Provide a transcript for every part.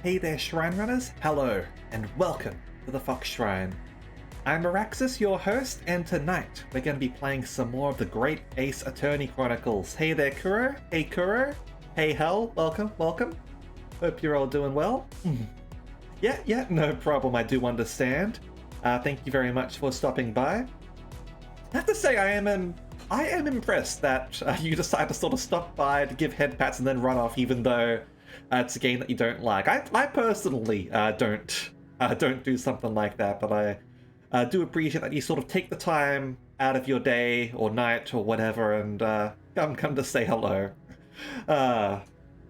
Hey there, Shrine Runners! Hello, and welcome to the Fox Shrine. I'm Araxis, your host, and tonight we're going to be playing some more of the Great Ace Attorney Chronicles. Hey there, Kuro! Hey, Kuro! Hey, Hel! Welcome, welcome! Hope you're all doing well. Yeah, no problem, I do understand. Thank you very much for stopping by. I have to say, I am impressed that you decide to sort of stop by to give head pats and then run off, even though it's a game that you don't like. I personally don't do something like that, but I do appreciate that you sort of take the time out of your day or night or whatever and come to say hello. Uh,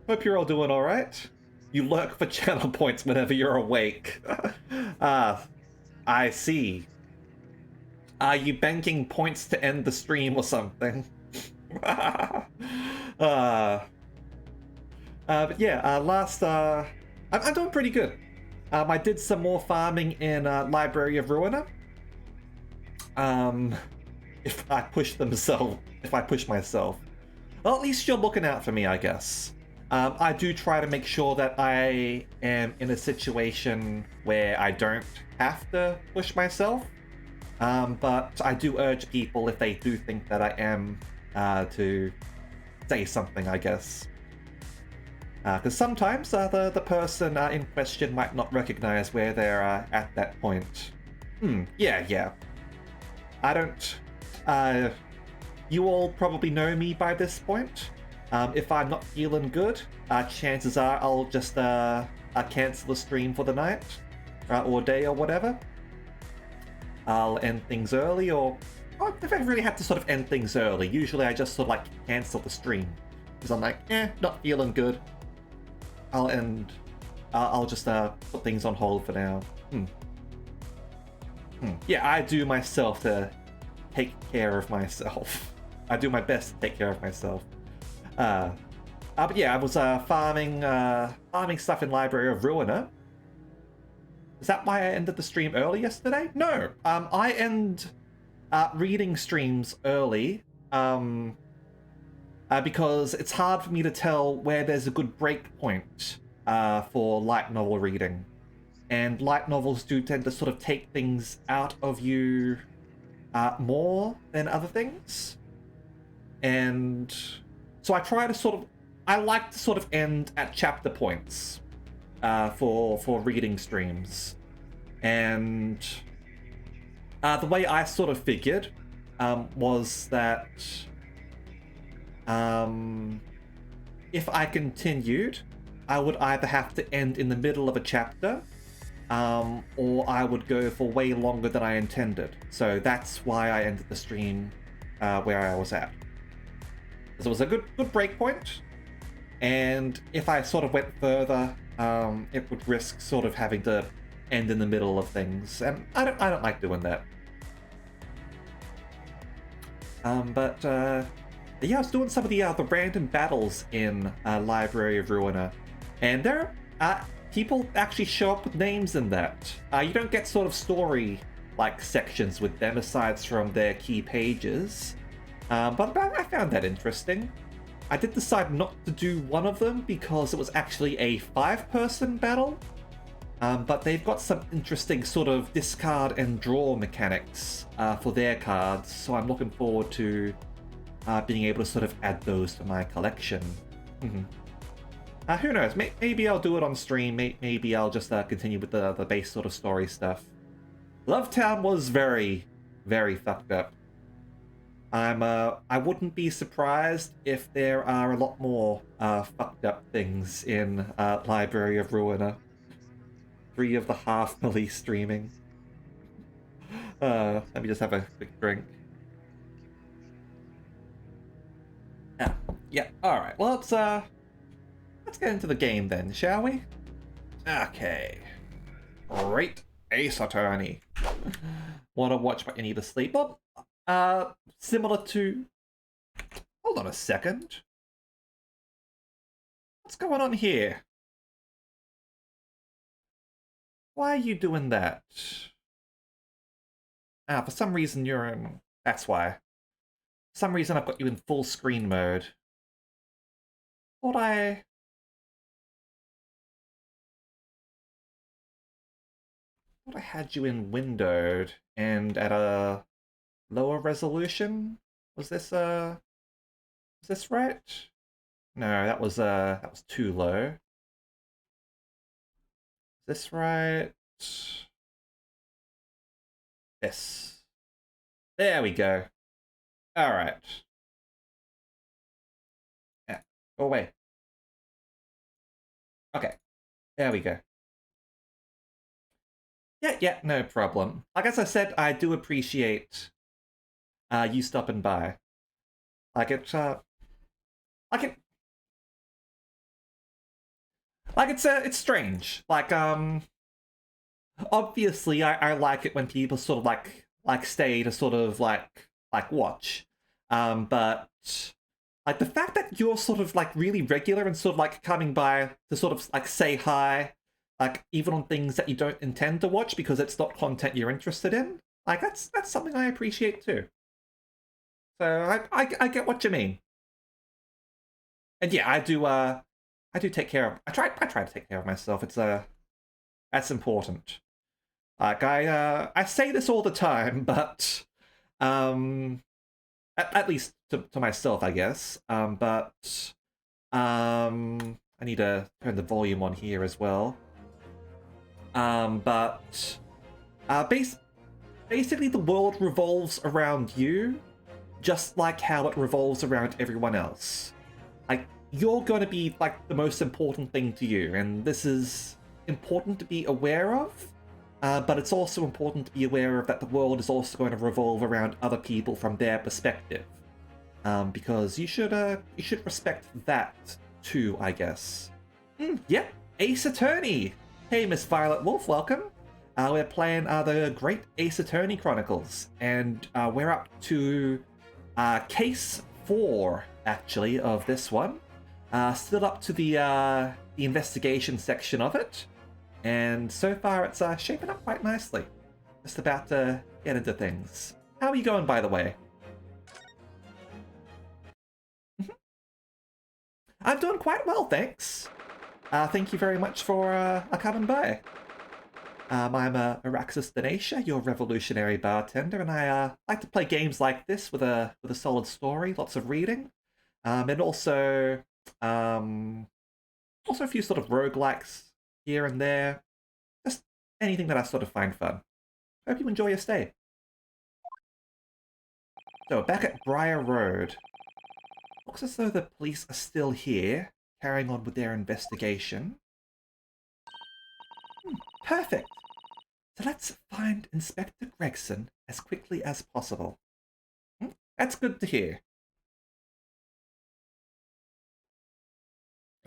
Hope you're all doing all right. You lurk for channel points whenever you're awake. uh, I see. Are you banking points to end the stream or something? But yeah, I'm doing pretty good. I did some more farming in Library of Ruina. If I push myself. Well, at least you're looking out for me, I guess. I do try to make sure that I am in a situation where I don't have to push myself. But I do urge people, if they do think that I am, to say something, I guess. Because sometimes the person in question might not recognize where they're at that point. Yeah. I don't... You all probably know me by this point. If I'm not feeling good, chances are I'll just cancel the stream for the night, or day, or whatever. I'll end things early, or if I really have to sort of end things early, usually I just sort of like cancel the stream. Because I'm like, not feeling good. I'll just put things on hold for now. Yeah, I do myself to take care of myself. I do my best to take care of myself. But yeah, I was farming stuff in Library of Ruina. Is that why I ended the stream early yesterday? No, I end reading streams early because it's hard for me to tell where there's a good break point for light novel reading. And light novels do tend to sort of take things out of you more than other things. And so I like to sort of end at chapter points for reading streams. And the way I sort of figured was that if I continued, I would either have to end in the middle of a chapter, or I would go for way longer than I intended. So that's why I ended the stream where I was at. So it was a good break point, and if I sort of went further, it would risk sort of having to end in the middle of things, and I don't like doing that. Yeah, I was doing some of the random battles in Library of Ruina, and there people actually show up with names in that. You don't get sort of story-like sections with them aside from their key pages, but I found that interesting. I did decide not to do one of them because it was actually a 5-person battle, but they've got some interesting sort of discard and draw mechanics for their cards, so I'm looking forward to being able to sort of add those to my collection. Who knows? Maybe I'll do it on stream. Maybe I'll just continue with the base sort of story stuff. Lovetown was very, very fucked up. I wouldn't be surprised if there are a lot more fucked up things in Library of Ruina. 3 of the half police streaming. Let me just have a quick drink. Yeah. All right. Well, let's get into the game then, shall we? Okay. Great Ace Attorney. Want to watch but you need to sleep? Well, similar to... Hold on a second. What's going on here? Why are you doing that? For some reason you're in... That's why. For some reason I've got you in full screen mode. Thought I... thought I had you in windowed and at a lower resolution. Was this right? No, that was too low. Is this right? Yes. There we go. All right. Yeah. Go away. Okay. There we go. Yeah, no problem. Like as I said, I do appreciate you stopping by. Like like it, it's strange. Obviously, I like it when people sort of like stay to sort of like watch, but like the fact that you're sort of like really regular and sort of like coming by to sort of like say hi, like even on things that you don't intend to watch because it's not content you're interested in, like that's something I appreciate too. So I get what you mean. And yeah, I do take care of I try to take care of myself. It's that's important. Like I say this all the time, but um at least to myself, I guess. But I need to turn the volume on here as well. But basically the world revolves around you, just like how it revolves around everyone else. Like you're going to be like the most important thing to you, and this is important to be aware of. But it's also important to be aware of that the world is also going to revolve around other people from their perspective, because you should respect that too, I guess. Yep, Ace Attorney. Hey, Miss Violet Wolf, welcome. We're playing the Great Ace Attorney Chronicles, and we're up to case 4, actually, of this one. Still up to the investigation section of it. And so far, it's shaping up quite nicely. Just about to get into things. How are you going, by the way? I'm doing quite well, thanks. Thank you very much for coming by. I'm Araxis Denacia, your revolutionary bartender, and I like to play games like this with a solid story, lots of reading, and also a few sort of roguelikes here and there. Just anything that I sort of find fun. Hope you enjoy your stay. So, back at Briar Road. Looks as though the police are still here, carrying on with their investigation. Perfect! So let's find Inspector Gregson as quickly as possible. That's good to hear.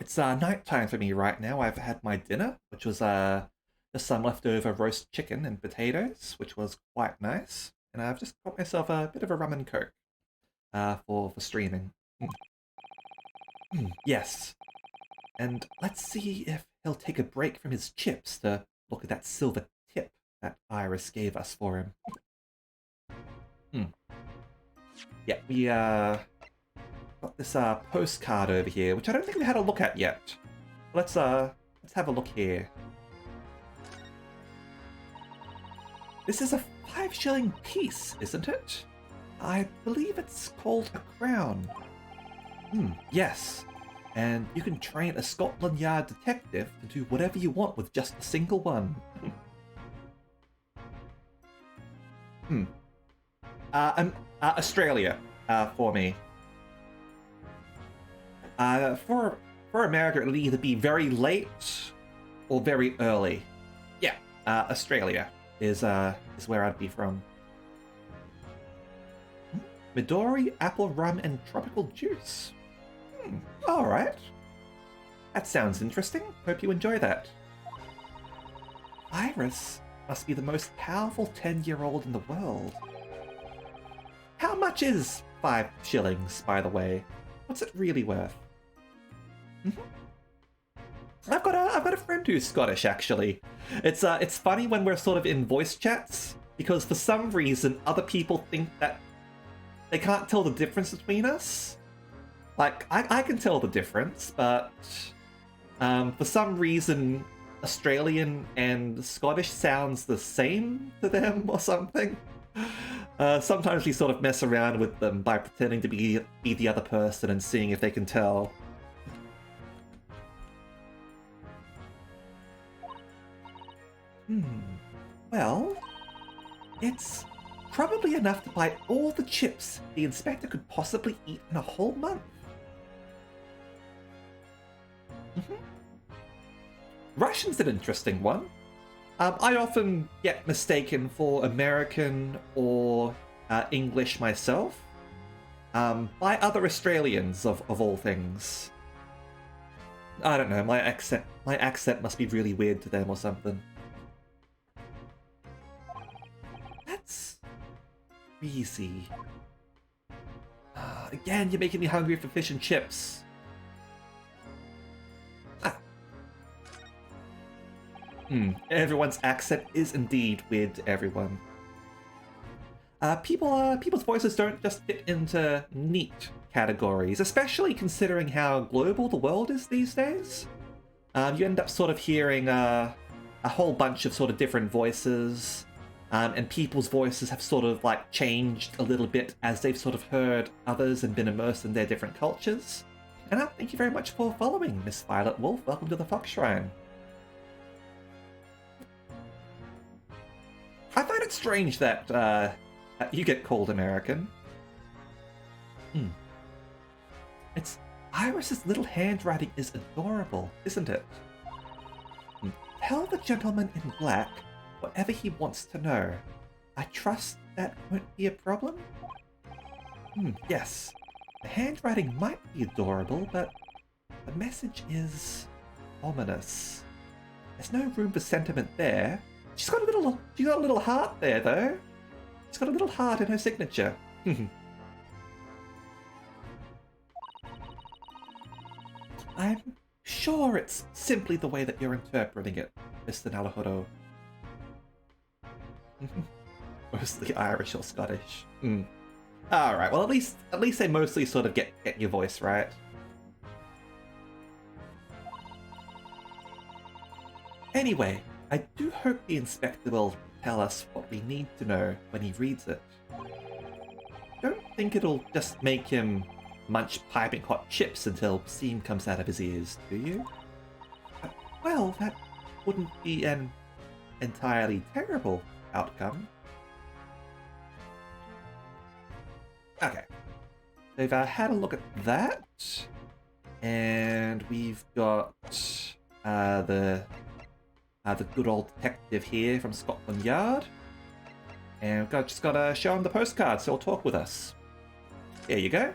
It's night time for me right now. I've had my dinner, which was just some leftover roast chicken and potatoes, which was quite nice. And I've just got myself a bit of a rum and coke for streaming. Yes. And let's see if he'll take a break from his chips to look at that silver tip that Iris gave us for him. Yeah, we got this postcard over here, which I don't think we had a look at yet. Let's have a look here. This is a 5-shilling piece, isn't it? I believe it's called a crown. Yes. And you can train a Scotland Yard detective to do whatever you want with just a single one. Australia, for me. For America, it'll either be very late or very early. Yeah, Australia is where I'd be from. Midori, apple rum, and tropical juice. Alright. That sounds interesting. Hope you enjoy that. Iris must be the most powerful 10-year-old in the world. How much is 5 shillings, by the way? What's it really worth? I've got a friend who's Scottish, actually. It's funny when we're sort of in voice chats, because for some reason other people think that they can't tell the difference between us. Like, I can tell the difference, but for some reason Australian and Scottish sounds the same to them or something. Sometimes we sort of mess around with them by pretending to be the other person and seeing if they can tell. Well, it's probably enough to buy all the chips the inspector could possibly eat in a whole month. Russian's an interesting one. I often get mistaken for American or English myself by other Australians of all things. I don't know, my accent must be really weird to them or something. That's greasy. Again, you're making me hungry for fish and chips. Everyone's accent is indeed weird to everyone. People's voices don't just fit into neat categories, especially considering how global the world is these days. You end up sort of hearing a whole bunch of sort of different voices, and people's voices have sort of like changed a little bit as they've sort of heard others and been immersed in their different cultures. And thank you very much for following, Miss Violet Wolf. Welcome to the Fox Shrine. I find it strange that you get called American. It's Iris's little handwriting is adorable, isn't it? Tell the gentleman in black whatever he wants to know. I trust that won't be a problem? Yes. The handwriting might be adorable, but the message is ominous. There's no room for sentiment there. She's got a little heart there, though. She's got a little heart in her signature. I'm sure it's simply the way that you're interpreting it, Mr. Naruhodo. Mostly Irish or Scottish. Alright, well at least they mostly sort of get your voice right. Anyway, I do hope the inspector will tell us what we need to know when he reads it. Don't think it'll just make him munch piping hot chips until steam comes out of his ears, do you? Well, that wouldn't be an entirely terrible outcome. Okay. They've had a look at that. And we've got the good old detective here from Scotland Yard. And we've just got to show him the postcard so he'll talk with us. There you go.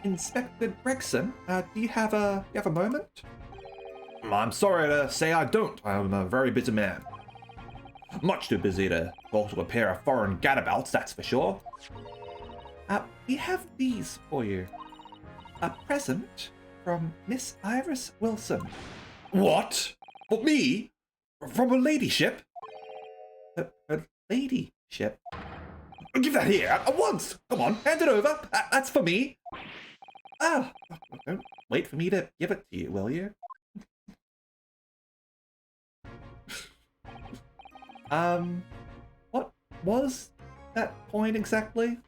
Inspector Gregson, do you have a moment? I'm sorry to say I don't. I'm a very busy man. Much too busy to talk to a pair of foreign gadabouts, that's for sure. We have these for you. A present from Miss Iris Wilson. What? For me? From her ladyship? Her ladyship? Give that here at once! Come on, hand it over! That's for me! Don't wait for me to give it to you, will you? What was that point exactly?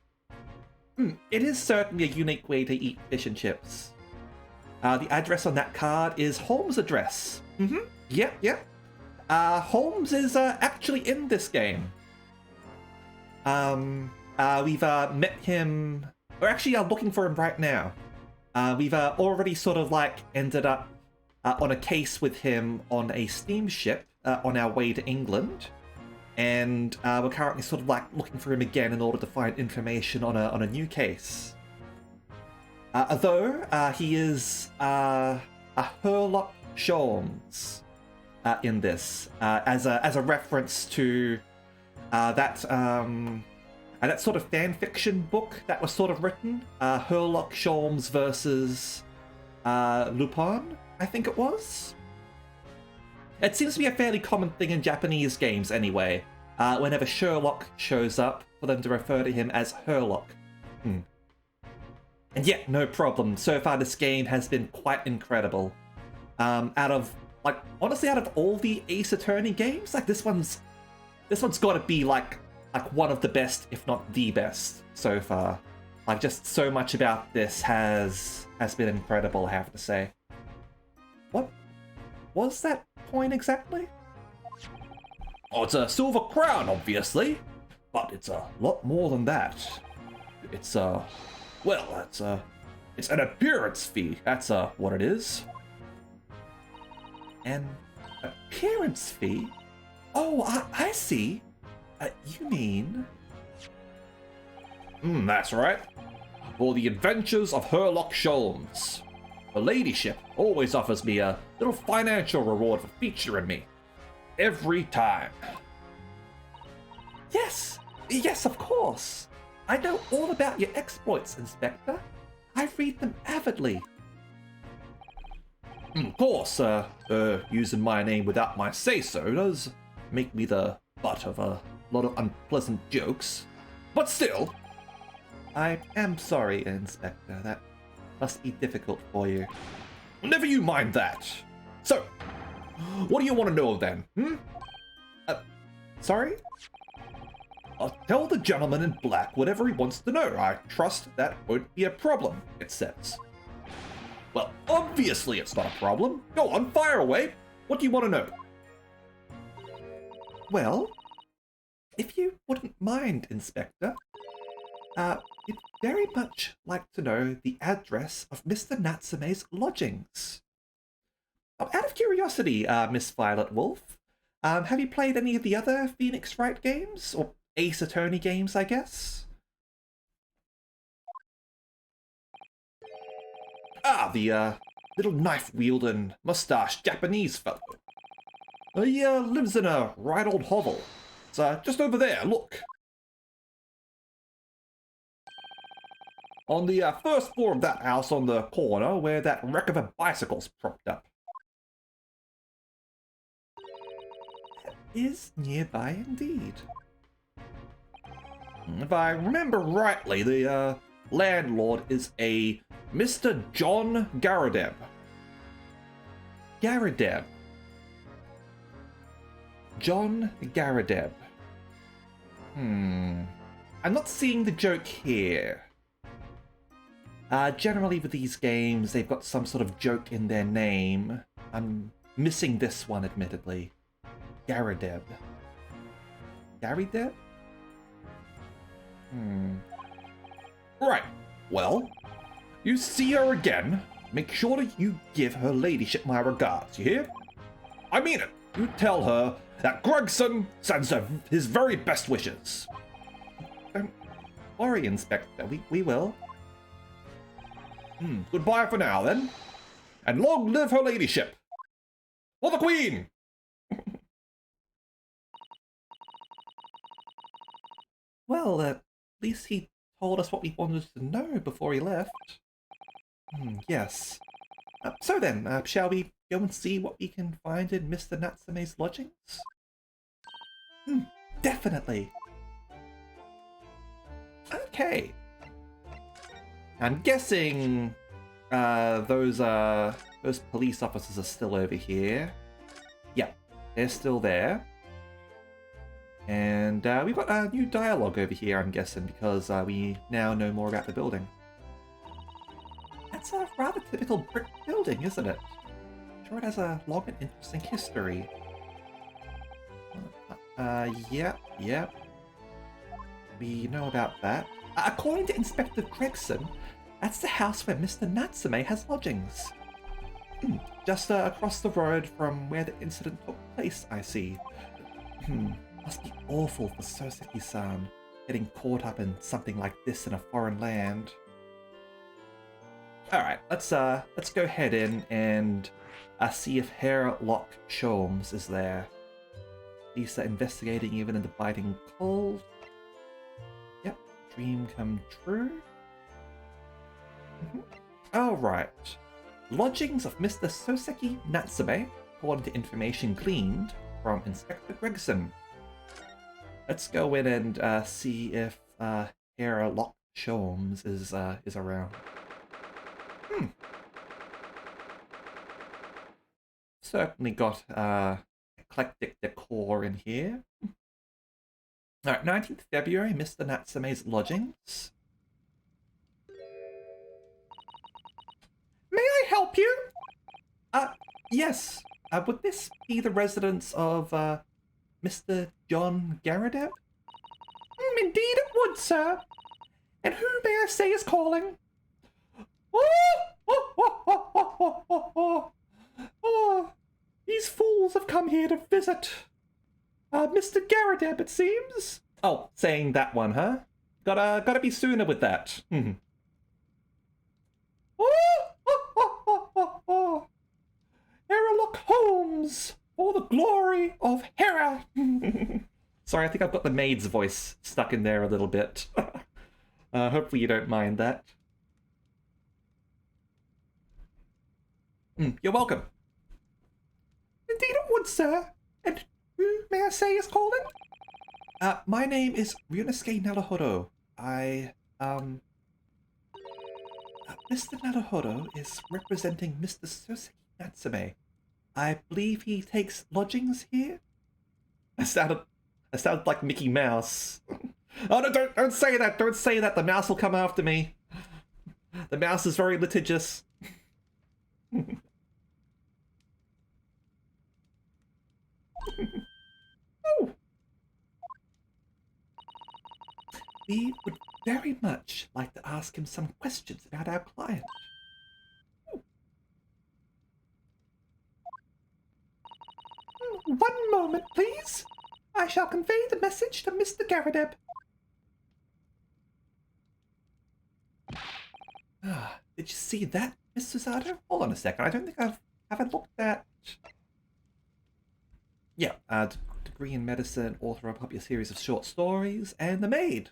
It is certainly a unique way to eat fish and chips. The address on that card is Holmes' address. Yep. Holmes is actually in this game. We've met him. We're actually looking for him right now. We've already sort of like ended up on a case with him on a steamship on our way to England. And we're currently sort of like looking for him again in order to find information on a new case. Although he is a Sherlock Holmes in this, as a reference to that sort of fan fiction book that was sort of written, Sherlock Holmes versus Lupin, I think it was. It seems to be a fairly common thing in Japanese games anyway, whenever Sherlock shows up, for them to refer to him as Herlock. And yeah, no problem. So far this game has been quite incredible. Out of, like, honestly, out of all the Ace Attorney games, like, this one's got to be like one of the best, if not the best, so far. Like, just so much about this has been incredible, I have to say. What was that coin exactly? Oh, it's a silver crown, obviously, but it's a lot more than that. It's well, it's an appearance fee. That's what it is. An appearance fee? Oh, I see. You mean? That's right. For the adventures of Herlock Sholmes. Her ladyship always offers me a little financial reward for featuring me. Every time. Yes, of course. I know all about your exploits, Inspector. I read them avidly. Of course, using my name without my say-so does make me the butt of a lot of unpleasant jokes. But still... I am sorry, Inspector. That must be difficult for you. Never you mind that. So, what do you want to know then, sorry? I'll tell the gentleman in black whatever he wants to know. I trust that won't be a problem, it says. Well, obviously it's not a problem. Go on, fire away. What do you want to know? Well, if you wouldn't mind, Inspector, we'd very much like to know the address of Mr. Natsume's lodgings. Out of curiosity, Miss Violet Wolf, have you played any of the other Phoenix Wright games? Or Ace Attorney games, I guess? The little knife-wielding, mustached Japanese fellow. He lives in a right old hovel. It's just over there, look. On the first floor of that house on the corner where that wreck of a bicycle's propped up. That is nearby indeed. If I remember rightly, the landlord is a Mr. John Garadeb. Garadeb. John Garadeb. I'm not seeing the joke here. Generally with these games, they've got some sort of joke in their name. I'm missing this one, admittedly. Garadeb. Garadeb? Right. Well, you see her again, make sure that you give her ladyship my regards, you hear? I mean it. You tell her that Gregson sends her his very best wishes. Don't worry, Inspector. We will. Goodbye for now, then. And long live her ladyship. For the Queen! Well, at least he told us what we wanted to know before he left. Yes. So then, shall we go and see what we can find in Mr. Natsume's lodgings? Definitely. Okay. I'm guessing those police officers are still over here. Yep, they're still there. And we've got a new dialogue over here, I'm guessing, because we now know more about the building. That's a rather typical brick building, isn't it? Sure, it has a long and interesting history. Yep. We know about that. According to Inspector Gregson, that's the house where Mr. Natsume has lodgings. Just across the road from where the incident took place, I see. Must be awful for Soseki-san, getting caught up in something like this in a foreign land. Alright, let's go head in and see if Herlock Sholmes is there. Lisa investigating even in the biting cold. Yep, dream come true. Alright. Lodgings of Mr. Soseki Natsume, according to information gleaned from Inspector Gregson. Let's go in and see if Herlock Sholmes is around. certainly got eclectic decor in here. Alright, 19th February, Mr. Natsume's lodgings. May I help you? Yes. Would this be the residence of, Mr. John Garadeb? Indeed it would, sir. And who may I say is calling? Oh, these fools have come here to visit. Mr. Garadeb, it seems. Oh, saying that one, huh? Gotta be sooner with that. Herlock Holmes, for the glory of Hera. Sorry, I think I've got the maid's voice stuck in there a little bit. Hopefully you don't mind that. You're welcome. Indeed it would, sir. And who, may I say, is calling? My name is Ryunosuke Naruhodo. Mr. Naruhodo is representing Mr. Soseki Natsume. I believe he takes lodgings here? I sounded like Mickey Mouse. Oh no, don't say that, don't say that, the mouse will come after me. The mouse is very litigious. Oh. We would very much like to ask him some questions about our client. One moment, please. I shall convey the message to Mr. Garadeb. Did you see that, Miss Susato? Hold on a second. I don't think haven't looked at. Yeah, degree in medicine, author of a popular series of short stories, and the maid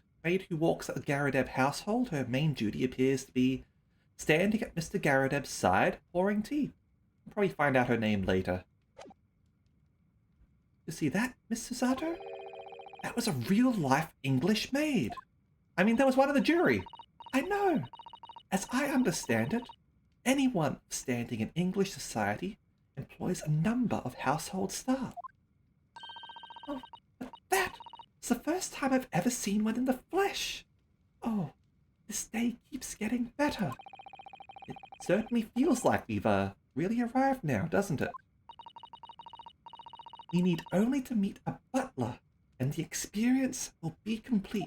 who walks at the Garadeb household. Her main duty appears to be standing at Mr. Garadeb's side, pouring tea. We'll probably find out her name later. You see that, Miss Susato? That was a real-life English maid. I mean, that was one of the jury. I know. As I understand it, anyone standing in English society employs a number of household staff. Oh, but that is the first time I've ever seen one in the flesh. Oh, this day keeps getting better. It certainly feels like we've really arrived now, doesn't it? We need only to meet a butler, and the experience will be complete.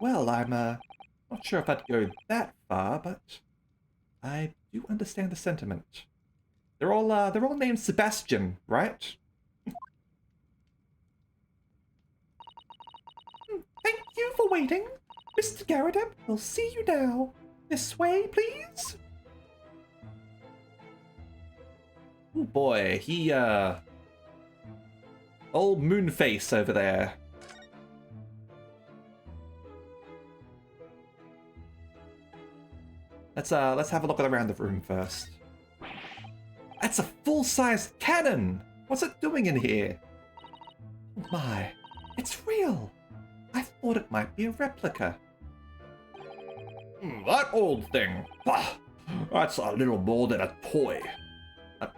Well, I'm not sure if I'd go that far, but I do understand the sentiment. They're all named Sebastian, right? Thank you for waiting. Mr. Garadeb, we'll see you now. This way, please. Oh boy, he, old Moonface over there. Let's have a look around the room first. That's a full-sized cannon! What's it doing in here? Oh my, it's real! I thought it might be a replica. That old thing! Bah, that's a little more than a toy.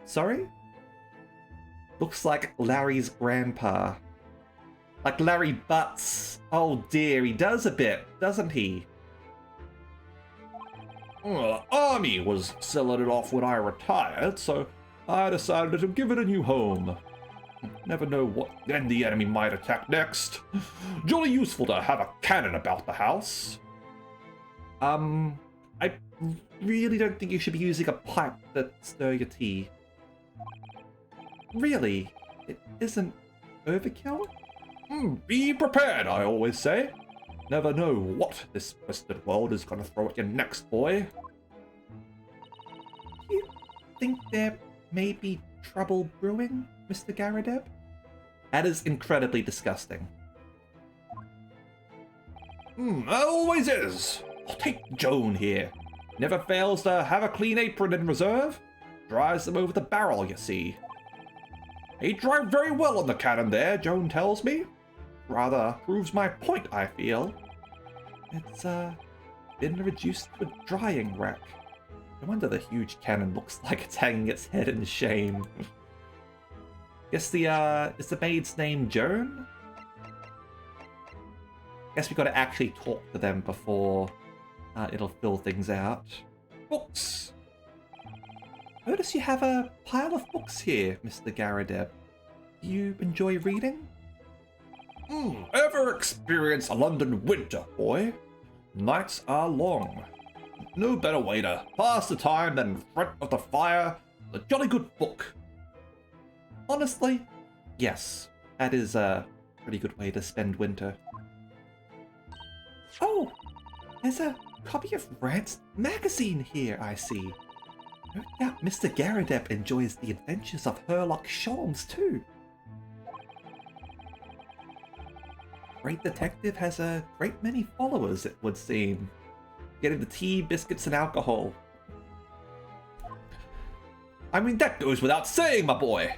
Sorry? Looks like Larry's grandpa. Like Larry Butts. Oh dear, he does a bit, doesn't he? Well, the army was selling it off when I retired, so I decided to give it a new home. Never know when the enemy might attack next. Jolly useful to have a cannon about the house. I really don't think you should be using a pipe to stir your tea. Really? It isn't overkill? Be prepared, I always say. Never know what this twisted world is going to throw at you next, boy. You think there may be trouble brewing, Mr. Garadeb? That is incredibly disgusting. That always is. I'll take Joan here. Never fails to have a clean apron in reserve. Dries them over the barrel, you see. He dried very well on the cannon there, Joan tells me. Rather proves my point, I feel. It's, been reduced to a drying rack. No wonder the huge cannon looks like it's hanging its head in shame. Guess the is the maid's name Joan? Guess we got to actually talk to them before it'll fill things out. Books. Notice you have a pile of books here, Mr. Garadeb. Do you enjoy reading? Ever experience a London winter, boy? Nights are long. No better way to pass the time than in front of the fire, a jolly good book. Honestly, yes, that is a pretty good way to spend winter. Oh, there's a copy of Rant's magazine here, I see. No doubt Mr. Garadeb enjoys the adventures of Herlock Sholmes too. Great Detective has a great many followers, it would seem. Getting the tea, biscuits, and alcohol. I mean, that goes without saying, my boy!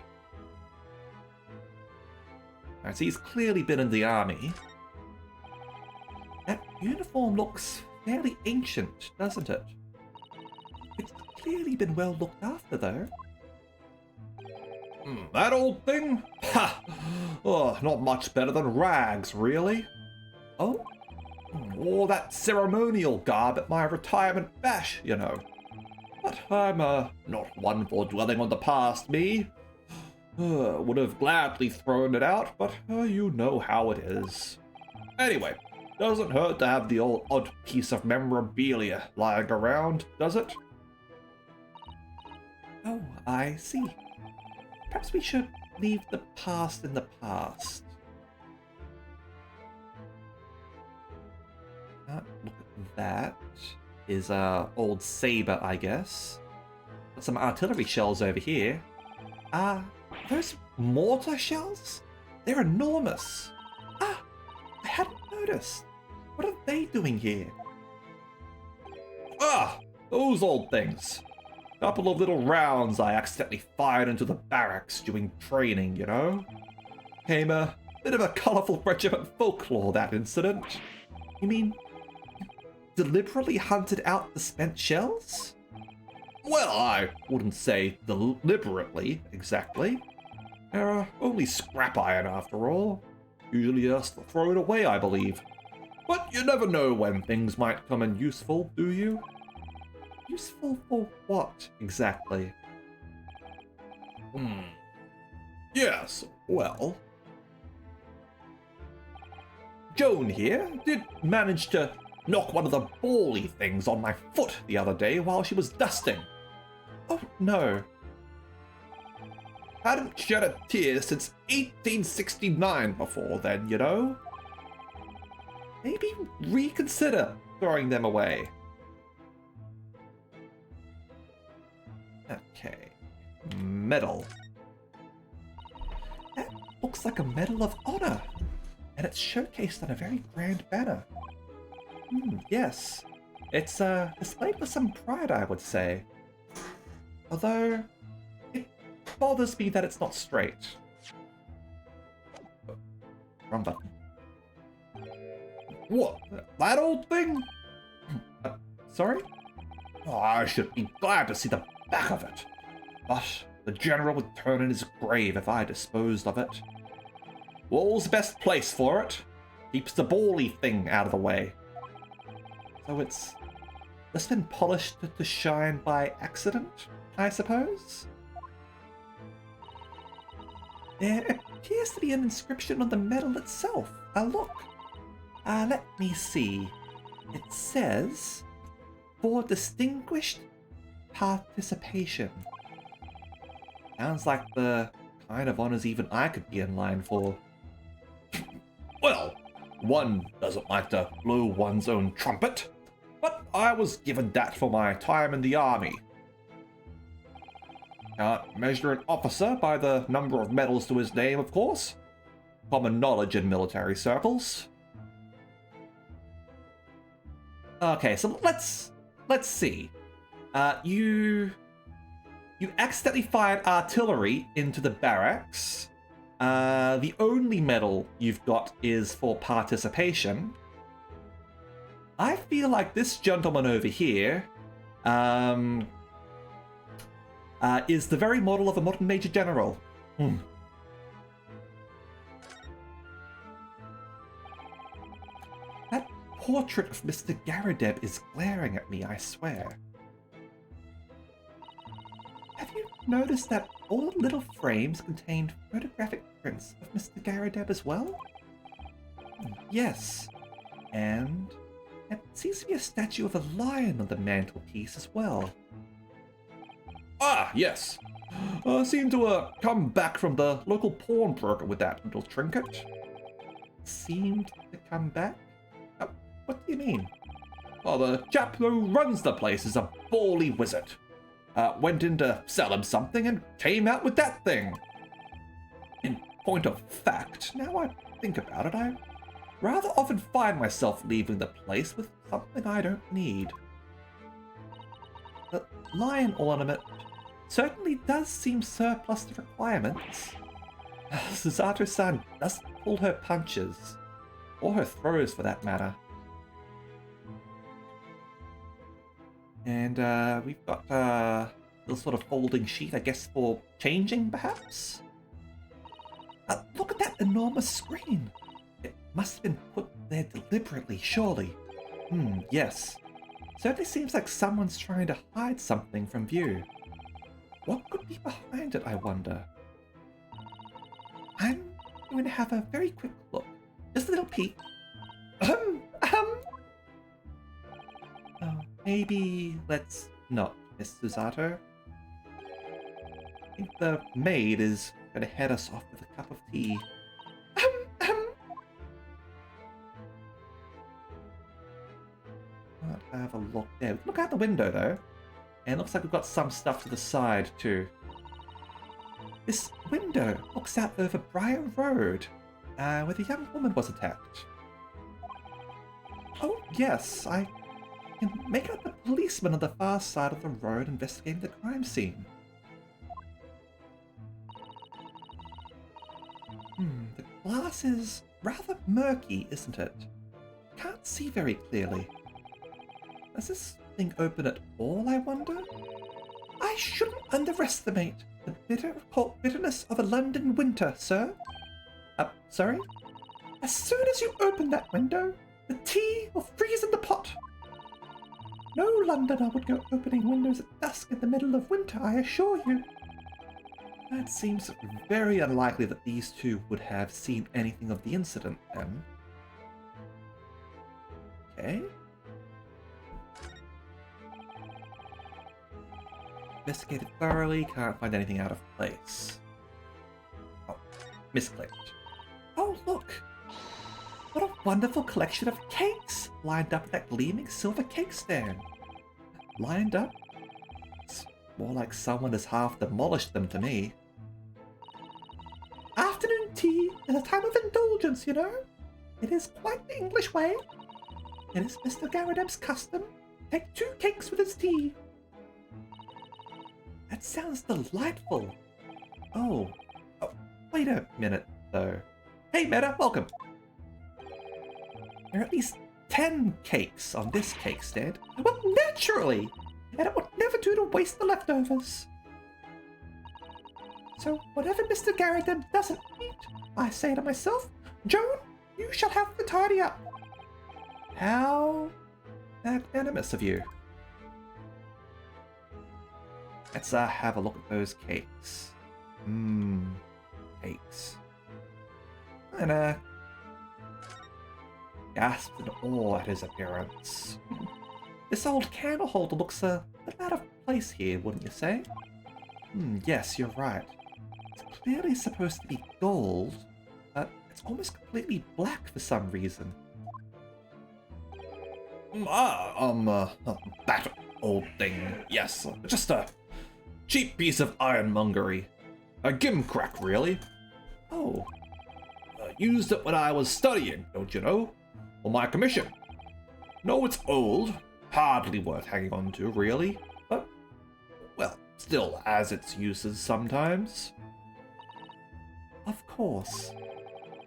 Alright, so he's clearly been in the army. That uniform looks fairly ancient, doesn't it? It's clearly been well looked after, though. That old thing? Ha! Oh, not much better than rags, really. Oh? Or that ceremonial garb at my retirement bash, you know. But I'm, not one for dwelling on the past, me. Would have gladly thrown it out, but you know how it is. Anyway, doesn't hurt to have the odd piece of memorabilia lying around, does it? Oh, I see. Perhaps we should leave the past in the past. Look at that. Is old saber, I guess. Got some artillery shells over here. Those mortar shells? They're enormous. I hadn't noticed. What are they doing here? Those old things. Couple of little rounds I accidentally fired into the barracks during training, you know? Came a bit of a colourful regiment folklore, that incident. You mean deliberately hunted out the spent shells? Well, I wouldn't say deliberately, exactly. They're only scrap iron after all. Usually just throw it away, I believe. But you never know when things might come in useful, do you? Useful for what, exactly? Yes, well... Joan here did manage to knock one of the bally things on my foot the other day while she was dusting. Oh, no. Hadn't shed a tear since 1869 before then, you know? Maybe reconsider throwing them away. Okay. Medal. That looks like a Medal of Honor, and it's showcased on a very grand banner. Yes. It's displayed with some pride, I would say. Although, it bothers me that it's not straight. Oh, wrong button. What? That old thing? Sorry? Oh, I should be glad to see the back of it. But the general would turn in his grave if I disposed of it. Wall's the best place for it. Keeps the bally thing out of the way. So it's just been polished to shine by accident, I suppose? There appears to be an inscription on the medal itself. Look. Let me see. It says, "For distinguished participation." Sounds like the kind of honors even I could be in line for. Well, one doesn't like to blow one's own trumpet, but I was given that for my time in the army. Can't measure an officer by the number of medals to his name, of course. Common knowledge in military circles. Okay, so let's see. You accidentally fired artillery into the barracks. The only medal you've got is for participation. I feel like this gentleman over here is the very model of a modern Major General. portrait of Mr. Garadeb is glaring at me, I swear. Have you noticed that all the little frames contained photographic prints of Mr. Garadeb as well? Yes, and there seems to be a statue of a lion on the mantelpiece as well. Ah, yes. Seemed to come back from the local pawnbroker with that little trinket. Seemed to come back? What do you mean? Well, the chap who runs the place is a bally wizard. Went in to sell him something and came out with that thing. In point of fact, now I think about it, I rather often find myself leaving the place with something I don't need. The lion ornament certainly does seem surplus to requirements. Susato-san doesn't pull her punches, or her throws for that matter. And we've got a little sort of folding sheet, I guess, for changing, perhaps? Look at that enormous screen! It must have been put there deliberately, surely. Yes. Certainly seems like someone's trying to hide something from view. What could be behind it, I wonder? I'm going to have a very quick look. Just a little peek. Maybe let's not, Miss Susato. I think the maid is going to head us off with a cup of tea. Let's have a look there. Look out the window, though. And it looks like we've got some stuff to the side, too. This window looks out over Briar Road, where the young woman was attacked. Oh, yes, I can make out the policeman on the far side of the road investigating the crime scene. The glass is rather murky, isn't it? Can't see very clearly. Does this thing open at all, I wonder? I shouldn't underestimate the bitterness of a London winter, sir. Sorry? As soon as you open that window, the tea will freeze in the pot. No Londoner would go opening windows at dusk in the middle of winter, I assure you. It seems very unlikely that these two would have seen anything of the incident, then. Okay. Investigated thoroughly, can't find anything out of place. Oh, misclicked. Oh, look! What a wonderful collection of cakes lined up in that gleaming silver cake stand. Lined up? It's more like someone has half demolished them to me. Afternoon tea is a time of indulgence, you know. It is quite the English way. It is Mr. Garadeb's custom to take 2 cakes with his tea. That sounds delightful. Oh, wait a minute, though. Hey, Meta, welcome. There are at least 10 cakes on this cake stand. Well, naturally! And it would never do to waste the leftovers. So, whatever Mr. Garadeb doesn't eat, I say to myself, Joan, you shall have to tidy up. How magnanimous of you. Let's have a look at those cakes. Cakes. And gasped in awe at his appearance. This old candle holder looks a little out of place here, wouldn't you say? Yes, you're right. It's clearly supposed to be gold, but it's almost completely black for some reason. That old thing, yes. Just a cheap piece of ironmongery. A gimcrack, really. Oh. Used it when I was studying, don't you know? For my commission. No, it's old. Hardly worth hanging on to, really. But, well, still has its uses sometimes. Of course.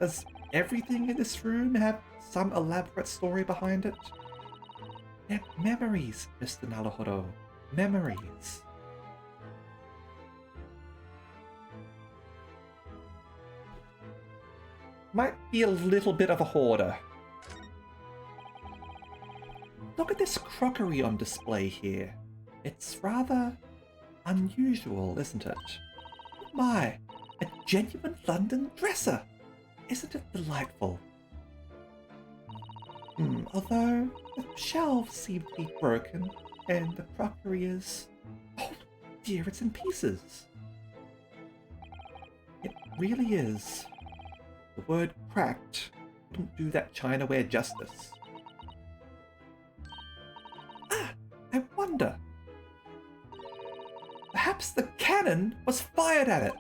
Does everything in this room have some elaborate story behind it? They're memories, Mr. Naruhodo. Memories. Might be a little bit of a hoarder. look at this crockery on display here. It's rather unusual, isn't it? My, a genuine London dresser! Isn't it delightful? Although the shelves seem to be broken and the crockery is... Oh dear, it's in pieces. It really is. The word cracked wouldn't do that chinaware justice. Ah, I wonder. Perhaps the cannon was fired at it.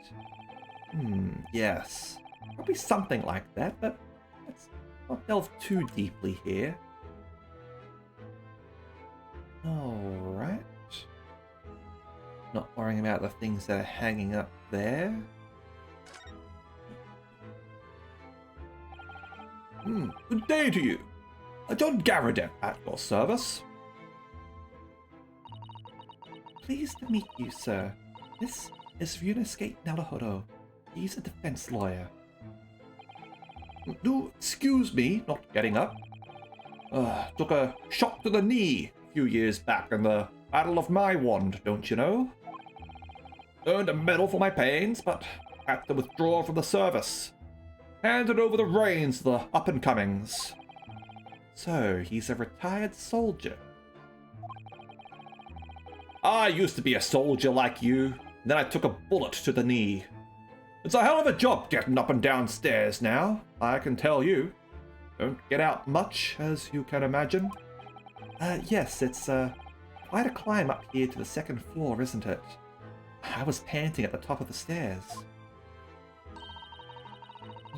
Yes. Probably something like that, but let's not delve too deeply here. Alright. Not worrying about the things that are hanging up there. Good day to you. John Garradet at your service. Pleased to meet you, sir. This is Ryunosuke Naruhodo. He's a defense lawyer. Do excuse me not getting up. Took a shot to the knee a few years back in the Battle of Maiwand, don't you know? Earned a medal for my pains, but had to withdraw from the service. Handed over the reins to the up-and-comings. So, he's a retired soldier. I used to be a soldier like you, then I took a bullet to the knee. It's a hell of a job getting up and down stairs now, I can tell you. Don't get out much, as you can imagine. Yes, it's quite a climb up here to the second floor, isn't it? I was panting at the top of the stairs.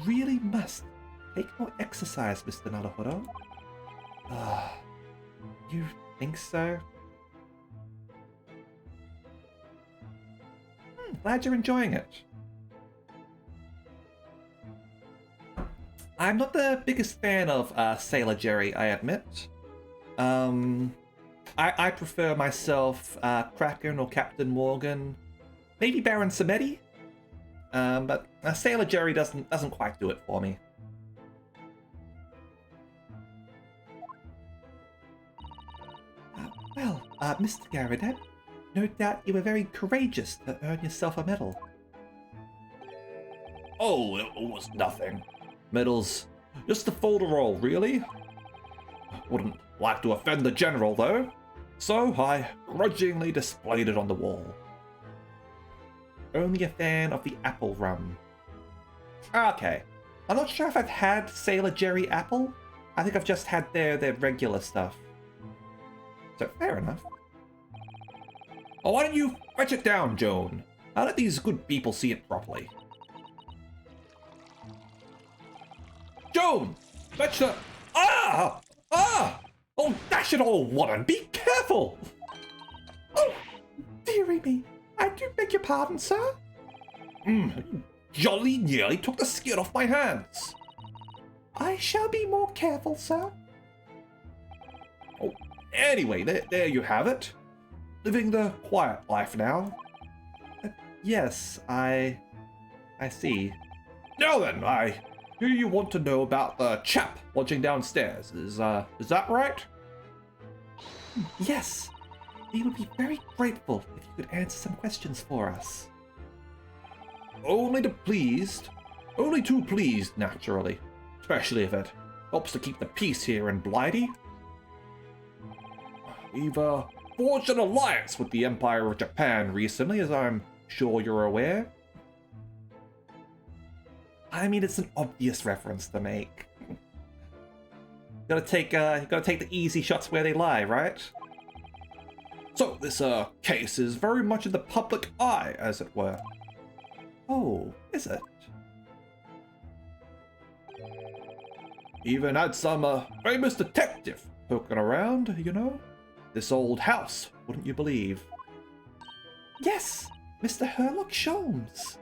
Really must take more exercise, Mr. Naruhodo. You think so? Glad you're enjoying it. I'm not the biggest fan of Sailor Jerry, I admit. I prefer myself Kraken or Captain Morgan, maybe Baron Samedi. But Sailor Jerry doesn't quite do it for me. Well, Mr. Garradet, no doubt you were very courageous to earn yourself a medal. Oh, it was nothing. Medals, just a folderol, really. Wouldn't like to offend the general, though, so I grudgingly displayed it on the wall. Only a fan of the apple rum. Okay, I'm not sure if I've had Sailor Jerry apple. I think I've just had their regular stuff. So, fair enough. Oh, why don't you fetch it down, Joan? I'll let these good people see it properly. Joan! Fetch the... Ah! Ah! Oh, dash it all, woman! Be careful! Oh, dearie me. I do beg your pardon, sir. Jolly nearly took the skin off my hands. I shall be more careful, sir. Oh, anyway, there you have it. Living the quiet life now. Yes, I see. Now then, I hear you want to know about the chap watching downstairs. Is that right? Yes. We would be very grateful if you could answer some questions for us. Only too pleased, naturally. Especially if it helps to keep the peace here in Blighty. We've forged an alliance with the Empire of Japan recently, as I'm sure you're aware. I mean, it's an obvious reference to make. Gotta take the easy shots where they lie, right? So, this case is very much in the public eye, as it were. Oh, is it? Even had some famous detective poking around, you know? This old house, wouldn't you believe? Yes, Mr. Herlock Sholmes.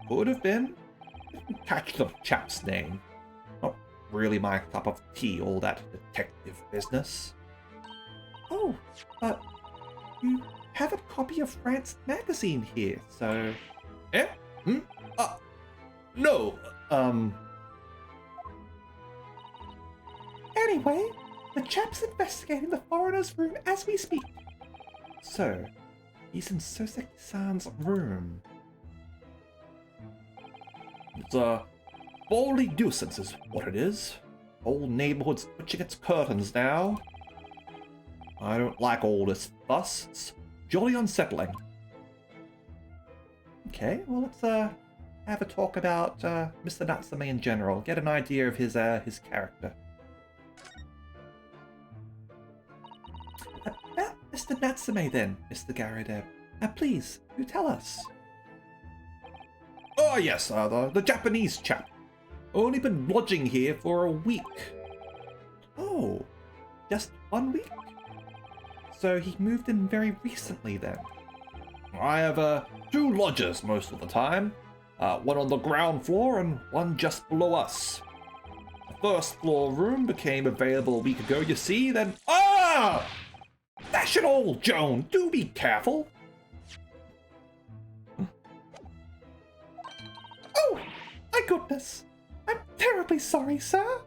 Could have been. Didn't catch the chap's name. Not really my cup of tea, all that detective business. Oh, but you have a copy of France magazine here, so... Eh? No, Anyway, Anyway, the chap's investigating the foreigner's room as we speak. So, he's in Soseki-san's room. It's a bally nuisance is what it is. Whole neighborhood's twitching its curtains now. I don't like all this fuss. It's jolly unsettling. Okay, well let's have a talk about Mr. Natsume in general. Get an idea of his character. About Mr. Natsume then, Mr. Garrideb. Please, do tell us. Oh yes, the Japanese chap. Only been lodging here for a week. Oh, just 1 week? So he moved in very recently then. I have 2 lodgers most of the time. One on the ground floor and one just below us. The first floor room became available a week ago, you see, then... Ah! Dash it all, Joan! Do be careful! Oh! My goodness! I'm terribly sorry, sir!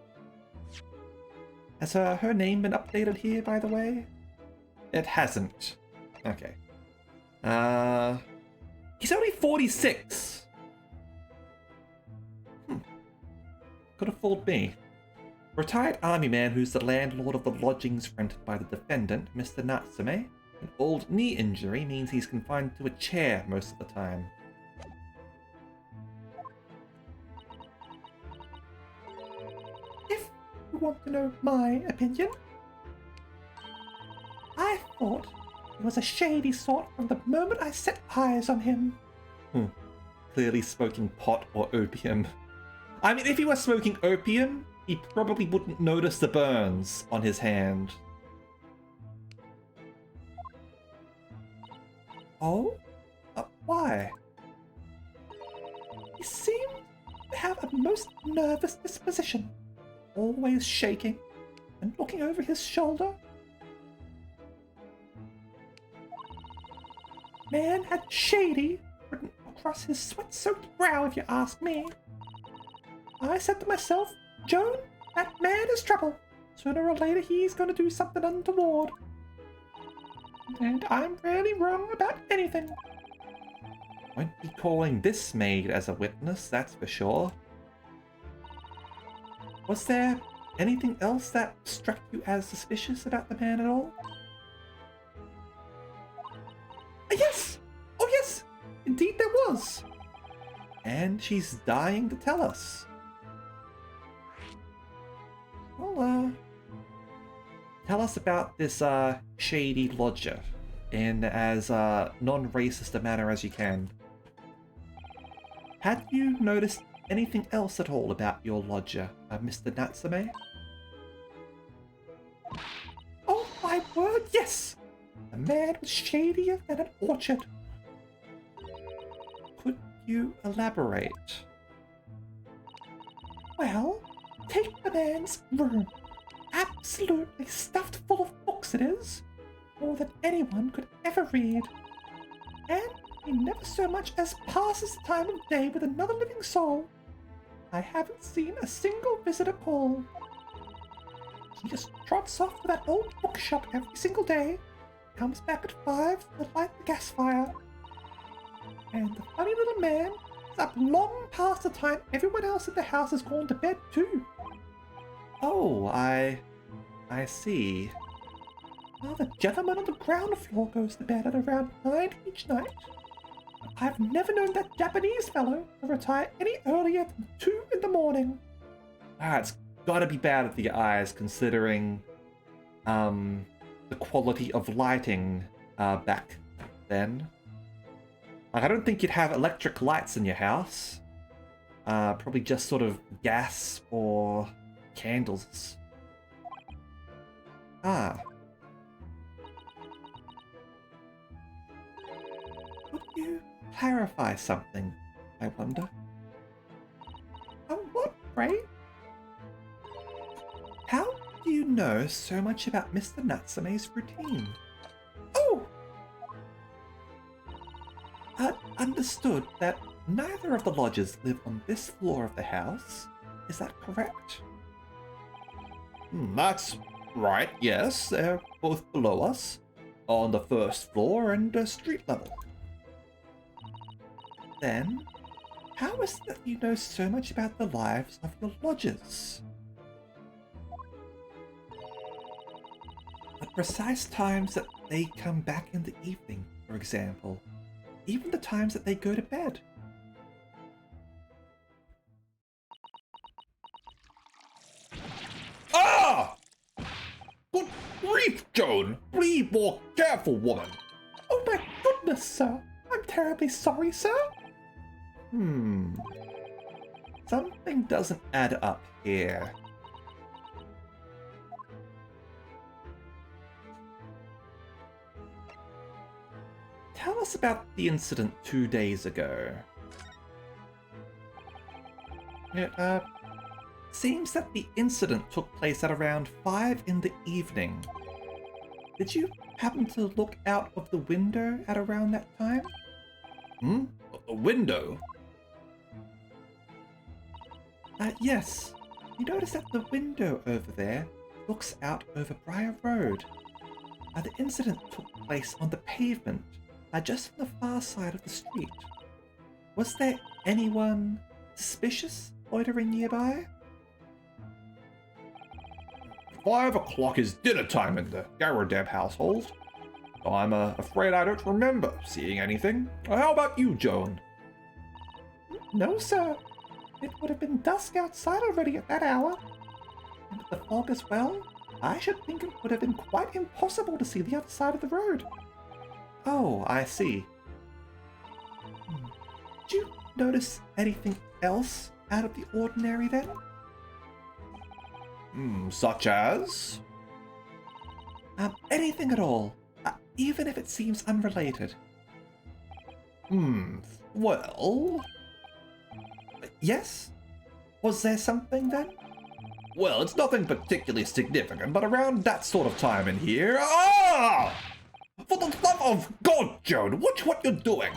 Has her name been updated here, by the way? It hasn't. Okay. He's only 46! Could have fooled me. Retired army man who's the landlord of the lodgings rented by the defendant, Mr. Natsume. An old knee injury means he's confined to a chair most of the time. If you want to know my opinion, I thought he was a shady sort from the moment I set eyes on him. Clearly smoking pot or opium. I mean, if he was smoking opium, he probably wouldn't notice the burns on his hand. Oh? Why? He seemed to have a most nervous disposition, always shaking and looking over his shoulder. Man had shady written across his sweat-soaked brow, if you ask me. I said to myself, Joan, that man is trouble. Sooner or later he's going to do something untoward. And I'm rarely wrong about anything. Won't be calling this maid as a witness, that's for sure. Was there anything else that struck you as suspicious about the man at all? Yes! Oh yes! Indeed there was! And she's dying to tell us. Well, tell us about this shady lodger in as non-racist a manner as you can. Had you noticed anything else at all about your lodger, Mr. Natsume? Oh my word, yes! The man was shadier than an orchard. Could you elaborate? Well, take the man's room. Absolutely stuffed full of books it is. More than anyone could ever read. And he never so much as passes the time of day with another living soul. I haven't seen a single visitor call. He just trots off to that old bookshop every single day, comes back at 5 to light the gas fire. And the funny little man is up long past the time everyone else at the house has gone to bed too. Oh, I see. Well, the gentleman on the ground floor goes to bed at around 9 each night. I've never known that Japanese fellow to retire any earlier than 2 in the morning. It's gotta be bad for your eyes, considering the quality of lighting back then. Like, I don't think you'd have electric lights in your house. Probably just sort of gas or candles. Would you clarify something, I wonder? What, pray? How do you know so much about Mr. Natsume's routine? Oh! Understood that neither of the lodgers live on this floor of the house. Is that correct? That's right, yes. They're both below us, on the first floor and street level. Then, how is it that you know so much about the lives of your lodgers? The precise times that they come back in the evening, for example. Even the times that they go to bed. Ah! Good grief, Joan! Be more careful, woman! Oh my goodness, sir! I'm terribly sorry, sir! Something doesn't add up here. Tell us about the incident 2 days ago. It, seems that the incident took place at around 5 in the evening. Did you happen to look out of the window at around that time? A window? Yes. You notice that the window over there looks out over Briar Road. The incident took place on the pavement, just on the far side of the street. Was there anyone suspicious loitering nearby? 5 o'clock is dinner time in the Garadeb household. I'm afraid I don't remember seeing anything. How about you, Joan? No, sir. It would have been dusk outside already at that hour. And with the fog as well, I should think it would have been quite impossible to see the other side of the road. Oh, I see. Did you notice anything else out of the ordinary then? Such as? Anything at all, even if it seems unrelated. Well... Yes? Was there something then? Well, it's nothing particularly significant, but around that sort of time in here... Ah! For the love of God, Joan, watch what you're doing!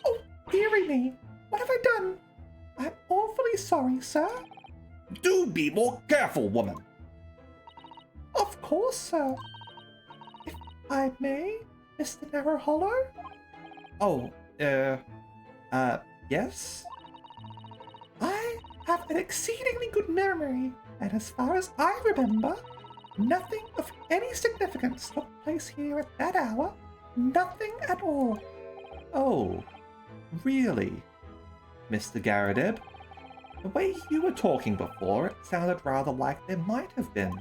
Oh, dearie me, what have I done? I'm awfully sorry, sir. Do be more careful, woman! Of course, sir. If I may, Mr. Narrow Hollow? Oh, yes? I have an exceedingly good memory, and as far as I remember, nothing of any significance took place here at that hour. Nothing at all. Oh, really? Mr. Garadeb? The way you were talking before, it sounded rather like there might have been.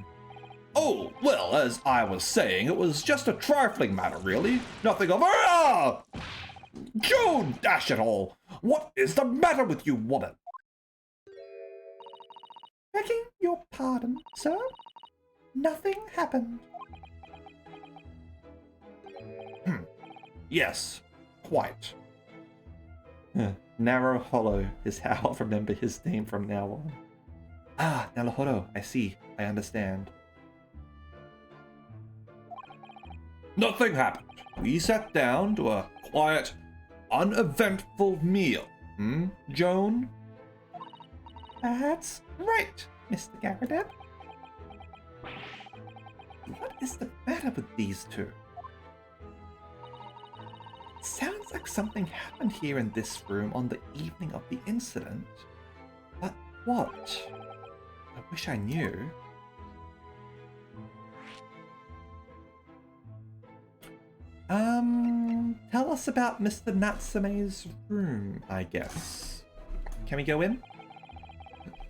Oh, well, as I was saying, it was just a trifling matter, really. Nothing of... Ah! Joan, dash it all! What is the matter with you, woman? Begging your pardon, sir. Nothing happened. Yes, quite. Narrow Hollow is how I'll remember his name from now on. Ah, Narrow Hollow, I see. I understand. Nothing happened. We sat down to a quiet, uneventful meal. Joan? That's right, Mr. Garadeb. What is the matter with these two? It sounds like something happened here in this room on the evening of the incident. But what? I wish I knew. Tell us about Mr. Natsume's room, I guess. Can we go in?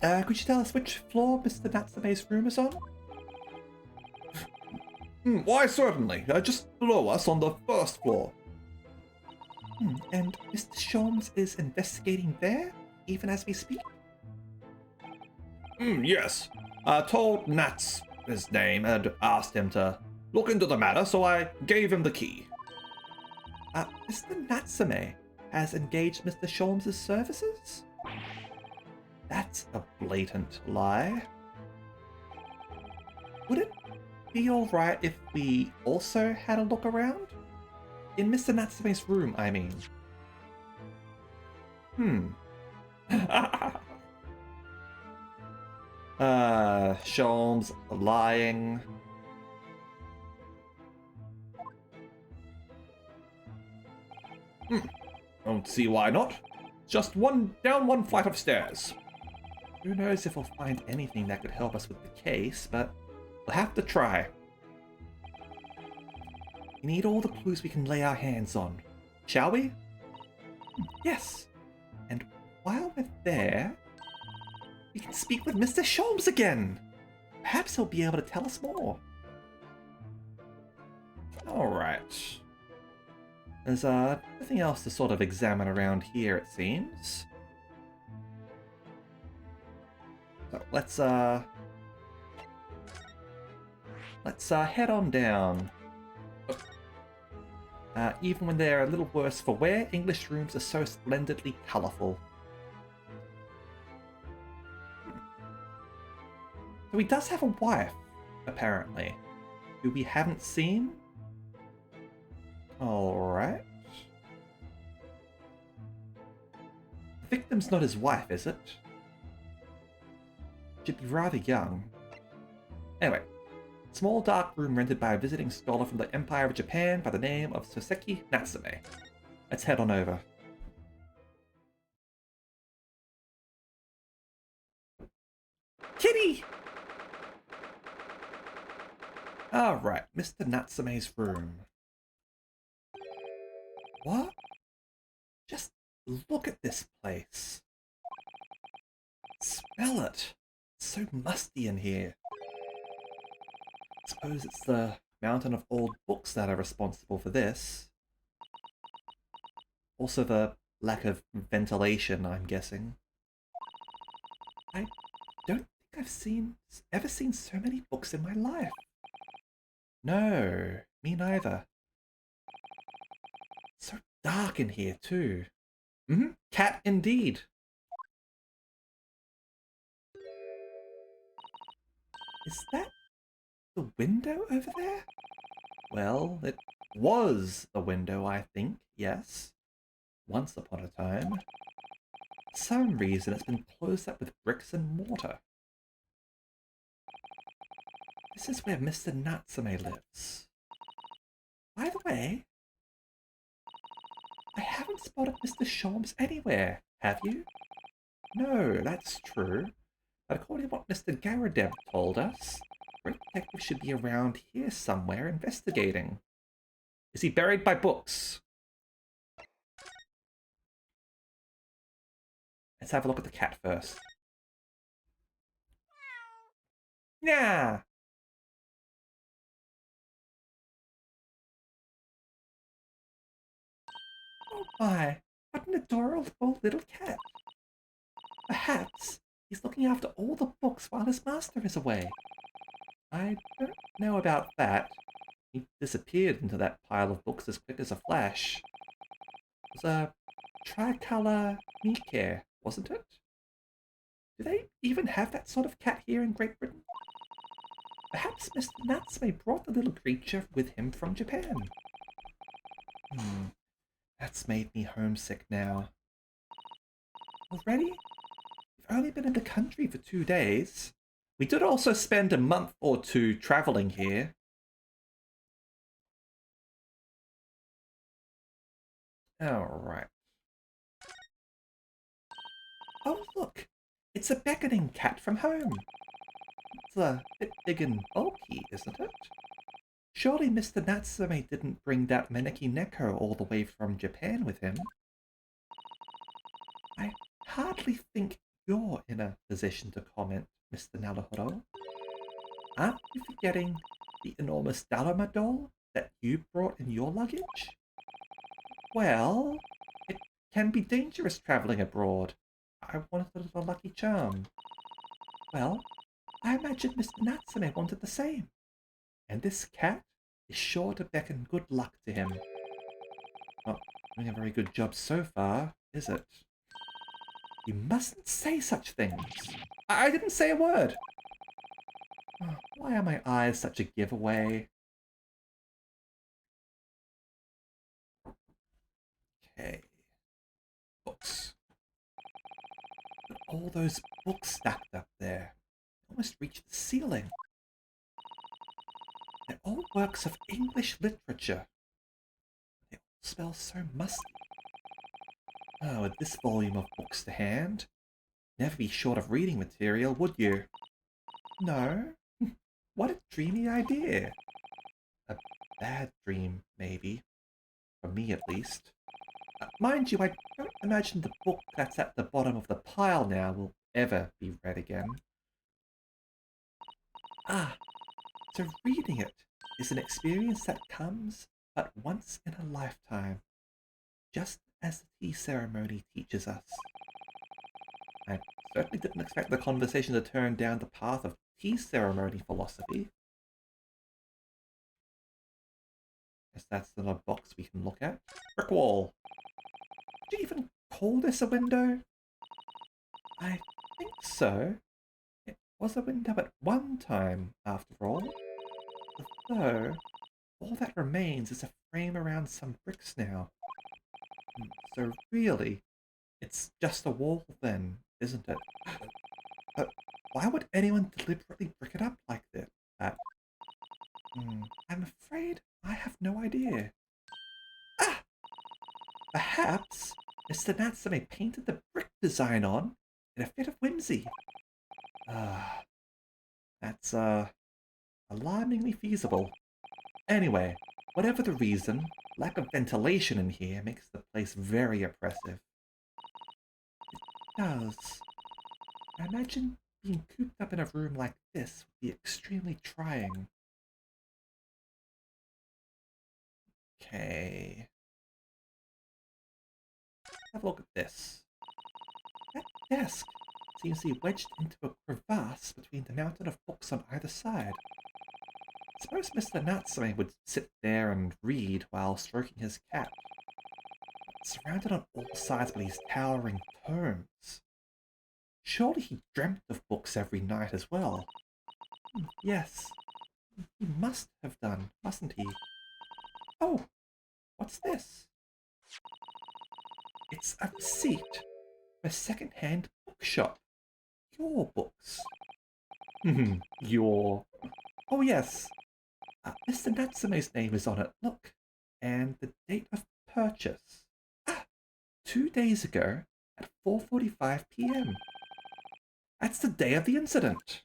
Could you tell us which floor Mr. Natsume's room is on? Why, certainly. Just below us on the first floor. And Mr. Sholmes is investigating there, even as we speak? Yes. I told Nats his name and asked him to look into the matter, so I gave him the key. Mr. Natsume has engaged Mr. Sholmes' services? That's a blatant lie. Would it be alright if we also had a look around? In Mr. Natsume's room, I mean. Sholmes lying. Don't see why not. Just down one flight of stairs. Who knows if we'll find anything that could help us with the case, but we'll have to try. We need all the clues we can lay our hands on. Shall we? Yes. And while we're there, we can speak with Mr. Sholmes again. Perhaps he'll be able to tell us more. Alright. There's nothing else to sort of examine around here, it seems. So let's head on down. Even when they're a little worse for wear, English rooms are so splendidly colourful. So he does have a wife, apparently, who we haven't seen. Alright. The victim's not his wife, is it? She'd be rather young. Anyway, small dark room rented by a visiting scholar from the Empire of Japan by the name of Soseki Natsume. Let's head on over. Kitty! Alright, Mr. Natsume's room. What? Just look at this place. Smell it. It's so musty in here. I suppose it's the mountain of old books that are responsible for this. Also the lack of ventilation, I'm guessing. I don't think I've ever seen so many books in my life. No, me neither. So dark in here too. Cat indeed. Is that the window over there? Well, it was the window, I think, yes. Once upon a time. For some reason, it's been closed up with bricks and mortar. This is where Mr. Natsume lives. By the way, I haven't spotted Mr. Sholmes anywhere, have you? No, that's true. But according to what Mr. Garadeb told us, Great Detective should be around here somewhere investigating. Is he buried by books? Let's have a look at the cat first. Yeah. Oh my, what an adorable little cat. Perhaps he's looking after all the books while his master is away. I don't know about that. He disappeared into that pile of books as quick as a flash. It was a tricolour Mike, wasn't it? Do they even have that sort of cat here in Great Britain? Perhaps Mr. Natsume brought the little creature with him from Japan. That's made me homesick now. Already? We've only been in the country for 2 days. We did also spend a month or two travelling here. Alright. Oh, look! It's a beckoning cat from home. It's a bit big and bulky, isn't it? Surely Mr. Natsume didn't bring that Meneki Neko all the way from Japan with him. I hardly think you're in a position to comment, Mr. Naruhodo. Aren't you forgetting the enormous Daruma doll that you brought in your luggage? Well, it can be dangerous travelling abroad. I wanted a lucky charm. Well, I imagine Mr. Natsume wanted the same. And this cat is sure to beckon good luck to him. Not doing a very good job so far, is it? You mustn't say such things. I didn't say a word. Oh, why are my eyes such a giveaway? Okay. Books. Look at all those books stacked up there. almost reached the ceiling. They're all works of English literature. They all smell so musty. Oh, with this volume of books to hand, never be short of reading material, would you? No? What a dreamy idea. A bad dream, maybe. For me, at least. Mind you, I don't imagine the book that's at the bottom of the pile now will ever be read again. Ah, so reading it is an experience that comes but once in a lifetime, just as the tea ceremony teaches us. I certainly didn't expect the conversation to turn down the path of tea ceremony philosophy. Guess that's another box we can look at. Brick wall. Would you even call this a window? I think so. It was a window at one time, after all. Although, all that remains is a frame around some bricks now. So really, it's just a wall then, isn't it? But why would anyone deliberately brick it up like that? I'm afraid I have no idea. Ah! Perhaps Mr. Natsume painted the brick design on in a fit of whimsy. Ah, that's, alarmingly feasible. Anyway, whatever the reason, lack of ventilation in here makes the place very oppressive. It does. I imagine being cooped up in a room like this would be extremely trying. Okay. Have a look at this. That desk seems to be wedged into a crevasse between the mountain of books on either side. I suppose Mr. Natsume would sit there and read while stroking his cat, surrounded on all sides by these towering tomes. Surely he dreamt of books every night as well. Yes, he must have done, mustn't he? Oh, what's this? It's a receipt for a second-hand bookshop. Your books. Your... Oh yes, Mr. Natsume's name is on it, look. And the date of purchase. 2 days ago at 4:45 p.m. That's the day of the incident.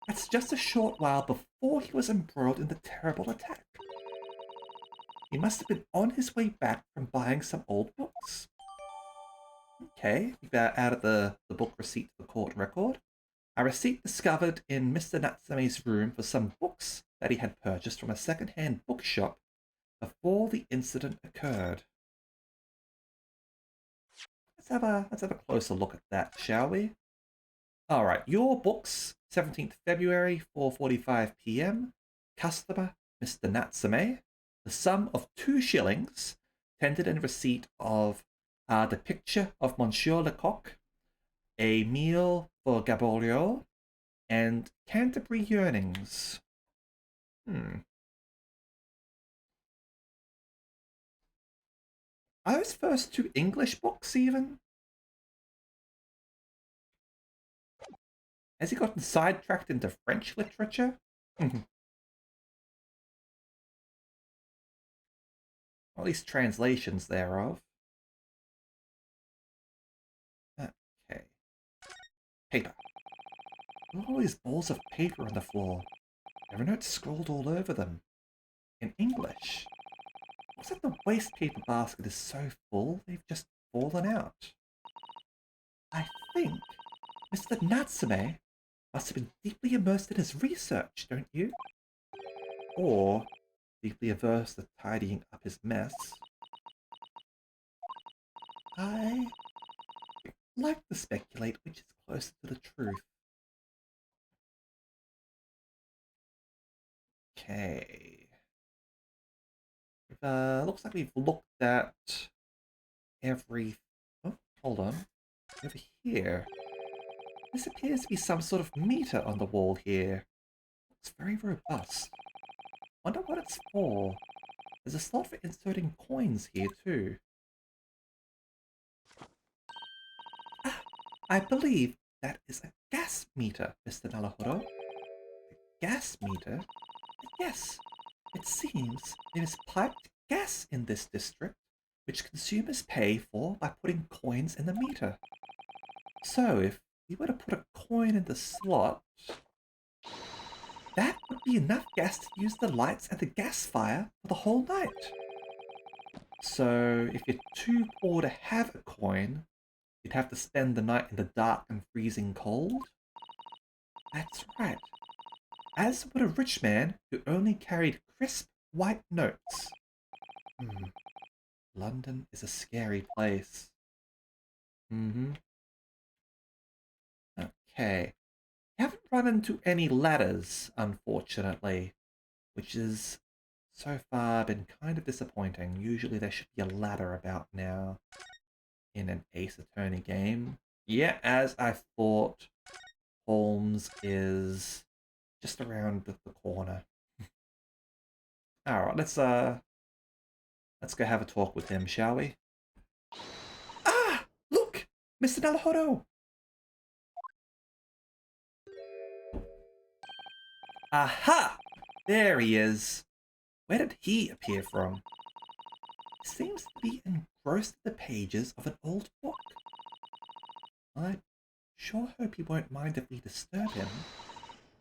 That's just a short while before he was embroiled in the terrible attack. He must have been on his way back from buying some old books. Okay, we've added the book receipt to the court record. A receipt discovered in Mr. Natsume's room for some books that he had purchased from a second-hand bookshop before the incident occurred. Let's have a closer look at that, shall we? Alright, your books, 17th February, 4:45 p.m. Customer, Mr. Natsume. The sum of 2 shillings, tendered in receipt of the picture of Monsieur Lecoq, a meal for Gaboriau, and Canterbury Yearnings. Are those first 2 English books, even? Has he gotten sidetracked into French literature? Or at least translations thereof. Okay. Paper. All these balls of paper on the floor. There are notes scrawled all over them. In English. Looks like the waste paper basket is so full they've just fallen out. I think Mr. Natsume must have been deeply immersed in his research, don't you? Or deeply averse to tidying up his mess. I like to speculate which is closer to the truth. Okay. Looks like we've looked at every... Oh, hold on. Over here. This appears to be some sort of meter on the wall here. Looks very robust. Wonder what it's for. There's a slot for inserting coins here too. I believe that is a gas meter, Mr. Naruhodo. Gas meter? Yes, it seems there is piped gas in this district, which consumers pay for by putting coins in the meter. So if we were to put a coin in the slot, that would be enough gas to use the lights at the gas fire for the whole night. So if you're too poor to have a coin, you'd have to spend the night in the dark and freezing cold? That's right. As would a rich man who only carried crisp white notes. London is a scary place. Okay. Haven't run into any ladders, unfortunately, which is so far been kind of disappointing. Usually there should be a ladder about now in an Ace Attorney game. Yeah, as I thought, Holmes is just around the corner. Alright, let's go have a talk with him, shall we? Ah! Look! Mr. Naruhodo! Aha! There he is. Where did he appear from? He seems to be engrossed in the pages of an old book. I sure hope he won't mind if we disturb him.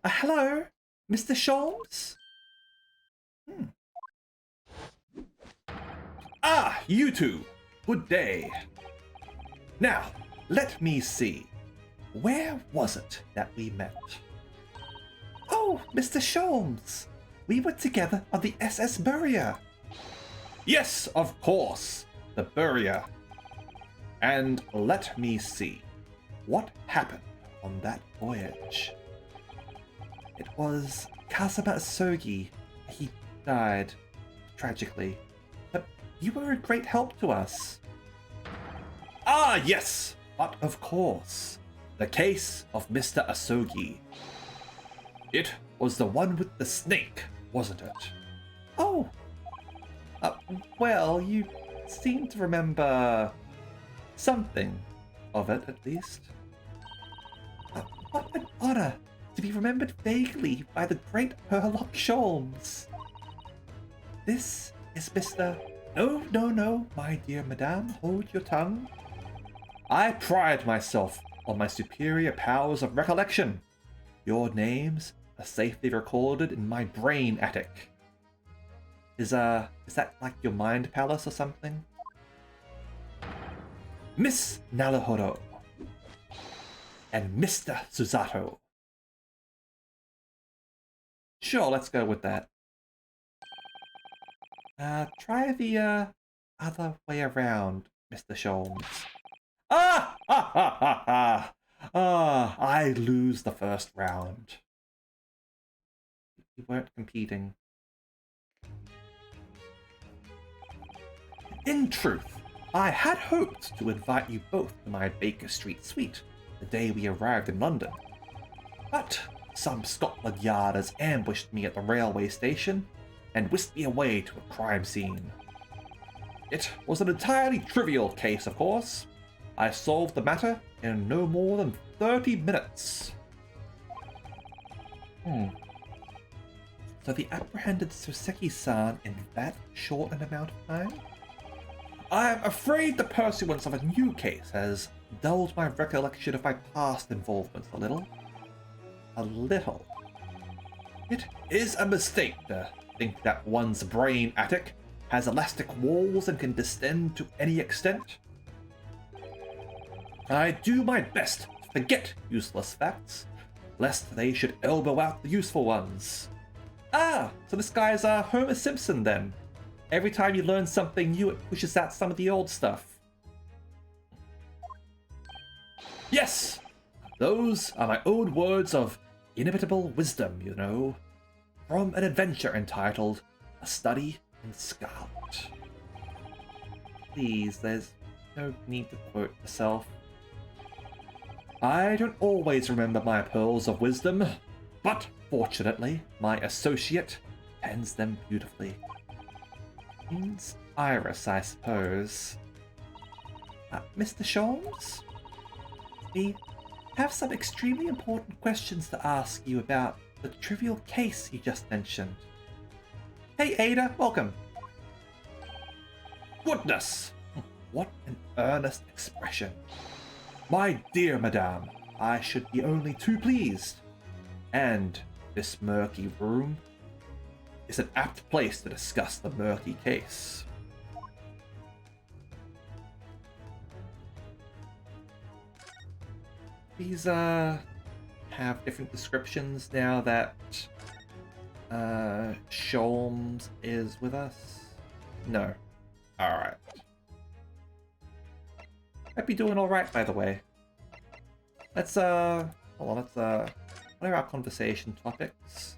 Hello, Mr. Sholmes? Ah, you two! Good day. Now, let me see. Where was it that we met? Oh, Mr. Sholmes! We were together on the SS Burrier. Yes, of course, the Burrier. And let me see. What happened on that voyage? It was Kazuma Asogi. He died, tragically. But you were a great help to us. Ah, yes, but of course. The case of Mr. Asogi. It was the one with the snake, wasn't it? Oh. Well, you seem to remember something of it, at least. What an honor to be remembered vaguely by the great Herlock Sholmes. This is Mr. No, my dear madame, hold your tongue. I pride myself on my superior powers of recollection. Your names are safely recorded in my brain attic. Is that like your mind palace or something? Miss Naruhodo and Mr. Susato. Sure, let's go with that. Try the other way around, Mr. Sholmes. Ah! Ha ha ha ha! Ah, I lose the first round. You weren't competing. In truth, I had hoped to invite you both to my Baker Street suite the day we arrived in London. But some Scotland Yarders ambushed me at the railway station and whisked me away to a crime scene. It was an entirely trivial case, of course. I solved the matter in no more than 30 minutes. So they apprehended Soseki-san in that short an amount of time? I am afraid the pursuance of a new case has dulled my recollection of my past involvements a little. A little. It is a mistake to think that one's brain attic has elastic walls and can distend to any extent. I do my best to forget useless facts, lest they should elbow out the useful ones. Ah, so this guy's Homer Simpson then. Every time you learn something new, it pushes out some of the old stuff. Yes, those are my own words of inimitable wisdom, you know, from an adventure entitled A Study in Scarlet. Please, there's no need to quote yourself. I don't always remember my pearls of wisdom, but fortunately, my associate pens them beautifully. Means Iris, I suppose. Mr. Sholmes? We have some extremely important questions to ask you about the trivial case you just mentioned. Hey Ada, welcome. Goodness! What an earnest expression. My dear madame, I should be only too pleased. And this murky room is an apt place to discuss the murky case. These have different descriptions now that Sholmes is with us. No. Alright. Might be doing alright, by the way. Let's hold on, let's what are our conversation topics?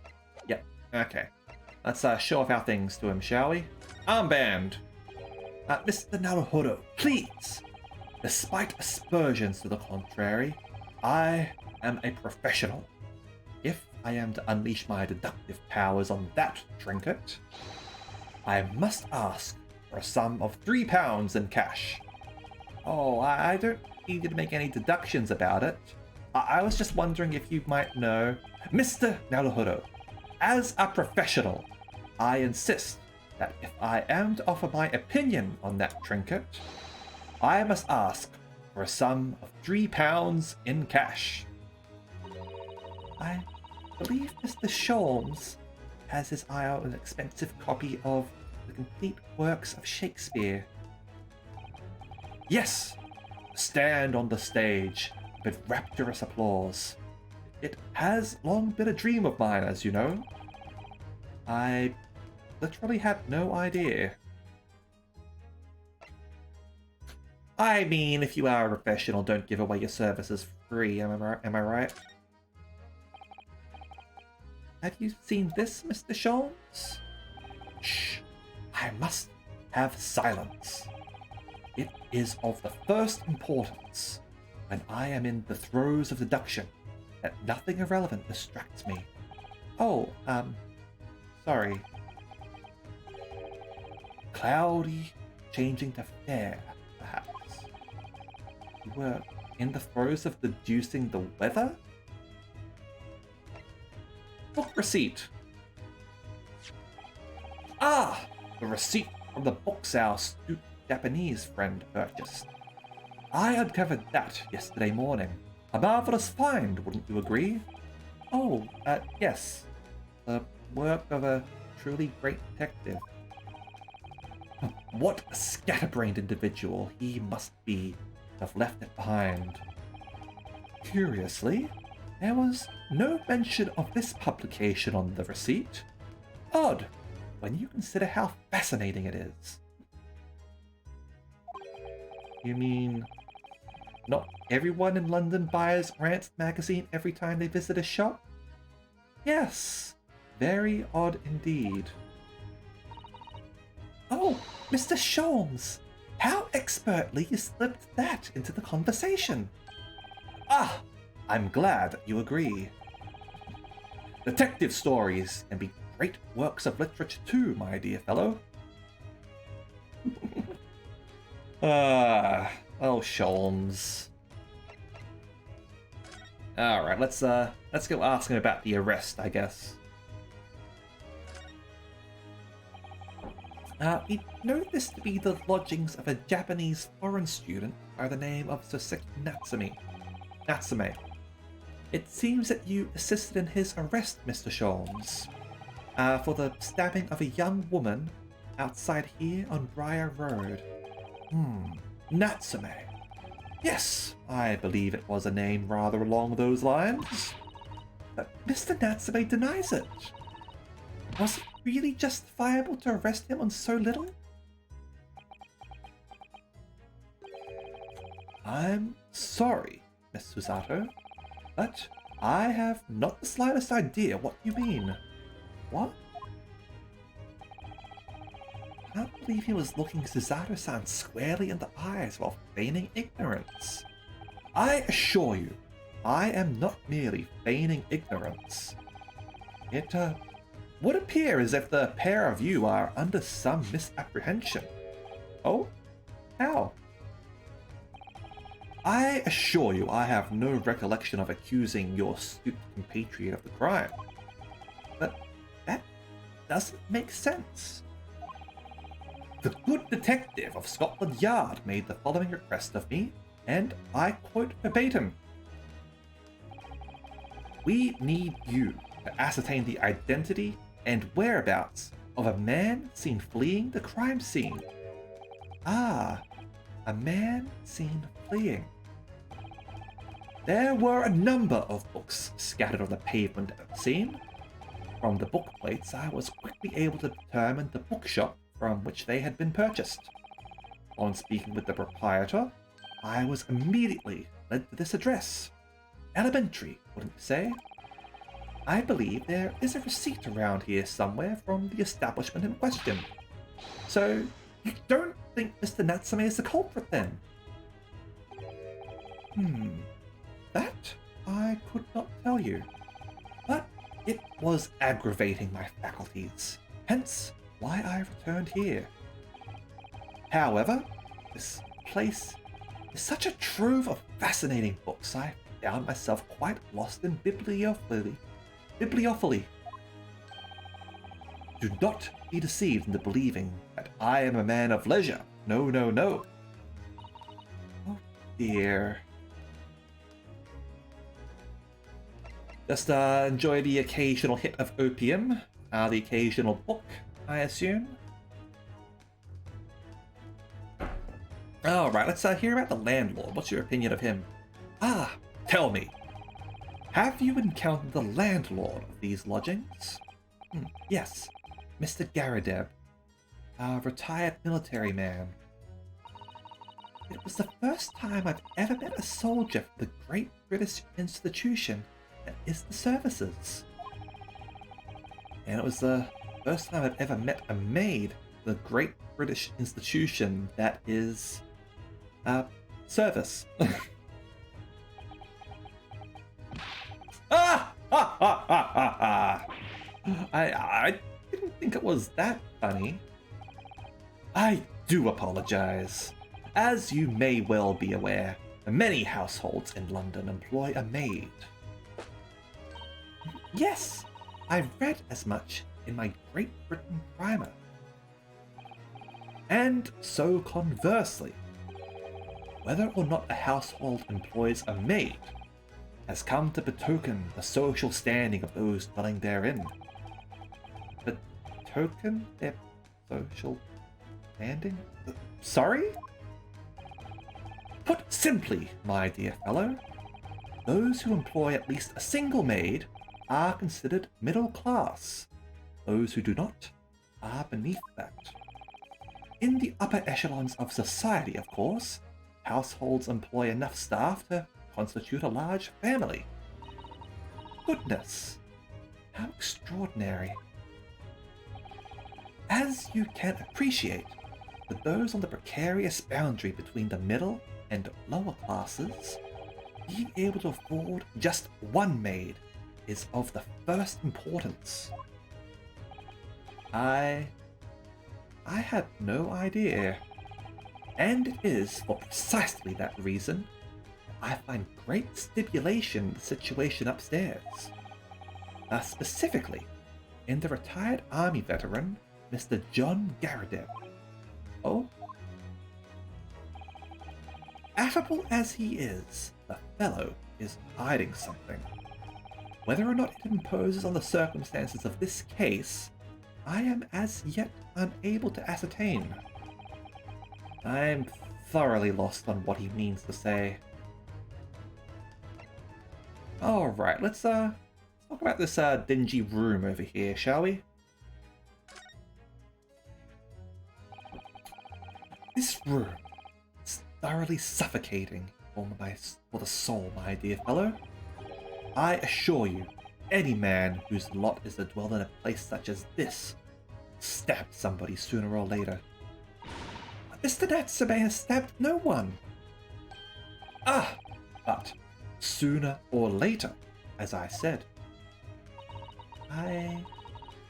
Yep, okay. Let's show off our things to him, shall we? Armband! Mr. Naruhodo, please! Despite aspersions to the contrary, I am a professional. If I am to unleash my deductive powers on that trinket, I must ask for a sum of £3 in cash. Oh, I don't need you to make any deductions about it. I was just wondering if you might know. Mr. Naruhodo, as a professional, I insist that if I am to offer my opinion on that trinket, I must ask for a sum of £3 in cash. I believe Mr. Sholmes has his eye on an expensive copy of the complete works of Shakespeare. Yes! Stand on the stage with rapturous applause. It has long been a dream of mine, as you know. I literally had no idea. I mean, if you are a professional, don't give away your services free, am I right? Have you seen this, Mr. Sholmes? Shh! I must have silence. It is of the first importance, when I am in the throes of deduction, that nothing irrelevant distracts me. Oh, sorry. Cloudy, changing to fair, perhaps. You were in the throes of deducing the weather? Book receipt. Ah! The receipt from the books our astute Japanese friend purchased. I uncovered that yesterday morning. A marvelous find, wouldn't you agree? Oh, yes. The work of a truly great detective. What a scatterbrained individual he must be to have left it behind. Curiously, there was no mention of this publication on the receipt. Odd, when you consider how fascinating it is. You mean, not everyone in London buys Rant magazine every time they visit a shop? Yes, very odd indeed. Oh, Mr. Sholmes, how expertly you slipped that into the conversation. Ah, I'm glad you agree. Detective stories can be great works of literature too, my dear fellow. Oh, Sholmes. Alright, let's go ask him about the arrest, I guess. We know this to be the lodgings of a Japanese foreign student by the name of Soseki Natsume. It seems that you assisted in his arrest, Mr. Sholmes, for the stabbing of a young woman outside here on Briar Road. Natsume. Yes, I believe it was a name rather along those lines. But Mr. Natsume denies it. Was it really justifiable to arrest him on so little? I'm sorry, Miss Susato, but I have not the slightest idea what you mean. What? I can't believe he was looking Susato-san squarely in the eyes while feigning ignorance. I assure you, I am not merely feigning ignorance. It would appear as if the pair of you are under some misapprehension. Oh? How? I assure you I have no recollection of accusing your astute compatriot of the crime. But that doesn't make sense. The good detective of Scotland Yard made the following request of me, and I quote verbatim. We need you to ascertain the identity and whereabouts of a man seen fleeing the crime scene. Ah, a man seen fleeing. There were a number of books scattered on the pavement at the scene. From the book plates, I was quickly able to determine the bookshop from which they had been purchased. On speaking with the proprietor, I was immediately led to this address. Elementary, wouldn't you say? I believe there is a receipt around here somewhere from the establishment in question. So, you don't think Mr. Natsume is the culprit then? That I could not tell you. But it was aggravating my faculties, hence why I returned here. However, this place is such a trove of fascinating books, I found myself quite lost in bibliophily. Do not be deceived into believing that I am a man of leisure. No, no, no. Oh dear. Just enjoy the occasional hit of opium, the occasional book, I assume. Alright, let's hear about the landlord. What's your opinion of him? Ah, tell me. Have you encountered the landlord of these lodgings? Yes, Mr. Garadeb, a retired military man. It was the first time I've ever met a soldier from the great British institution that is the services. And it was the first time I've ever met a maid for the great British institution that is service. I didn't think it was that funny. I do apologize. As you may well be aware, many households in London employ a maid. Yes, I read as much in my Great Britain primer. And so conversely, whether or not a household employs a maid has come to betoken the social standing of those dwelling therein. Betoken their social standing? Sorry? Put simply, my dear fellow, those who employ at least a single maid are considered middle class. Those who do not are beneath that. In the upper echelons of society, of course, households employ enough staff to constitute a large family. Goodness, how extraordinary. As you can appreciate, for those on the precarious boundary between the middle and lower classes, being able to afford just one maid is of the first importance. I had no idea. And it is for precisely that reason I find great stipulation in the situation upstairs. Specifically, in the retired army veteran, Mr. John Garadeb. Oh? Affable as he is, the fellow is hiding something. Whether or not it imposes on the circumstances of this case, I am as yet unable to ascertain. I'm thoroughly lost on what he means to say. Alright, let's talk about this dingy room over here, shall we? This room is thoroughly suffocating for the soul, my dear fellow. I assure you, any man whose lot is to dwell in a place such as this stabbed somebody sooner or later. Mr. Natsume has stabbed no one. But sooner or later, as I said. I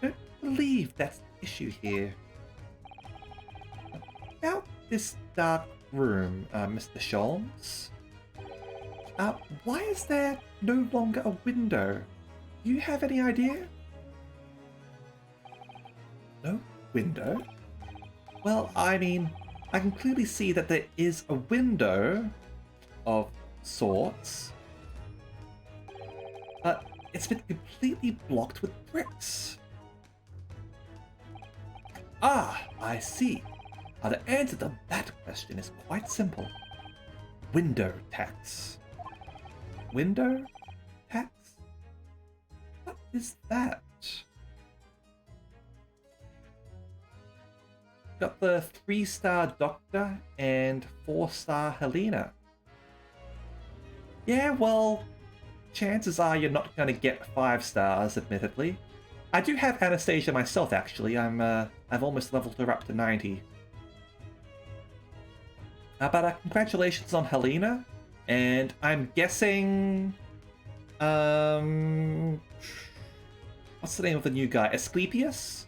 don't believe that's the issue here. About this dark room, Mr. Sholmes, Why is there no longer a window? Do you have any idea? No window? Well, I mean, I can clearly see that there is a window of sorts, but it's been completely blocked with bricks. Ah, I see. The answer to that question is quite simple. Window tax. Window tax? What is that? Got the 3-star Doctor and 4-star Helena. Yeah, well, chances are you're not going to get 5 stars, admittedly. I do have Anastasia myself, actually. I've almost leveled her up to 90. But congratulations on Helena, and I'm guessing... what's the name of the new guy? Asclepius?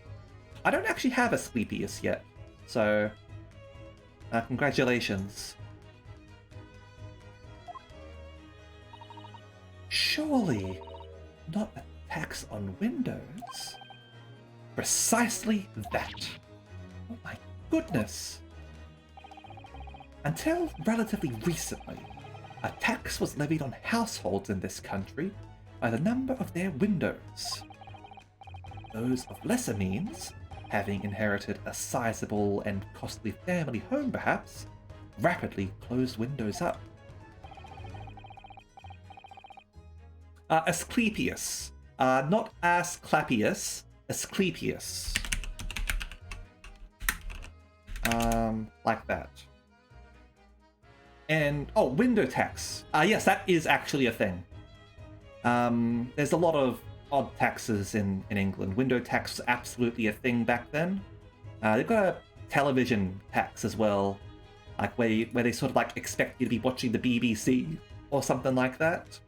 I don't actually have Asclepius yet, so... congratulations. Surely not a tax on windows? Precisely that. Oh my goodness. Until relatively recently, a tax was levied on households in this country by the number of their windows. Those of lesser means, having inherited a sizable and costly family home perhaps, rapidly closed windows up. Asclepius. Not Asclepius, Asclepius. Like that. And, oh, window tax. Yes, that is actually a thing. There's a lot of odd taxes in England. Window tax was absolutely a thing back then. They've got a television tax as well, like where they sort of like expect you to be watching the BBC or something like that.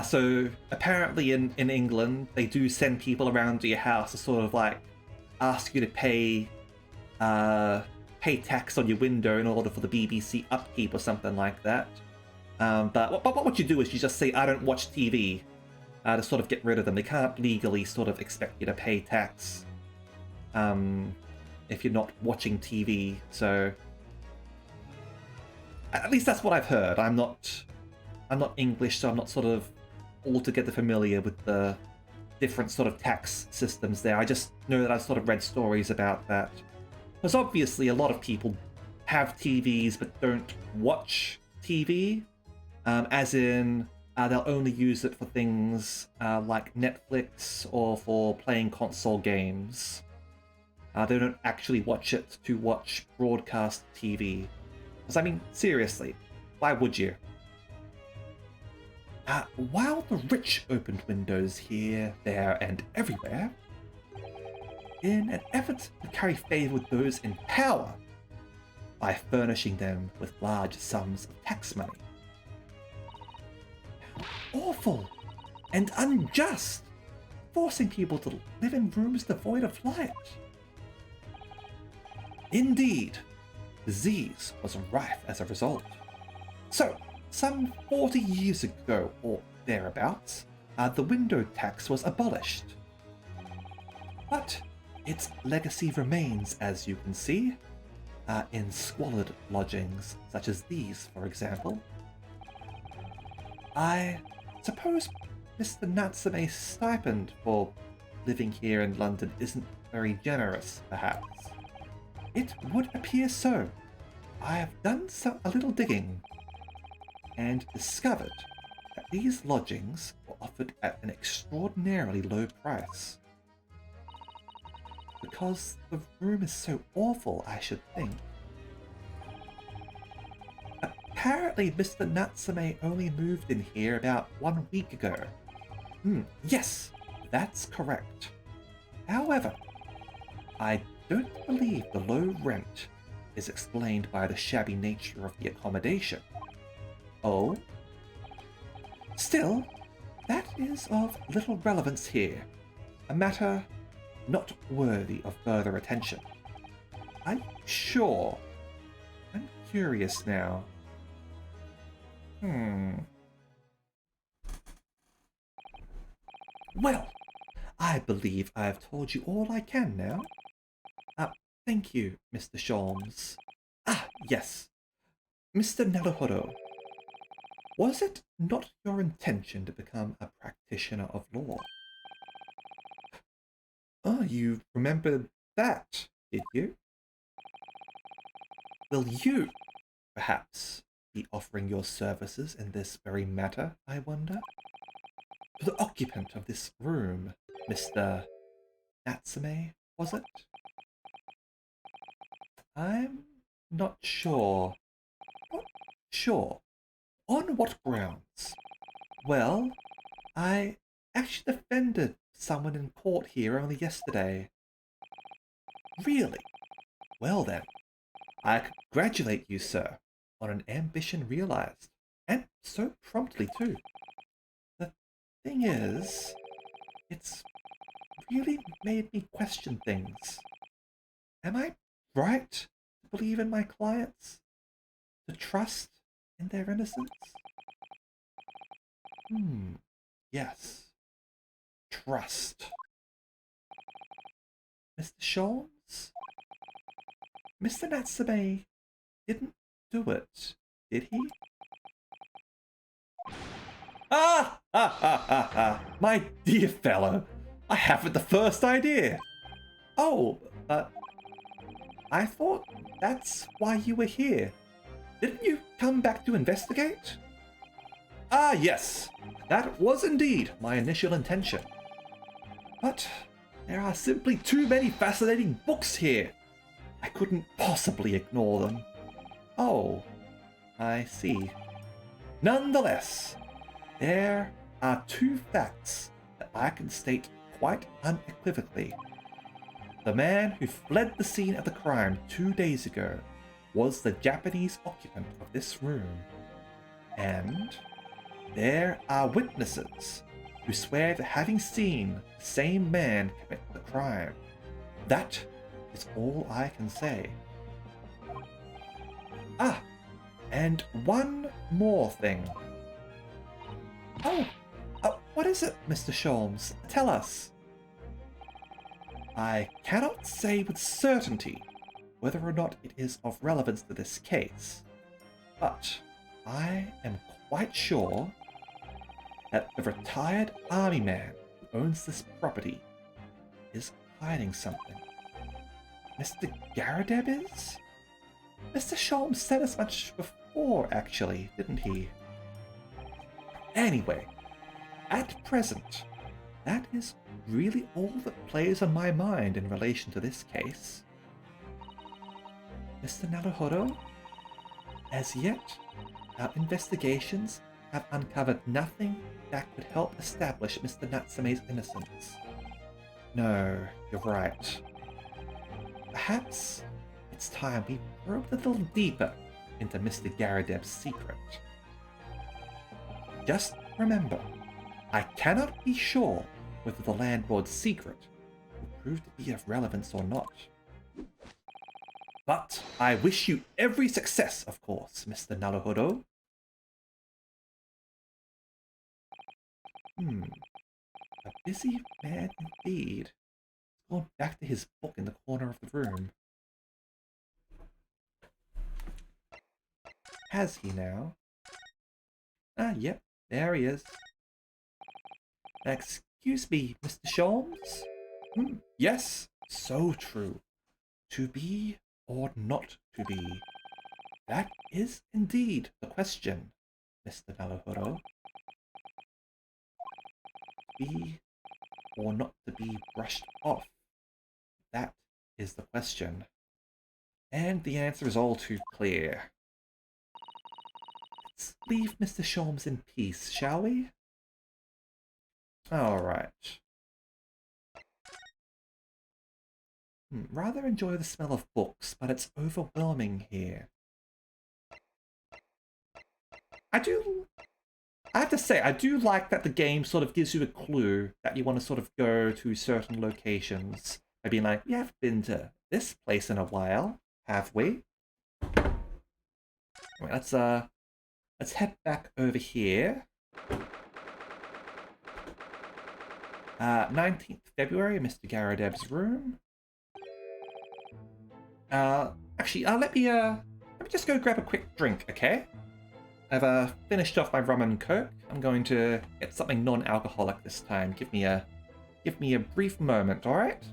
So apparently in England, they do send people around to your house to sort of like ask you to pay tax on your window in order for the BBC upkeep or something like that. But what you do is you just say, I don't watch TV, to sort of get rid of them. They can't legally sort of expect you to pay tax if you're not watching TV. So at least that's what I've heard. I'm not English, so I'm not sort of altogether familiar with the different sort of tax systems there. I just know that I've sort of read stories about that. Because obviously a lot of people have TVs but don't watch TV, as in they'll only use it for things like Netflix or for playing console games. They don't actually watch it to watch broadcast TV. Because I mean, seriously, why would you? While the rich opened windows here, there, and everywhere, in an effort to curry favor with those in power by furnishing them with large sums of tax money. How awful and unjust, forcing people to live in rooms devoid of light. Indeed, disease was rife as a result. So, some 40 years ago or thereabouts, the window tax was abolished. But its legacy remains, as you can see, in squalid lodgings such as these, for example. I suppose Mr. Natsume's stipend for living here in London isn't very generous, perhaps. It would appear so. I have done a little digging and discovered that these lodgings were offered at an extraordinarily low price. Because the room is so awful, I should think. Apparently, Mr. Natsume only moved in here about 1 week ago. Yes, that's correct. However, I don't believe the low rent is explained by the shabby nature of the accommodation. Oh? Still, that is of little relevance here. A matter not worthy of further attention. I'm sure. I'm curious now. Hmm. Well, I believe I've told you all I can now. Uh, Thank you, Mr. Sholmes. Ah, yes. Mr. Naruhodo, was it not your intention to become a practitioner of law? Oh, you remember that, did you? Will you, perhaps, be offering your services in this very matter, I wonder? To the occupant of this room, Mr. Natsume, was it? I'm not sure. Not sure. On what grounds? Well, I actually defended someone in court here only yesterday. Really? Well then, I congratulate you, sir, on an ambition realized. And so promptly, too. The thing is, it's really made me question things. Am I right to believe in my clients? To trust in their innocence? Yes. Trust. Mr. Sholmes? Mr. Natsume didn't do it, did he? Ah! Ha ha ha ha! My dear fellow, I haven't the first idea. Oh, I thought that's why you were here. Didn't you come back to investigate? Ah, yes, that was indeed my initial intention. But there are simply too many fascinating books here. I couldn't possibly ignore them. Oh, I see. Nonetheless, there are two facts that I can state quite unequivocally. The man who fled the scene of the crime 2 days ago was the Japanese occupant of this room. And there are witnesses who swear to having seen the same man commit the crime. That is all I can say. Ah, and one more thing. Oh, what is it, Mr. Sholmes? Tell us. I cannot say with certainty whether or not it is of relevance to this case, but I am quite sure that the retired army man who owns this property is hiding something. Mr. Garadeb is? Mr. Sholmes said as much before, actually, didn't he? Anyway, at present, that is really all that plays on my mind in relation to this case. Mr. Naruhodo, as yet, our investigations have uncovered nothing that could help establish Mr. Natsume's innocence. No, you're right. Perhaps it's time we probed a little deeper into Mr. Garadeb's secret. Just remember, I cannot be sure whether the landlord's secret will prove to be of relevance or not. But I wish you every success, of course, Mr. Naruhodo. A busy man indeed. He's gone back to his book in the corner of the room. Has he now? Ah, yep, there he is. Excuse me, Mr. Sholmes? Yes, so true. To be or not to be? That is indeed the question, Mr. Naruhodo. Be or not to be brushed off? That is the question. And the answer is all too clear. Let's leave Mr. Sholmes in peace, shall we? Alright. Rather enjoy the smell of books, but it's overwhelming here. I have to say, I do like that the game sort of gives you a clue that you want to sort of go to certain locations. By being like, we haven't been to this place in a while, have we? Right, let's let's head back over here. 19th February, Mr. Garadeb's room. Actually, let me just go grab a quick drink, okay? I've finished off my rum and coke. I'm going to get something non-alcoholic this time. Give me a brief moment, all right?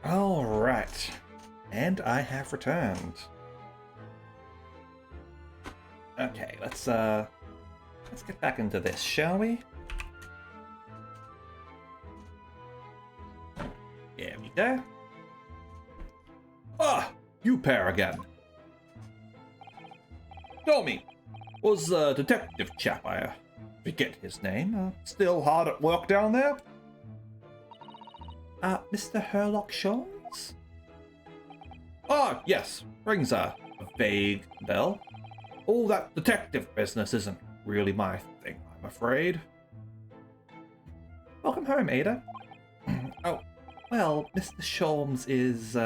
All right, and I have returned. Okay, let's get back into this, shall we? There we go. Ah, you pair again. Tell me, was detective chap, I forget his name, still hard at work down there? Mr. Herlock Sholmes? Ah, yes, rings a vague bell. All that detective business isn't really my thing, I'm afraid. Welcome home, Ada. Oh, well, Mr. Sholmes is,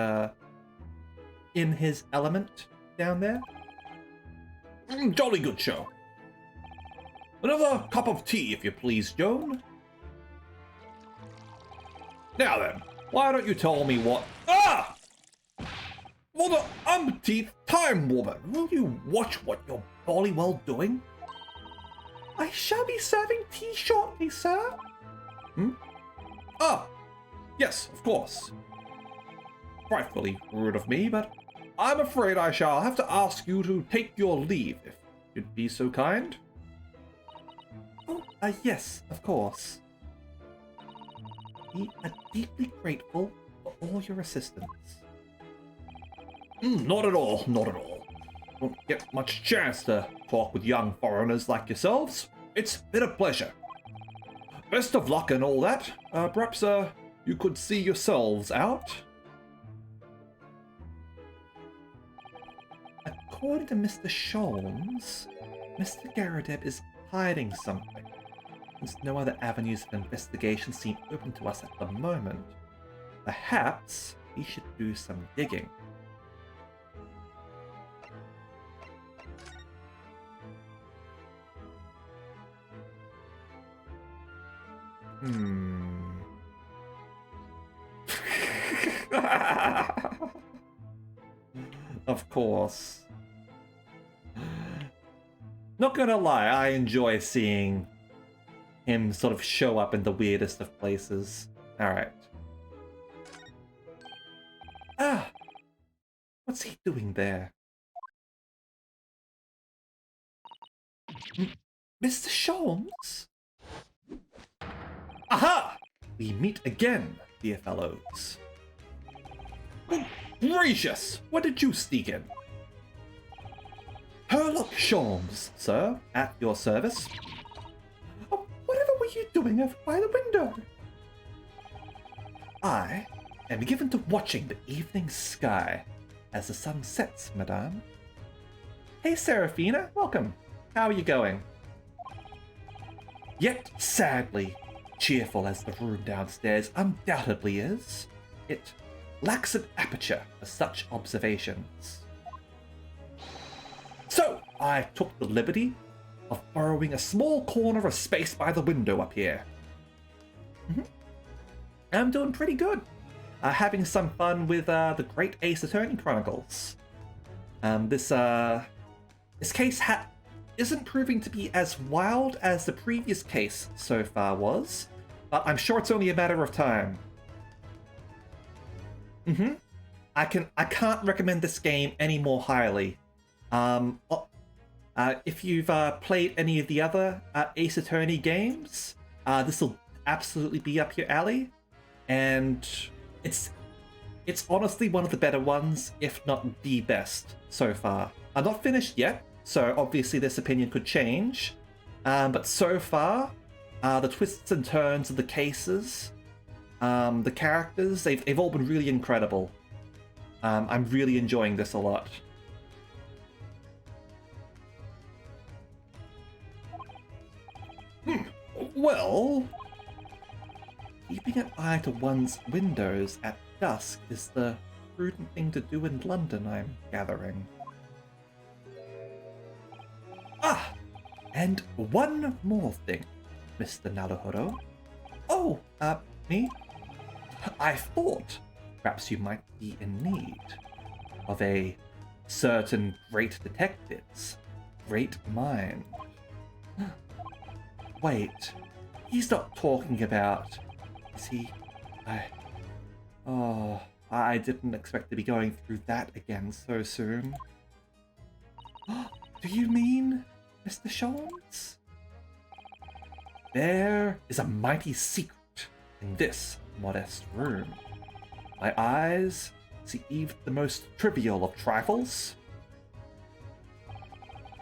in his element down there. Jolly good show. Another cup of tea, if you please, Joan. Now then, why don't you tell me what... Ah! For the umpteenth time, woman, will you watch what you're jolly well doing? I shall be serving tea shortly, sir. Ah, yes, of course. Frightfully rude of me, but I'm afraid I shall have to ask you to take your leave, if you'd be so kind. Oh, yes, of course. We are deeply grateful for all your assistance. Not at all, not at all. Won't get much chance to talk with young foreigners like yourselves. It's been a pleasure. Best of luck and all that. Perhaps, you could see yourselves out. According to Mr. Sholmes, Mr. Garadeb is hiding something. Since no other avenues of investigation seem open to us at the moment, perhaps we should do some digging. Of course. Not gonna lie, I enjoy seeing him sort of show up in the weirdest of places. Alright. Ah! What's he doing there? Mr. Sholmes? Aha! We meet again, dear fellows. Good gracious! Where did you sneak in? Herlock Sholmes, sir, at your service. Oh, whatever were you doing over by the window? I am given to watching the evening sky as the sun sets, madame. Hey Seraphina, welcome. How are you going? Yet, sadly, cheerful as the room downstairs undoubtedly is, it lacks an aperture for such observations. So, I took the liberty of borrowing a small corner of space by the window up here. I'm doing pretty good. Having some fun with the Great Ace Attorney Chronicles. This case isn't proving to be as wild as the previous case so far was, but I'm sure it's only a matter of time. I can't recommend this game any more highly. If you've played any of the other Ace Attorney games, this will absolutely be up your alley, and it's honestly one of the better ones, if not the best so far. I'm not finished yet, so obviously this opinion could change, but so far, the twists and turns of the cases, the characters, they've all been really incredible. I'm really enjoying this a lot. Well, keeping an eye to one's windows at dusk is the prudent thing to do in London, I'm gathering. Ah, and one more thing, Mr. Naruhodo. Oh, me? I thought perhaps you might be in need of a certain great detective's great mind. Wait, he's not talking about... Is he... I didn't expect to be going through that again so soon. Do you mean Mr. Sholmes? There is a mighty secret in this modest room. My eyes see even the most trivial of trifles.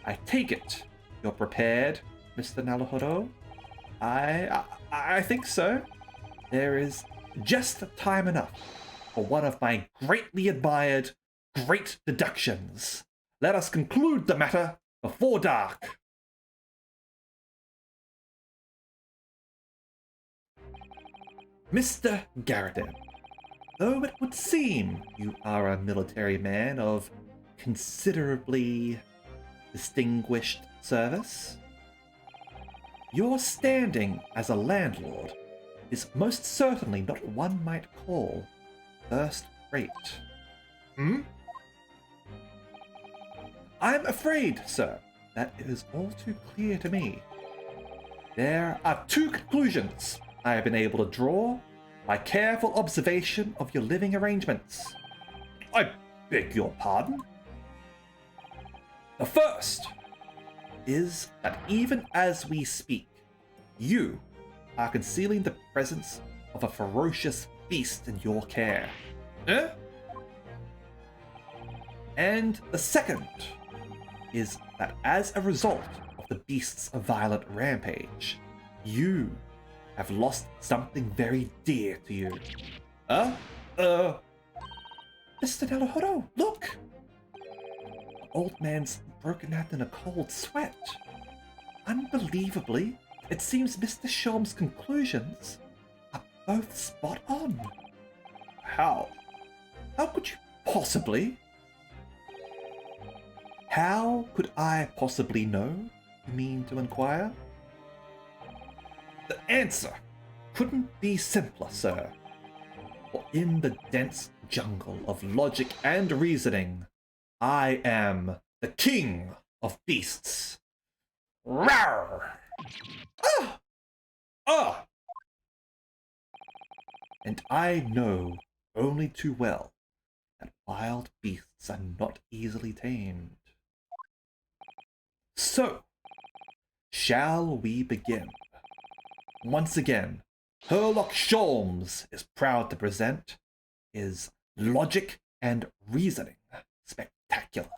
I take it you're prepared, Mr. Naruhodo? I think so. There is just time enough for one of my greatly admired great deductions. Let us conclude the matter before dark. Mr. Garrison, though it would seem you are a military man of considerably distinguished service, your standing as a landlord is most certainly not what one might call first rate. I'm afraid, sir, that it is all too clear to me. There are two conclusions I have been able to draw by careful observation of your living arrangements. I beg your pardon? The first is that even as we speak, you are concealing the presence of a ferocious beast in your care. And the second is that as a result of the beast's violent rampage, you have lost something very dear to you. Mr. Naruhodo, look! The old man's broken out in a cold sweat. Unbelievably, it seems Mr. Sholmes' conclusions are both spot on. How? How could you possibly? How could I possibly know, you mean to inquire? The answer couldn't be simpler, sir. For in the dense jungle of logic and reasoning, I am the king of beasts. Rawr! Ah! Ah! And I know only too well that wild beasts are not easily tamed. So, shall we begin? Once again, Herlock Sholmes is proud to present his Logic and Reasoning Spectacular.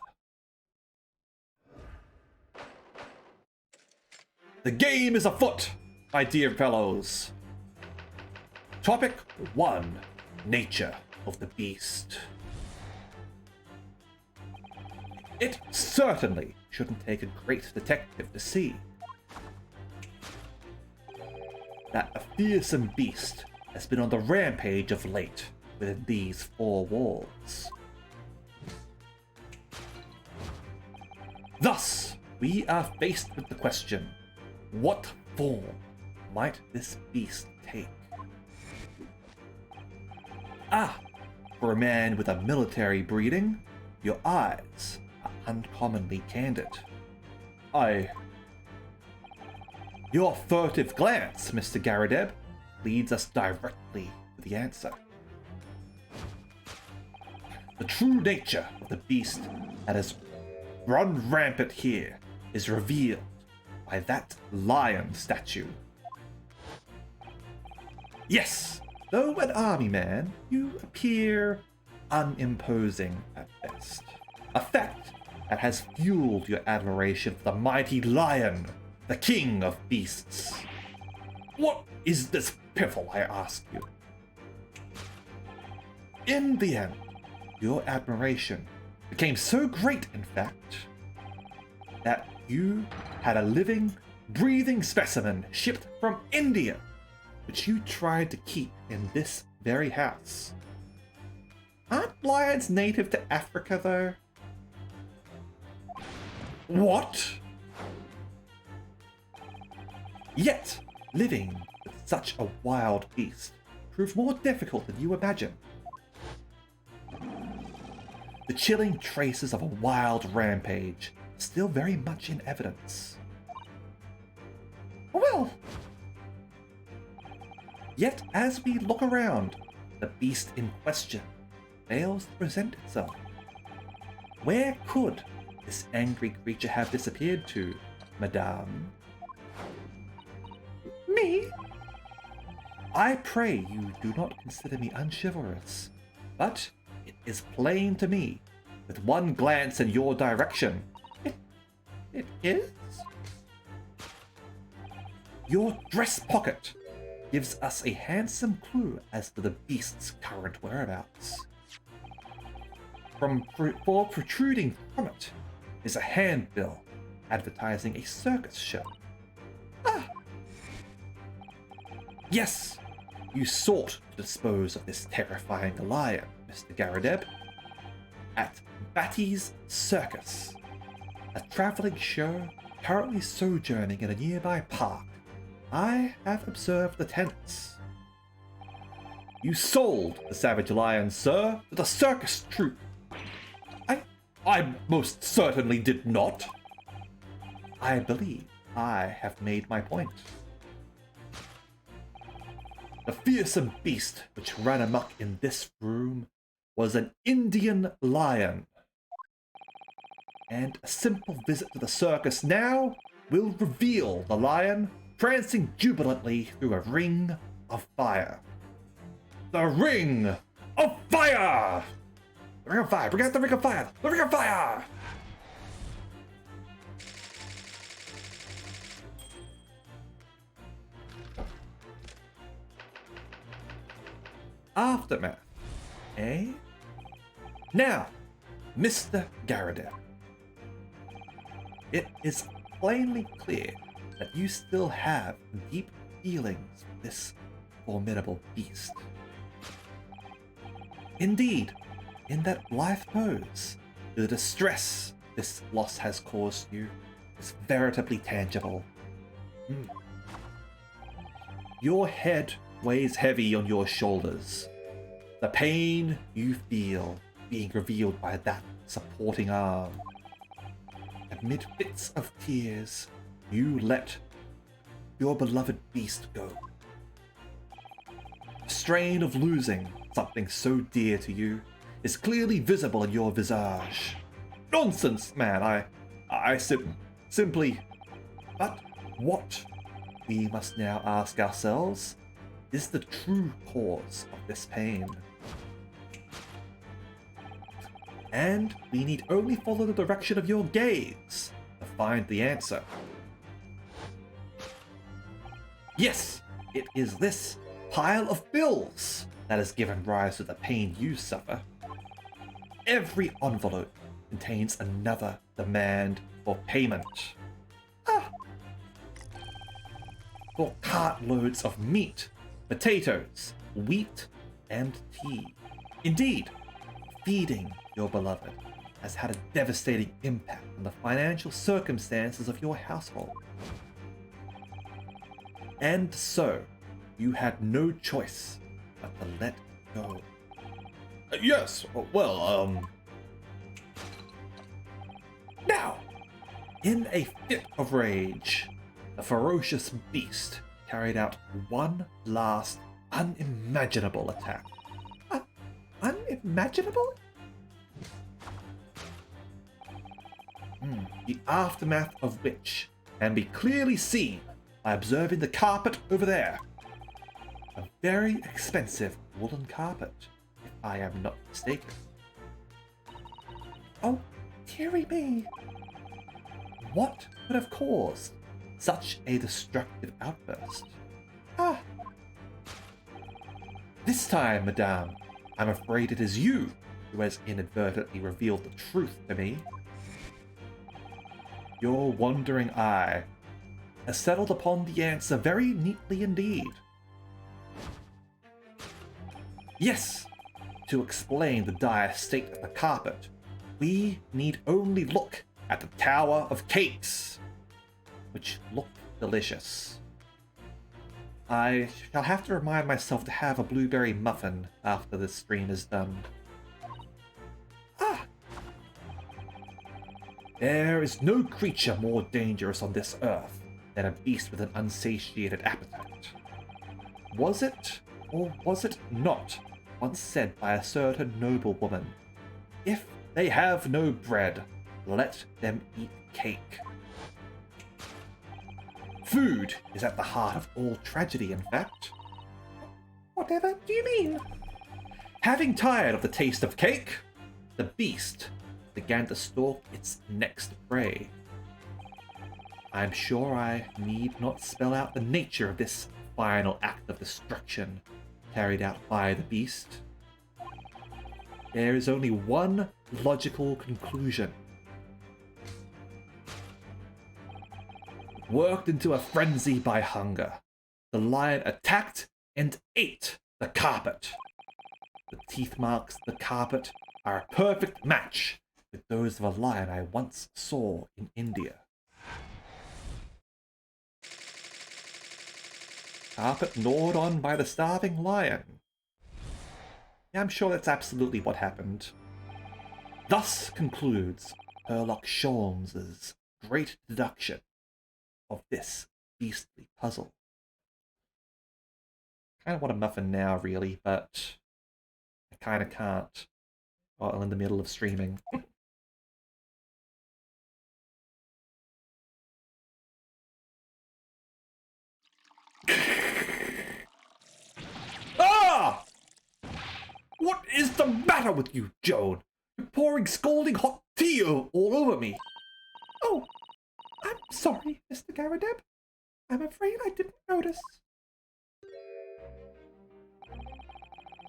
The game is afoot, my dear fellows. Topic 1. Nature of the Beast. It certainly shouldn't take a great detective to see that a fearsome beast has been on the rampage of late within these four walls. Thus, we are faced with the question, what form might this beast take? Ah, for a man with a military breeding, your eyes are uncommonly candid. Your furtive glance, Mr. Garrideb, leads us directly to the answer. The true nature of the beast that has run rampant here is revealed by that lion statue. Yes, though an army man, you appear unimposing at best. A fact that has fueled your admiration for the mighty lion, the king of beasts. What is this piffle, I ask you? In the end, your admiration became so great, in fact, that you had a living, breathing specimen shipped from India, which you tried to keep in this very house. Aren't lions native to Africa, though? What? Yet, living with such a wild beast proved more difficult than you imagine. The chilling traces of a wild rampage are still very much in evidence. Well, yet as we look around, the beast in question fails to present itself. Where could this angry creature have disappeared to, Madame? Me? I pray you do not consider me unchivalrous, but it is plain to me, with one glance in your direction, it is? Your dress pocket gives us a handsome clue as to the beast's current whereabouts. For protruding from it is a handbill advertising a circus show. Ah! Yes, you sought to dispose of this terrifying lion, Mr. Garrideb, at Batty's Circus, a traveling show currently sojourning in a nearby park. I have observed the tents. You sold the savage lion, sir, to the circus troupe. I most certainly did not. I believe I have made my point. The fearsome beast which ran amok in this room was an Indian lion. And a simple visit to the circus now will reveal the lion prancing jubilantly through a ring of fire. The Ring of Fire! The Ring of Fire! Bring out the Ring of Fire! The Ring of Fire! Aftermath, eh? Now, Mr. Garrideb, it is plainly clear that you still have deep feelings for this formidable beast. Indeed, in that blithe pose, the distress this loss has caused you is veritably tangible. Your head weighs heavy on your shoulders. The pain you feel being revealed by that supporting arm. Amid fits of tears, you let your beloved beast go. The strain of losing something so dear to you is clearly visible in your visage. Nonsense, man, I simply... But what we must now ask ourselves is the true cause of this pain. And we need only follow the direction of your gaze to find the answer. Yes, it is this pile of bills that has given rise to the pain you suffer. Every envelope contains another demand for payment. Ah! For cartloads of meat, potatoes, wheat, and tea. Indeed, feeding your beloved has had a devastating impact on the financial circumstances of your household. And so, you had no choice but to let go. Yes, well, Now, in a fit of rage, the ferocious beast carried out one last unimaginable attack. Unimaginable? The aftermath of which can be clearly seen by observing the carpet over there. A very expensive woolen carpet, if I am not mistaken. Oh, dearie me! What could have caused such a destructive outburst? Ah! This time, madame, I'm afraid it is you who has inadvertently revealed the truth to me. Your wandering eye has settled upon the answer very neatly indeed. Yes, to explain the dire state of the carpet, we need only look at the Tower of Cakes, which look delicious. I shall have to remind myself to have a blueberry muffin after this stream is done. Ah! There is no creature more dangerous on this earth than a beast with an unsatiated appetite. Was it, or was it not, once said by a certain noblewoman, if they have no bread, let them eat cake. Food is at the heart of all tragedy, in fact. Whatever do you mean? Having tired of the taste of cake, the beast began to stalk its next prey. I'm sure I need not spell out the nature of this final act of destruction carried out by the beast. There is only one logical conclusion. Worked into a frenzy by hunger, the lion attacked and ate the carpet. The teeth marks of the carpet are a perfect match with those of a lion I once saw in India. Carpet gnawed on by the starving lion. Yeah, I'm sure that's absolutely what happened. Thus concludes Sherlock Sholmes's great deduction of this beastly puzzle. Kind of want a muffin now, really, but I kind of can't while I'm in the middle of streaming. Ah! What is the matter with you, Joan? You're pouring scalding hot tea all over me. Oh, I'm sorry, Mr. Garadeb. I'm afraid I didn't notice.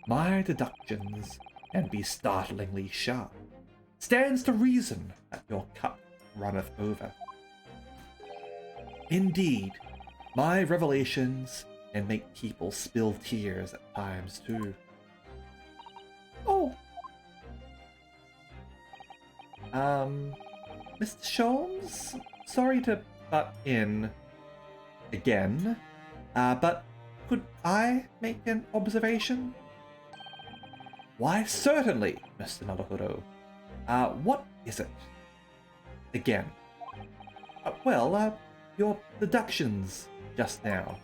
My deductions can be startlingly sharp. Stands to reason that your cup runneth over. Indeed, my revelations can make people spill tears at times too. Oh. Mr. Sholmes? Sorry to butt in again, but could I make an observation? Why, certainly, Mr. Naruhodo. What is it? Again. Your deductions just now.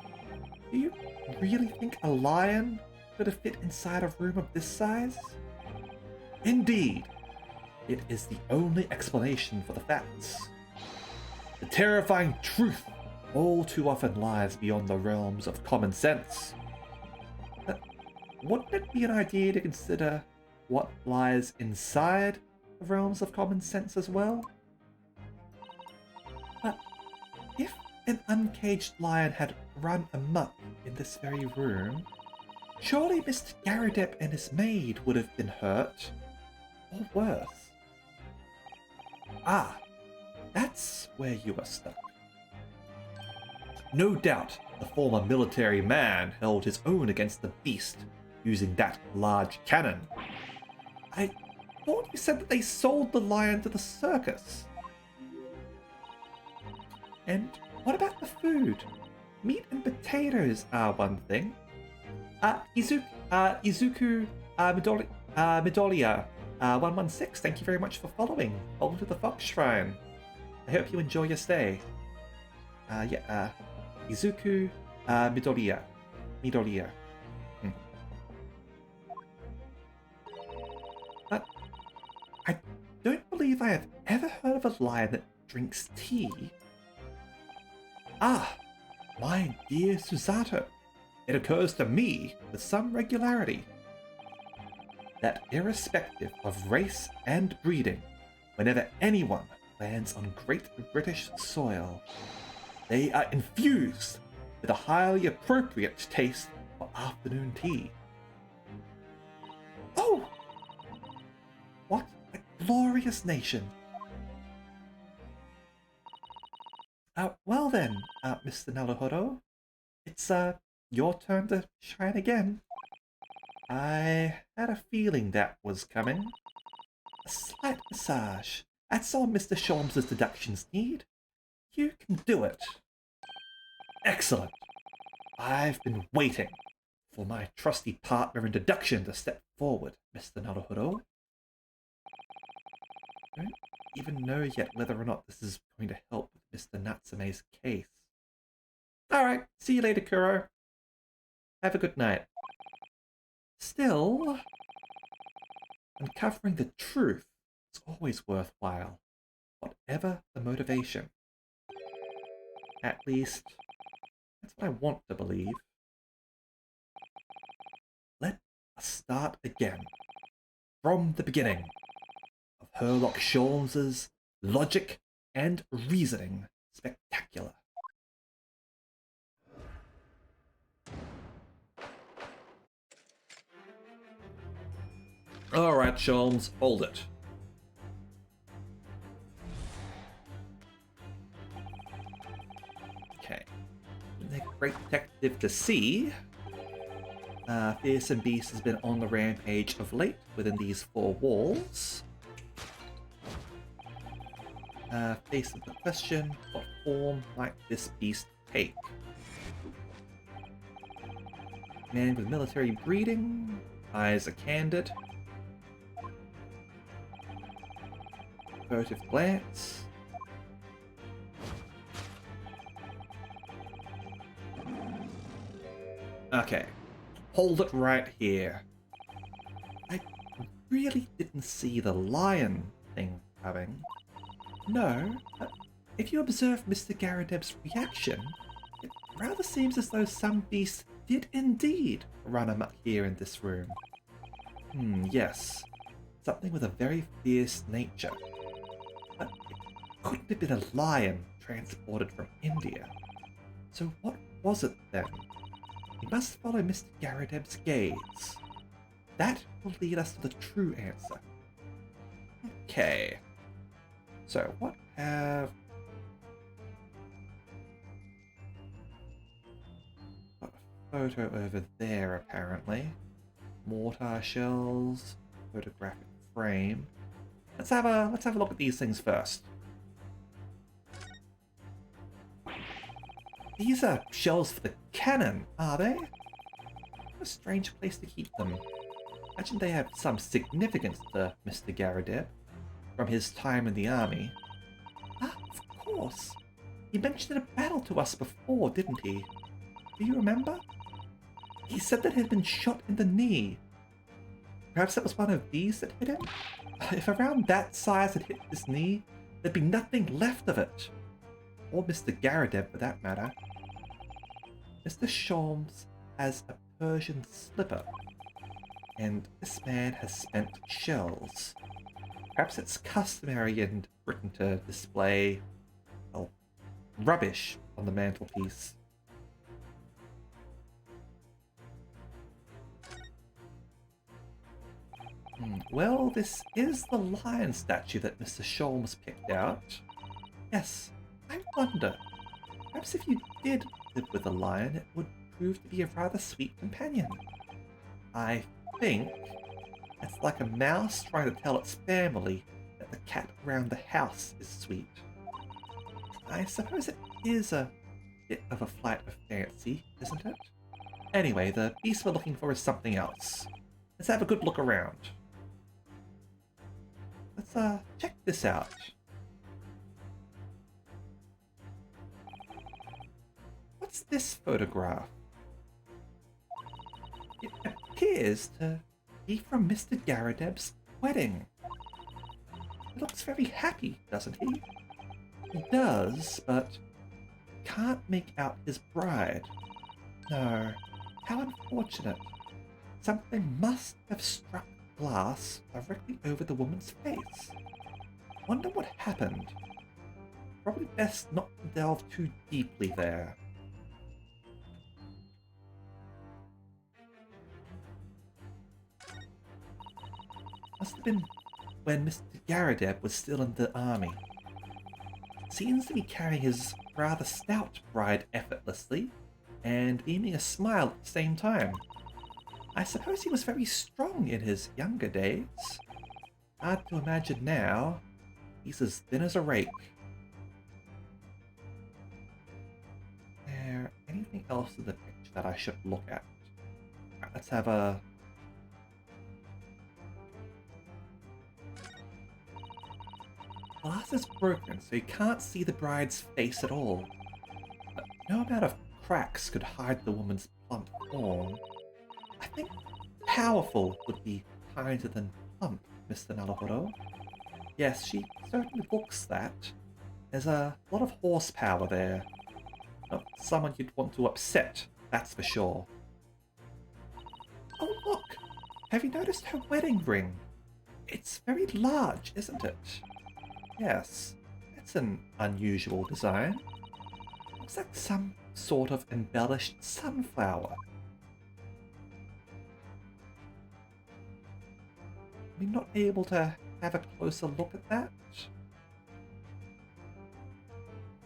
Do you really think a lion could have fit inside a room of this size? Indeed, it is the only explanation for the facts. The terrifying truth all too often lies beyond the realms of common sense. Wouldn't it be an idea to consider what lies inside the realms of common sense as well? But if an uncaged lion had run amok in this very room, surely Mr. Garadeb and his maid would have been hurt, or worse. Ah, that's where you are stuck. No doubt the former military man held his own against the beast using that large cannon. I thought you said that they sold the lion to the circus. And what about the food? Meat and potatoes are one thing. Izuku Midoriya 116, thank you very much for following. Welcome to the Fox Shrine. I hope you enjoy your stay. Izuku Midoriya. But I don't believe I have ever heard of a lion that drinks tea. Ah, my dear Susato, it occurs to me with some regularity that irrespective of race and breeding, whenever anyone lands on Great British soil, they are infused with a highly appropriate taste for afternoon tea. Oh! What a glorious nation! Well then, Mr. Naruhodo, it's your turn to shine again. I had a feeling that was coming. A slight massage. That's all Mr. Sholmes' deductions need. You can do it. Excellent. I've been waiting for my trusty partner in deduction to step forward, Mr. Naruhodo. I don't even know yet whether or not this is going to help with Mr. Natsume's case. Alright, see you later, Kuro. Have a good night. Still, uncovering the truth is always worthwhile, whatever the motivation. At least, that's what I want to believe. Let us start again, from the beginning, of Herlock Sholmes' logic and reasoning spectacular. Alright, Sholmes, hold it. Okay. The great detective to see. Fearsome Beast has been on the rampage of late within these four walls. Facing the question, what form might this beast take? Man with military breeding, eyes are candid. Furtive glance. Okay, hold it right here. I really didn't see the lion thing coming. No, but if you observe Mr. Garadeb's reaction, it rather seems as though some beast did indeed run amok here in this room. Yes. Something with a very fierce nature. But it couldn't have been a lion transported from India. So what was it then? We must follow Mr. Garadeb's gaze. That will lead us to the true answer. Okay. So what have... Got a photo over there apparently. Mortar shells, photographic frame. Let's have a look at these things first. These are shells for the cannon, are they? What a strange place to keep them. Imagine they have some significance to Mr. Garadeb from his time in the army. Ah, of course. He mentioned a battle to us before, didn't he? Do you remember? He said that he had been shot in the knee. Perhaps it was one of these that hit him? If around that size had hit his knee, there'd be nothing left of it. Or Mr. Garadeb, for that matter. Mr. Sholmes has a Persian slipper, and this man has spent shells. Perhaps it's customary in Britain to display, well, rubbish on the mantelpiece. Well, this is the lion statue that Mr. Sholmes picked out. Yes, I wonder. Perhaps if you did live with a lion, it would prove to be a rather sweet companion. I think it's like a mouse trying to tell its family that the cat around the house is sweet. I suppose it is a bit of a flight of fancy, isn't it? Anyway, the beast we're looking for is something else. Let's have a good look around. Let's check this out. What's this photograph? It appears to be from Mr. Garradeb's wedding. He looks very happy, doesn't he? He does, but can't make out his bride. No, how unfortunate. Something must have struck glass directly over the woman's face. Wonder what happened. Probably best not to delve too deeply there. Must have been when Mr. Garradeb was still in the army. Seems to be carrying his rather stout bride effortlessly, and beaming a smile at the same time. I suppose he was very strong in his younger days. Hard to imagine now. He's as thin as a rake. There anything else in the picture that I should look at? Right, let's have a... Glass is broken, so you can't see the bride's face at all. But no amount of cracks could hide the woman's plump form. I think powerful would be kinder than plump, Mr. Naruhodo. Yes, she certainly looks that. There's a lot of horsepower there. Not someone you'd want to upset, that's for sure. Oh look! Have you noticed her wedding ring? It's very large, isn't it? Yes, that's an unusual design. Looks like some sort of embellished sunflower. We're not able to have a closer look at that.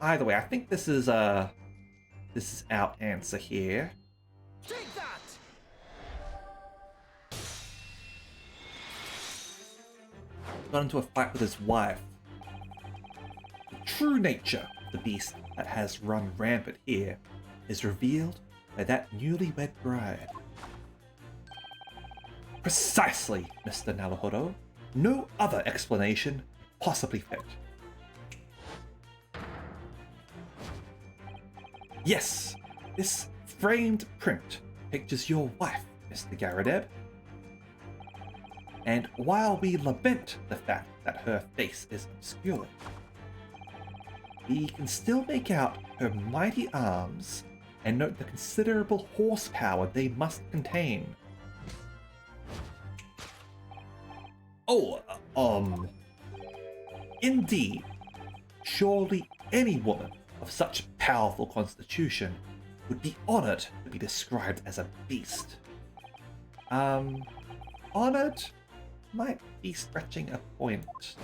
Either way, I think this is our answer here. Take that! Got into a fight with his wife. The true nature of the beast that has run rampant here is revealed by that newlywed bride. Precisely, Mr. Naruhodo. No other explanation possibly fit. Yes, this framed print pictures your wife, Mr. Garradeb. And while we lament the fact that her face is obscured, we can still make out her mighty arms and note the considerable horsepower they must contain. Oh, indeed. Surely any woman of such powerful constitution would be honored to be described as a beast. Honored might be stretching a point.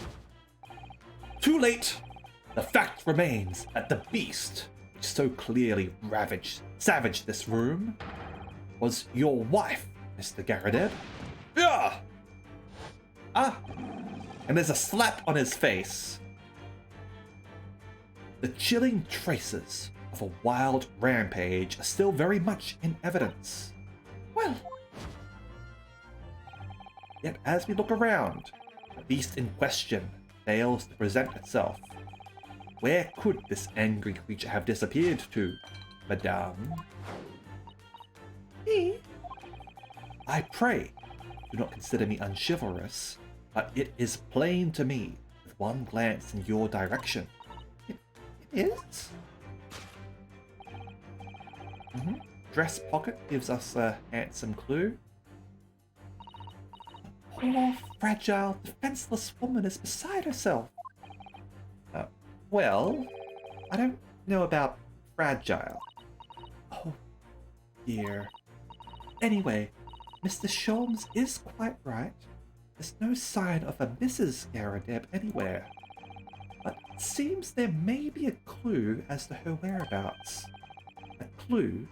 Too late! The fact remains that the beast, which so clearly savaged this room, was your wife, Mr. Garradeb. Yeah! Ah! And there's a slap on his face. The chilling traces of a wild rampage are still very much in evidence. Well, yet as we look around, the beast in question fails to present itself. Where could this angry creature have disappeared to, Madame? Me? I pray, do not consider me unchivalrous, but it is plain to me, with one glance in your direction. It is? Dress pocket gives us a handsome clue. The poor, fragile, defenseless woman is beside herself. Well, I don't know about fragile. Oh, dear. Anyway, Mr. Sholmes is quite right. There's no sign of a Mrs. Garradeb anywhere, but it seems there may be a clue as to her whereabouts. A clue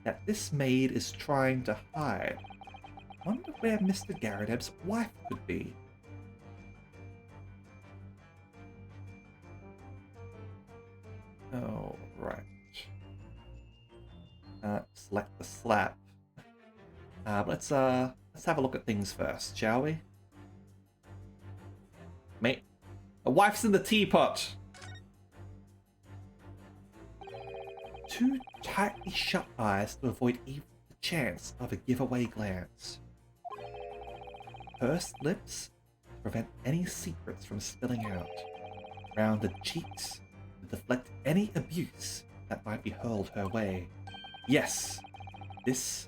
that this maid is trying to hide. Wonder where Mr. Garradeb's wife could be. Oh, right. Select the slap. Let's have a look at things first, shall we? Mate, a wife's in the teapot. Two tightly shut eyes to avoid even the chance of a giveaway glance. Pursed lips to prevent any secrets from spilling out. Rounded cheeks to deflect any abuse that might be hurled her way. Yes, this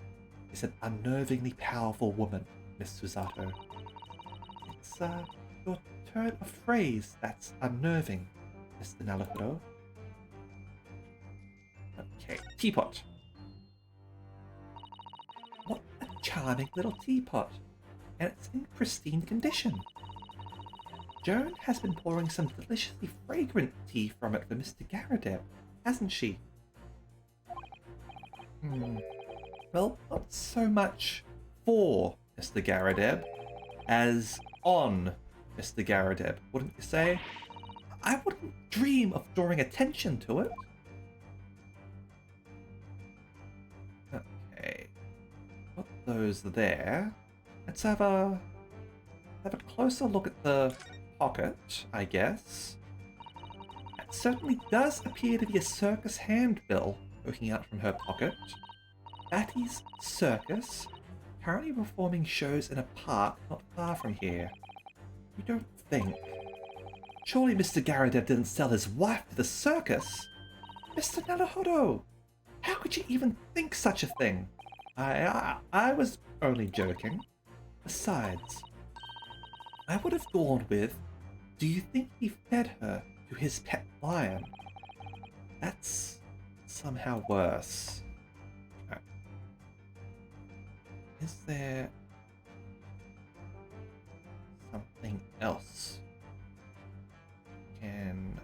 is an unnervingly powerful woman, Miss Susato. It's your turn of phrase that's unnerving, Mr. Naruhodo. Okay, teapot. What a charming little teapot, and it's in pristine condition. Joan has been pouring some deliciously fragrant tea from it for Mr. Garradeb, hasn't she? Well, not so much for Mr. Garradeb as on Mr. Garradeb, wouldn't you say? I wouldn't dream of drawing attention to it. Okay, got those there. Let's have a closer look at the pocket, I guess. It certainly does appear to be a circus handbill poking out from her pocket. Batty's Circus, currently performing shows in a park not far from here. You don't think? Surely Mr. Garradeb didn't sell his wife to the circus? Mr. Naruhodo, how could you even think such a thing? I was only joking. Besides, I would have gone with, do you think he fed her to his pet lion? That's somehow worse. Okay. Is there something else I can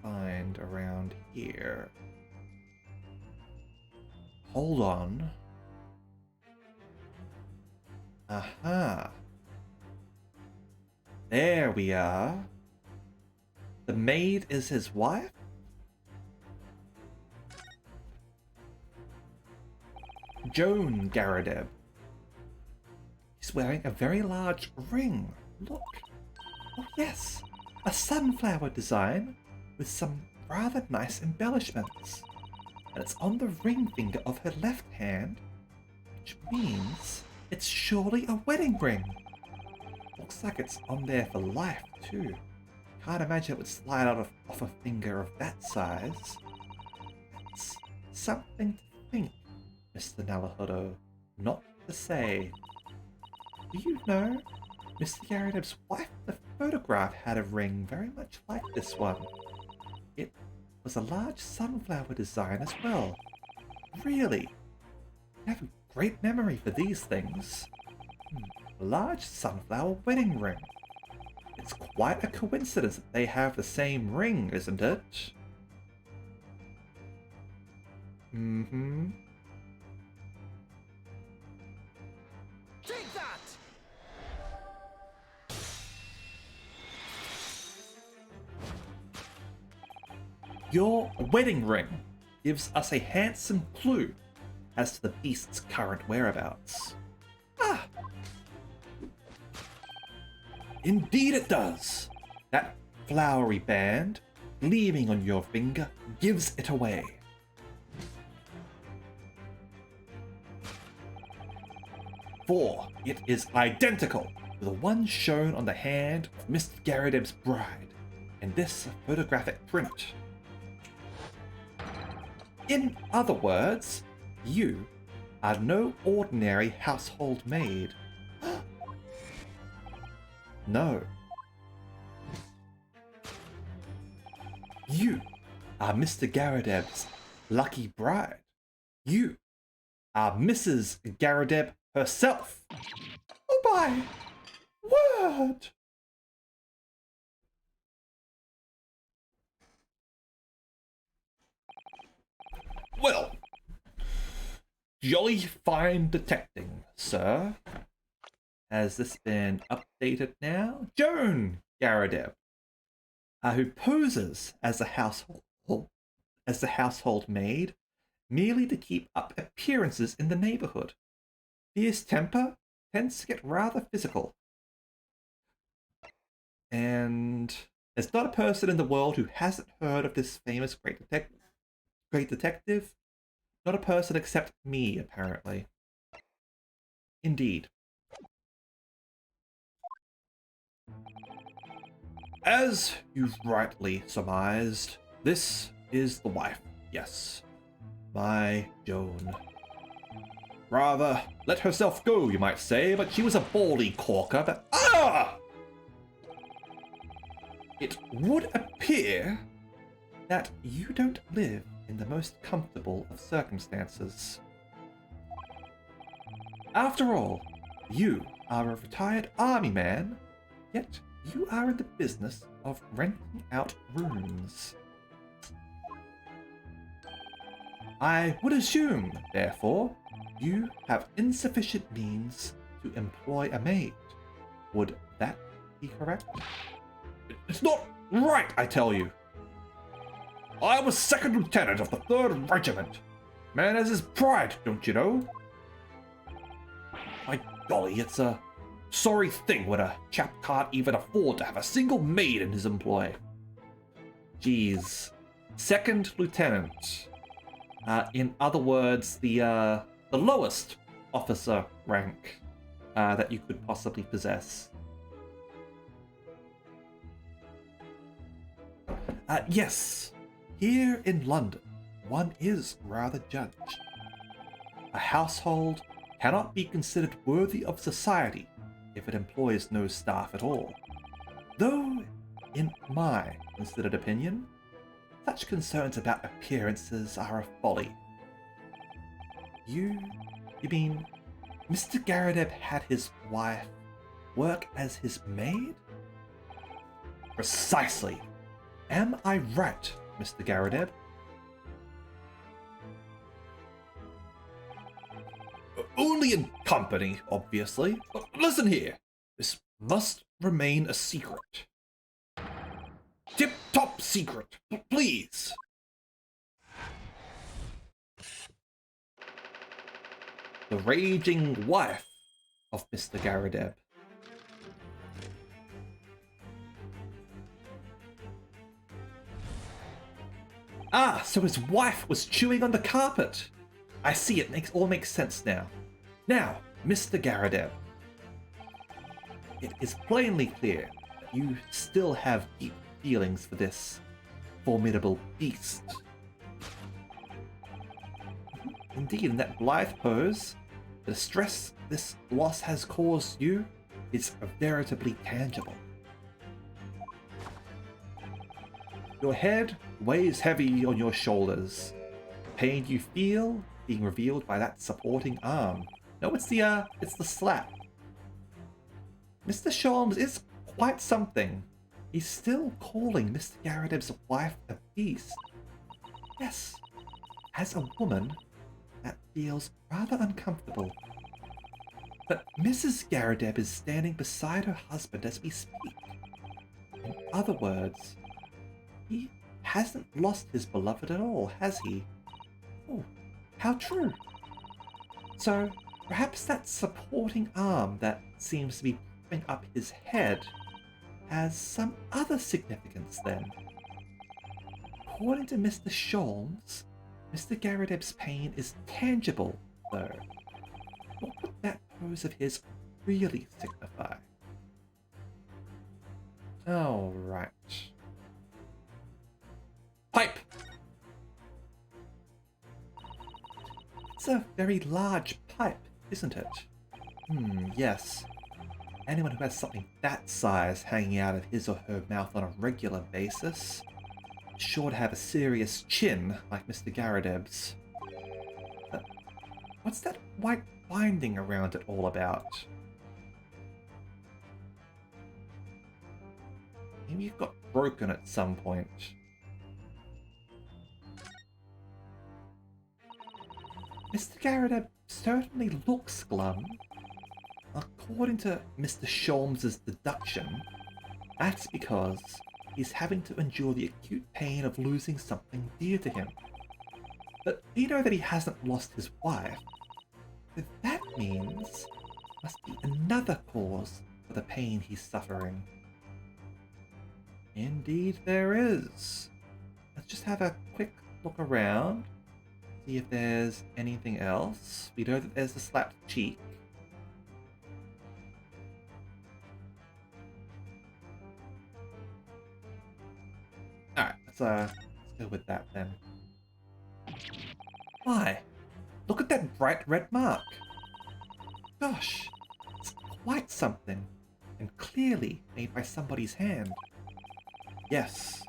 find around here? Hold on. Aha. There we are. The maid is his wife? Joan Garradeb. He's wearing a very large ring. Look. Oh yes, a sunflower design with some rather nice embellishments. And it's on the ring finger of her left hand, which means it's surely a wedding ring. Looks like it's on there for life too. Can't imagine it would slide out off a finger of that size. That's something to think, Mr. Naruhodo, not to say. Do you know, Mr. Garradeb's wife in the photograph had a ring very much like this one. It was a large sunflower design as well. Really? You have a great memory for these things. A large sunflower wedding ring. It's quite a coincidence that they have the same ring, isn't it? Mm-hmm. Take that! Your wedding ring gives us a handsome clue as to the beast's current whereabouts. Ah! Indeed it does! That flowery band gleaming on your finger gives it away. For it is identical to the one shown on the hand of Mr. Garradeb's bride, in this photographic print. In other words, you are no ordinary household maid. No. You are Mr. Garradeb's lucky bride. You are Mrs. Garradeb herself. Oh my! word! Well, jolly fine detecting, sir. Has this been updated now? Joan Garadeb, who poses as the household maid, merely to keep up appearances in the neighborhood. Fierce temper tends to get rather physical. And there's not a person in the world who hasn't heard of this famous great detective. Not a person except me, apparently. Indeed. As you've rightly surmised, this is the wife, yes. My Joan. Rather let herself go, you might say, but she was a baldy corker, but it would appear that you don't live in the most comfortable of circumstances. After all, you are a retired army man, yet you are in the business of renting out rooms. I would assume, therefore, you have insufficient means to employ a maid. Would that be correct? It's not right, I tell you. I was second lieutenant of the 3rd Regiment. Man has his pride, don't you know? My golly, it's a sorry thing when a chap can't even afford to have a single maid in his employ. Jeez. Second lieutenant. In other words, the lowest officer rank that you could possibly possess. Yes, here in London, one is rather judged. A household cannot be considered worthy of society if it employs no staff at all. Though, in my considered opinion, such concerns about appearances are a folly. You mean Mr. Garadeb had his wife work as his maid? Precisely. Am I right, Mr. Garadeb? Only in company, obviously. Listen here. This must remain a secret. Tip-top secret, please. The raging wife of Mr. Garadeb. Ah, so his wife was chewing on the carpet. I see, it all makes sense now. Now, Mr. Garadeb. It is plainly clear that you still have deep feelings for this formidable beast. Indeed, in that blithe pose, the stress this loss has caused you is veritably tangible. Your head weighs heavy on your shoulders. The pain you feel being revealed by that supporting arm. No, it's the slap. Mr. Sholmes is quite something. He's still calling Mr. Garadeb's wife a beast. Yes, as a woman, that feels rather uncomfortable. But Mrs. Garadeb is standing beside her husband as we speak. In other words, he hasn't lost his beloved at all, has he? Oh, how true. So, perhaps that supporting arm that seems to be propping up his head has some other significance then. According to Mr. Sholmes, Mr. Garadeb's pain is tangible, though. What would that pose of his really signify? All right. Pipe! It's a very large pipe, isn't it? Yes. Anyone who has something that size hanging out of his or her mouth on a regular basis is sure to have a serious chin like Mr. Garadeb's. But what's that white binding around it all about? Maybe it got broken at some point. Mr. Garrett certainly looks glum. According to Mr. Sholmes's deduction, that's because he's having to endure the acute pain of losing something dear to him. But we know that he hasn't lost his wife. So that means must be another cause for the pain he's suffering. Indeed there is. Let's just have a quick look around, see if there's anything else. We know that there's the slapped cheek. Alright, let's go with that then. Why? Look at that bright red mark. Gosh, it's quite something, and clearly made by somebody's hand. Yes,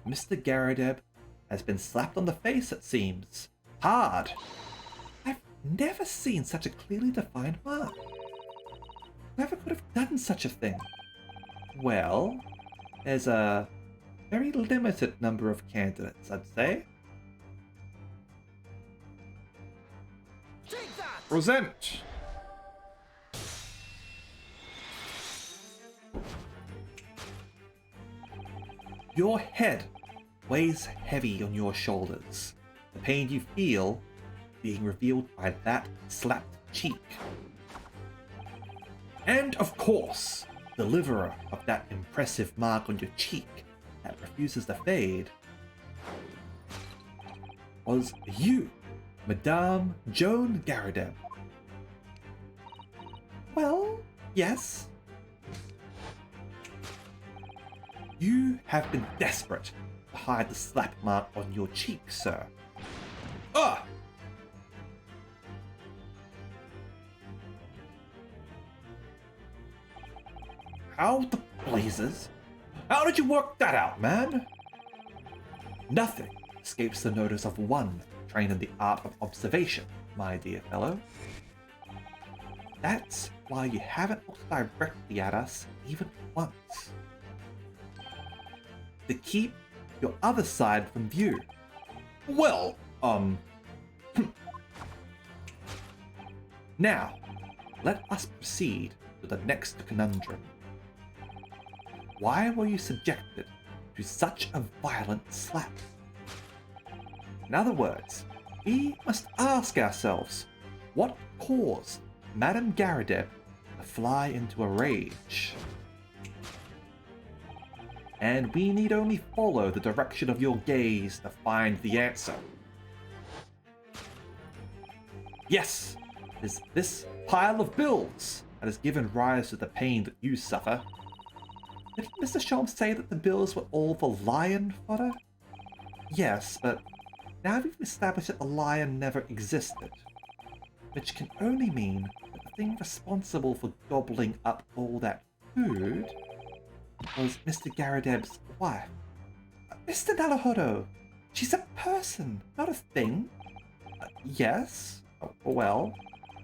Mr. Garrideb has been slapped on the face, it seems. Hard. I've never seen such a clearly defined mark. Whoever could have done such a thing? Well, there's a very limited number of candidates, I'd say. Present! Your head weighs heavy on your shoulders, the pain you feel being revealed by that slapped cheek. And of course, the deliverer of that impressive mark on your cheek that refuses to fade was you, Madame Joan Garrideb. Well, yes. You have been desperate to hide the slap mark on your cheek, sir. Ah! How the blazes? How did you work that out, man? Nothing escapes the notice of one trained in the art of observation, my dear fellow. That's why you haven't looked directly at us even once. To keep your other side from view. Well, Now, let us proceed to the next conundrum. Why were you subjected to such a violent slap? In other words, we must ask ourselves, what caused Madame Garrideb to fly into a rage? And we need only follow the direction of your gaze to find the answer. Yes, it is this pile of bills that has given rise to the pain that you suffer. Did Mr. Sholmes say that the bills were all for lion fodder? Yes, but now we've established that the lion never existed, which can only mean that the thing responsible for gobbling up all that food was Mr. Garrideb's wife. Mr. Naruhodo, she's a person, not a thing. Yes, well,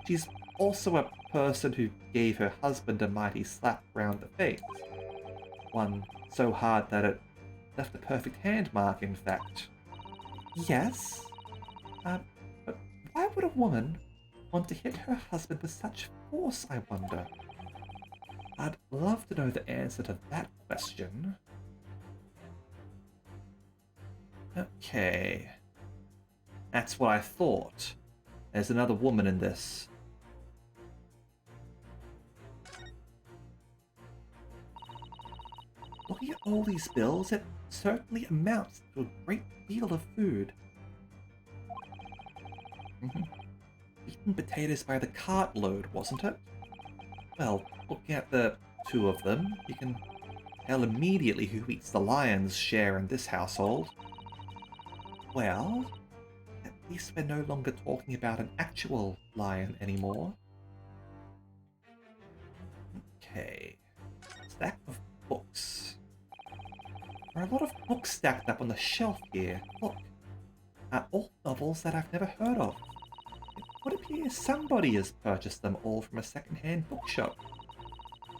she's also a person who gave her husband a mighty slap round the face. One so hard that it left a perfect hand mark, in fact. Yes? But why would a woman want to hit her husband with such force, I wonder? I'd love to know the answer to that question. Okay. That's what I thought. There's another woman in this. Looking at all these bills, it certainly amounts to a great deal of food. Eaten potatoes by the cartload, wasn't it? Well, looking at the two of them, you can tell immediately who eats the lion's share in this household. Well, at least we're no longer talking about an actual lion anymore. Okay. Stack of books. There are a lot of books stacked up on the shelf here. Look. All novels that I've never heard of. It would appear somebody has purchased them all from a second-hand bookshop.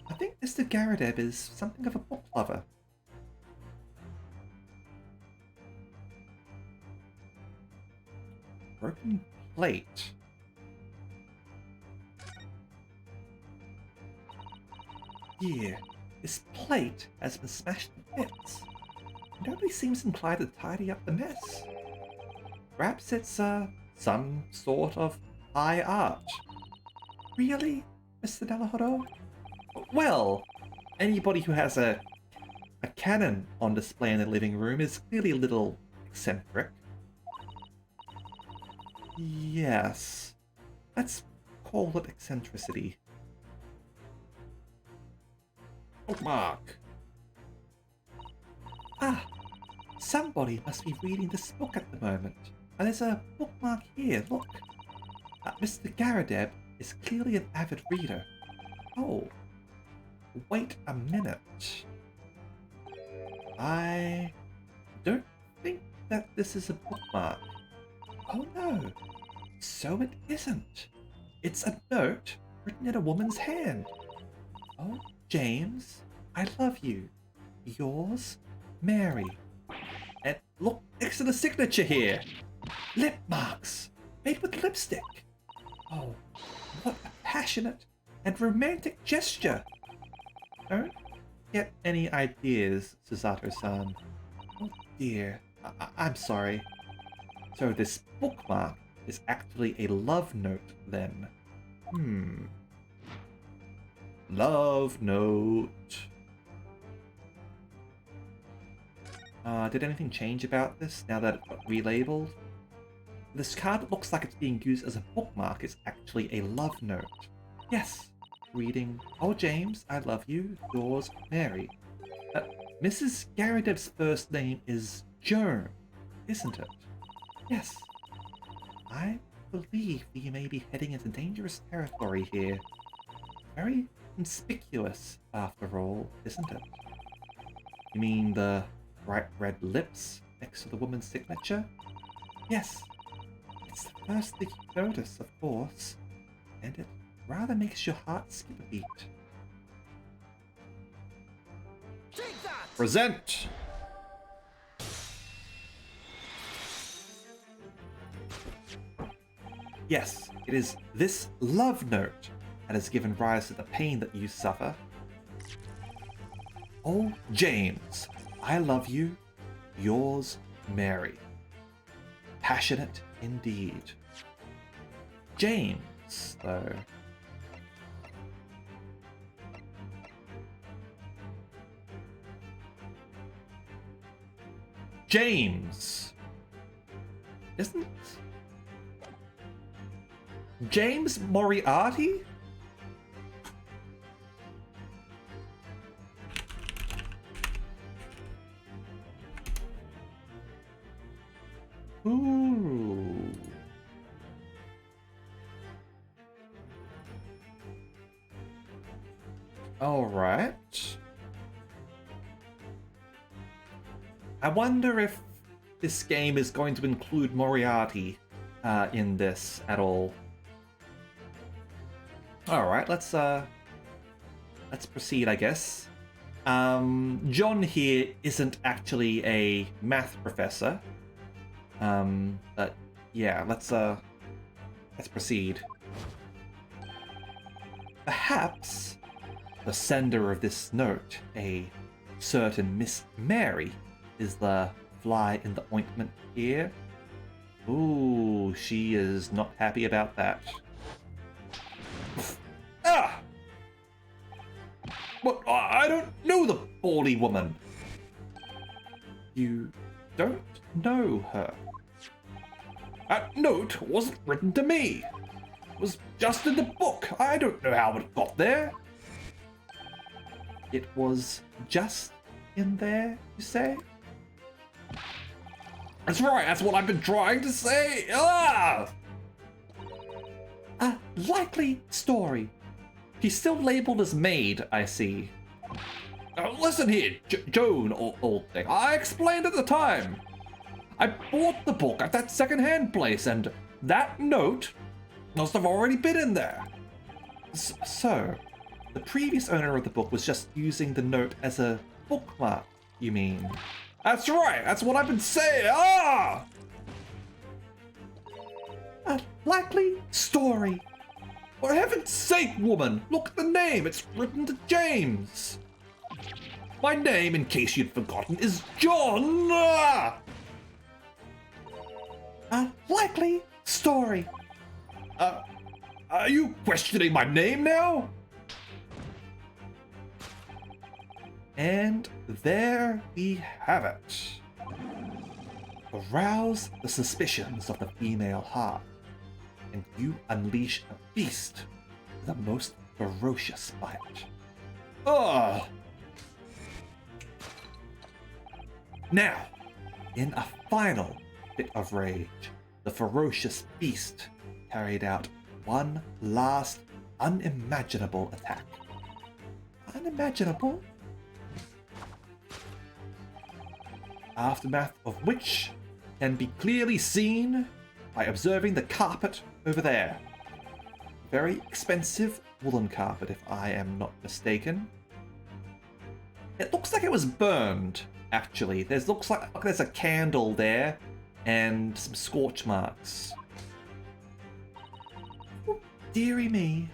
I think Mr. Garrideb is something of a book lover. broken plate. Yeah, this plate has been smashed to bits. Nobody seems inclined to tidy up the mess. Perhaps it's, some sort of high art. Really, Mr. Naruhodo? Well, anybody who has a cannon on display in the living room is clearly a little eccentric. Yes, let's call it eccentricity. Bookmark. Ah, somebody must be reading this book at the moment. And there's a bookmark here, look. Mr. Garadeb is clearly an avid reader. Oh, wait a minute. I don't think that this is a bookmark. Oh no, so it isn't. It's a note written in a woman's hand. Oh, James, I love you. Yours, Mary. And look next to the signature here. Lip marks, made with lipstick. Oh, what a passionate and romantic gesture. Don't get any ideas, Susato-san. Oh dear, I'm sorry. So this bookmark is actually a love note then. Love note. Did anything change about this now that it got relabeled? This card that looks like it's being used as a bookmark is actually a love note. Yes, reading, "Oh James, I love you, yours, Mary." Mrs. Garadeb's first name is Joan, isn't it? Yes. I believe we may be heading into dangerous territory here. Very conspicuous, after all, isn't it? You mean the bright red lips next to the woman's signature? Yes. It's the first thing you notice, of course, and it rather makes your heart skip a beat. Take that! Present! Yes, it is this love note that has given rise to the pain that you suffer. Oh, James, I love you. Yours, Mary. Passionate indeed. James, though. James. Isn't James Moriarty? Ooh. All right. I wonder if this game is going to include Moriarty in this at all. All right, let's proceed, I guess. John here isn't actually a math professor. But yeah, let's proceed. Perhaps the sender of this note, a certain Miss Mary, is the fly in the ointment here. Ooh, she is not happy about that. Ah! What? I don't know the baldy woman. You don't know her? That note wasn't written to me. It was just in the book. I don't know how it got there. It was just in there, you say? That's right, that's what I've been trying to say. Ah! A likely story. He's still labeled as maid, I see. Listen here, Joan, old thing. I explained at the time. I bought the book at that second-hand place, and that note must have already been in there. So, the previous owner of the book was just using the note as a bookmark, you mean? That's right, that's what I've been saying. Ah! likely story. For heaven's sake, woman, look at the name. It's written to James. My name, in case you'd forgotten, is John. A likely story. Are you questioning my name now? And there we have it. Arouse the suspicions of the female heart, and you unleash a beast with the most ferocious bite. Ugh! Now, in a final fit of rage, the ferocious beast carried out one last unimaginable attack. Unimaginable? Aftermath of which can be clearly seen by observing the carpet over there. Very expensive woolen carpet, if I am not mistaken. It looks like it was burned, actually. Looks like there's a candle there and some scorch marks. Oh, dearie me.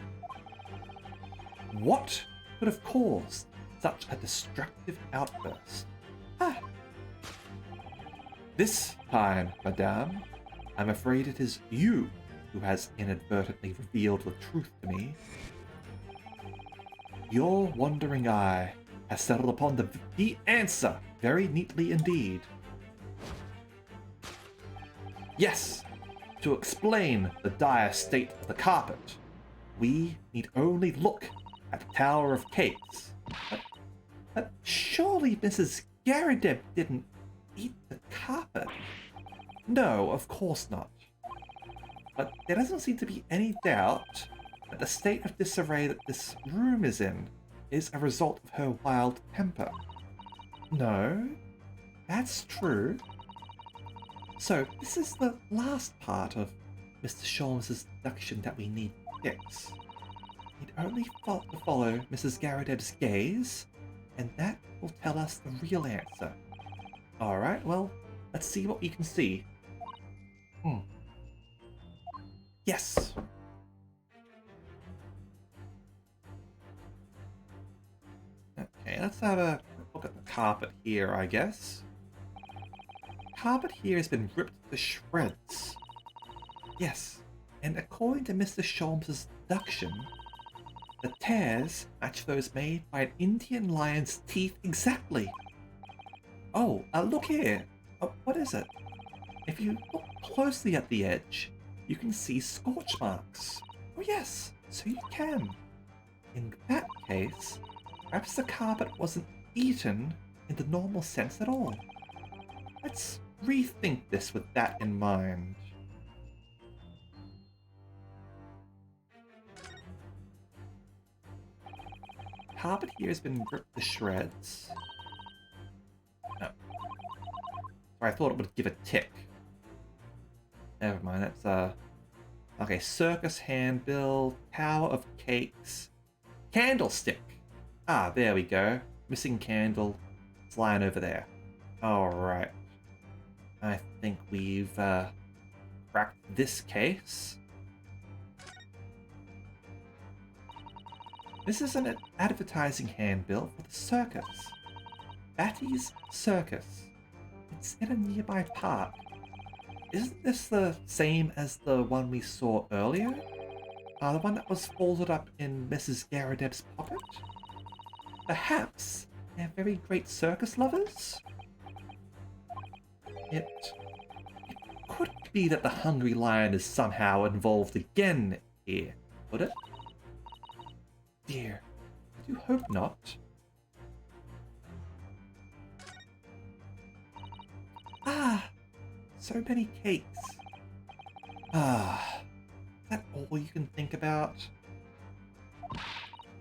What could have caused such a destructive outburst? This time, madame, I'm afraid it is you who has inadvertently revealed the truth to me. Your wandering eye has settled upon the answer very neatly indeed. Yes, to explain the dire state of the carpet, we need only look at the Tower of Cakes. But surely Mrs. Garrideb didn't eat the carpet? No, of course not. But there doesn't seem to be any doubt that the state of disarray that this room is in is a result of her wild temper. No, that's true. So this is the last part of Mr. Sholmes' deduction that we need to fix. We'd only follow Mrs. Garrideb's gaze, and that will tell us the real answer. Alright, well, let's see what we can see. Yes! Okay, let's have a look at the carpet here, I guess. The carpet here has been ripped to shreds. Yes, and according to Mr. Sholmes' deduction, the tears match those made by an Indian lion's teeth exactly. Oh, look here. What is it? If you look closely at the edge, you can see scorch marks. Oh yes, so you can. In that case, perhaps the carpet wasn't eaten in the normal sense at all. Let's rethink this with that in mind. Carpet here has been ripped to shreds. No. Sorry, I thought it would give a tick. Never mind, that's okay, circus handbill, Tower of Cakes, candlestick. Ah, there we go. Missing candle. It's lying over there. Alright. I think we've cracked this case. This is an advertising handbill for the circus. Batty's Circus. It's in a nearby park. Isn't this the same as the one we saw earlier? The one that was folded up in Mrs. Garrideb's pocket? Perhaps they're very great circus lovers? It could be that the Hungry Lion is somehow involved again here, would it? Dear, I do hope not. Ah, so many cakes. Ah, is that all you can think about?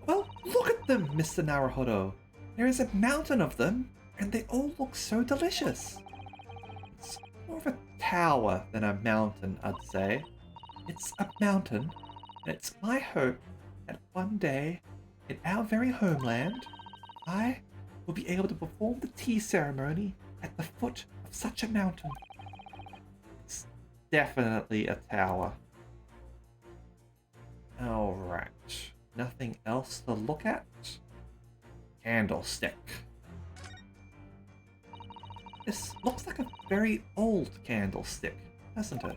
Well, look at them, Mr. Naruhodo. There is a mountain of them, and they all look so delicious. It's more of a tower than a mountain, I'd say. It's a mountain, and it's my hope that one day, in our very homeland, I will be able to perform the tea ceremony at the foot of such a mountain. It's definitely a tower. Alright. Nothing else to look at? Candlestick. This looks like a very old candlestick, doesn't it?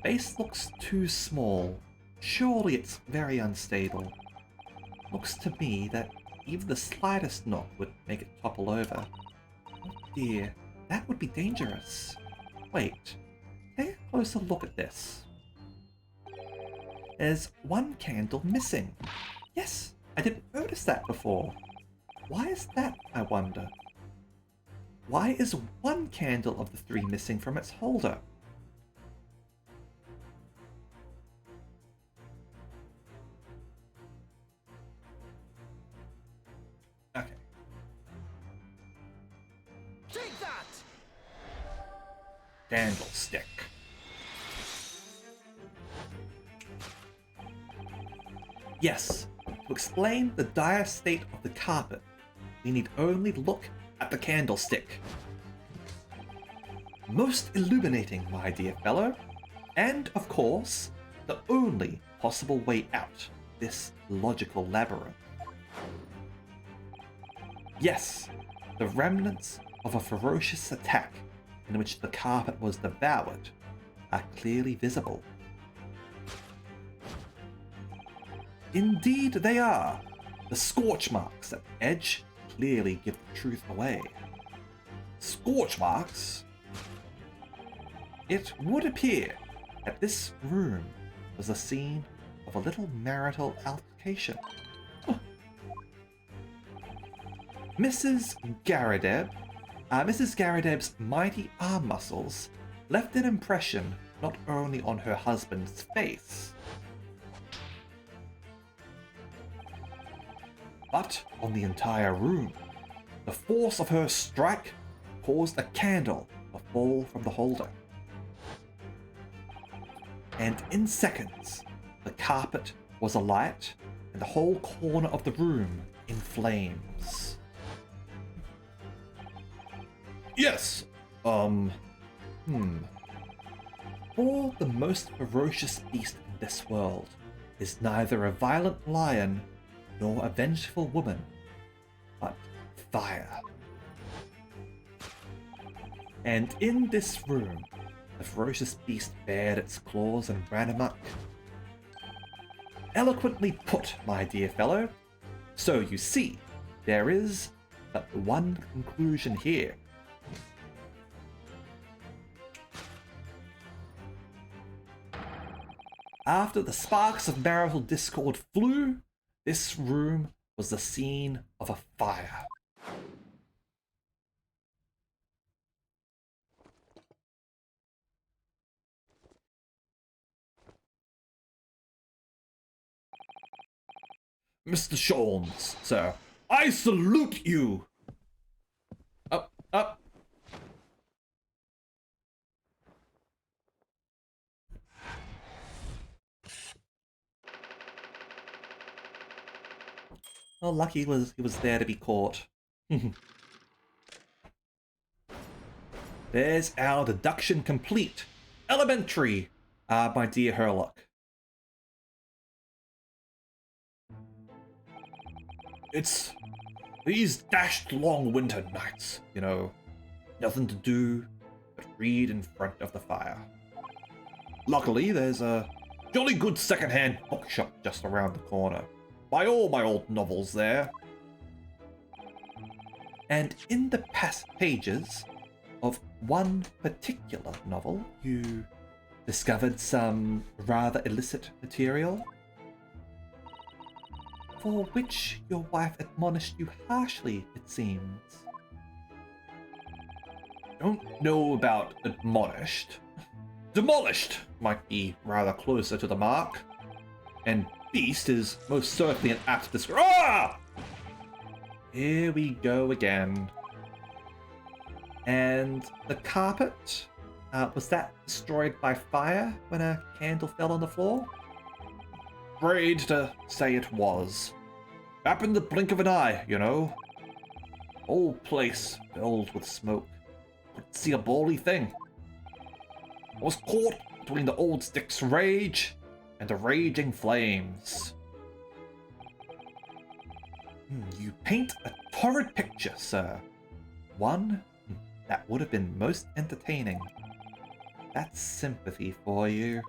Base looks too small. Surely it's very unstable. Looks to me that even the slightest knock would make it topple over. Oh dear, that would be dangerous. Wait, take a closer look at this. There's one candle missing. Yes, I didn't notice that before. Why is that, I wonder? Why is one candle of the three missing from its holder? Okay. Take that! Candlestick. Yes, to explain the dire state of the carpet, we need only look at the candlestick. Most illuminating, my dear fellow, and of course, the only possible way out this logical labyrinth. Yes, the remnants of a ferocious attack in which the carpet was devoured are clearly visible. Indeed they are. The scorch marks at the edge clearly give the truth away. Scorch marks? It would appear that this room was the scene of a little marital altercation. Mrs. Garrideb's mighty arm muscles left an impression not only on her husband's face, but on the entire room. The force of her strike caused a candle to fall from the holder. And in seconds, the carpet was alight and the whole corner of the room in flames. Yes, For the most ferocious beast in this world is neither a violent lion nor a vengeful woman, but fire. And in this room, the ferocious beast bared its claws and ran amok. Eloquently put, my dear fellow. So you see, there is but one conclusion here. After the sparks of marital discord flew, this room was the scene of a fire. Mr. Sholmes, sir, I salute you! Up, up. Well, lucky he was there to be caught. There's our deduction complete. Elementary, my dear Herlock. It's these dashed long winter nights, you know. Nothing to do but read in front of the fire. Luckily, there's a jolly good second-hand bookshop just around the corner. Buy all my old novels there. And in the past pages of one particular novel, you discovered some rather illicit material, for which your wife admonished you harshly, it seems. Don't know about admonished. Demolished might be rather closer to the mark. And beast is most certainly an apt description. Ah! Here we go again. And the carpet, was that destroyed by fire when a candle fell on the floor? Afraid to say it was. Happened the blink of an eye, you know. Whole place filled with smoke. Couldn't see a bally thing. I was caught between the old stick's rage and the raging flames. You paint a torrid picture, sir. One that would have been most entertaining. That's sympathy for you.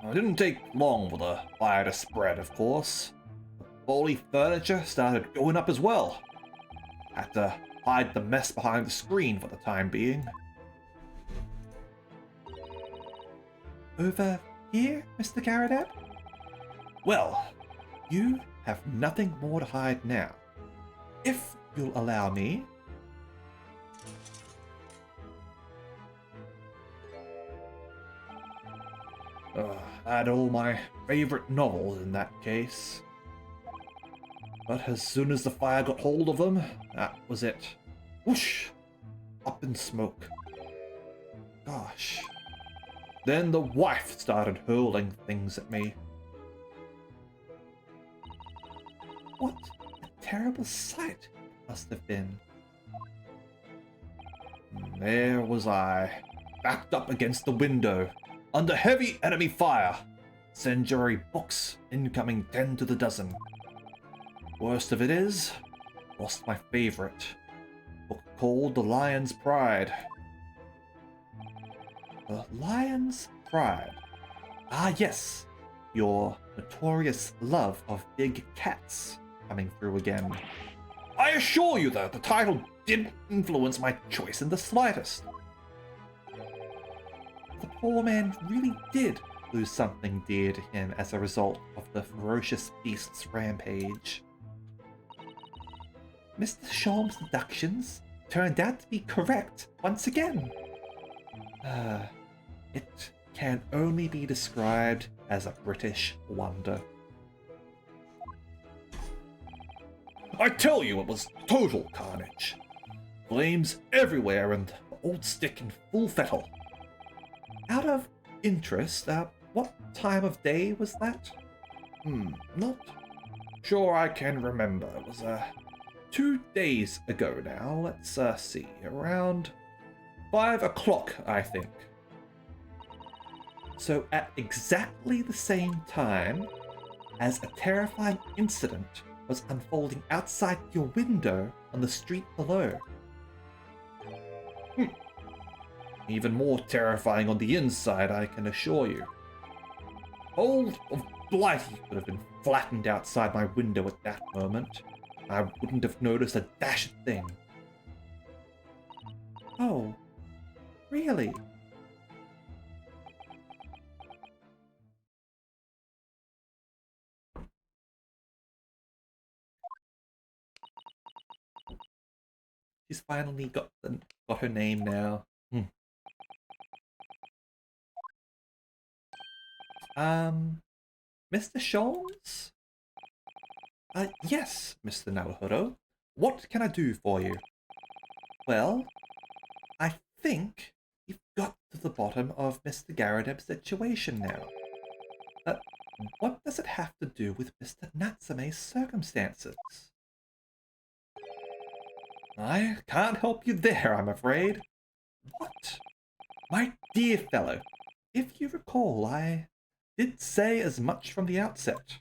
It didn't take long for the fire to spread, of course. The Foley furniture started going up as well. Had to hide the mess behind the screen for the time being. Over here, Mr. Garadeb? Well, you have nothing more to hide now. If you'll allow me. I had all my favorite novels in that case. But as soon as the fire got hold of them, that was it. Whoosh! Up in smoke. Gosh. Then the wife started hurling things at me. What a terrible sight it must have been. There was I, backed up against the window, under heavy enemy fire. Incendiary books incoming 10 to the dozen. Worst of it is, lost my favorite. Book called The Lion's Pride. The Lion's Pride. Ah yes, your notorious love of big cats coming through again. I assure you that the title didn't influence my choice in the slightest. The poor man really did lose something dear to him as a result of the ferocious beast's rampage. Mr. Sholm's deductions turned out to be correct once again. It can only be described as a British wonder. I tell you, it was total carnage. Flames everywhere and the old stick in full fettle. Out of interest, what time of day was that? Not sure I can remember. It was 2 days ago now. Let's see, around 5 o'clock, I think. So at exactly the same time as a terrifying incident was unfolding outside your window on the street below. Even more terrifying on the inside, I can assure you. Whole of Blighty could have been flattened outside my window at that moment. I wouldn't have noticed a dashed thing. Oh, really? She's finally got her name now. Mr. Sholmes? Yes, Mr. Naruhodo. What can I do for you? Well, I think we've got to the bottom of Mr. Garadeb's situation now. What does it have to do with Mr. Natsume's circumstances? I can't help you there, I'm afraid. What? My dear fellow, if you recall, I did say as much from the outset.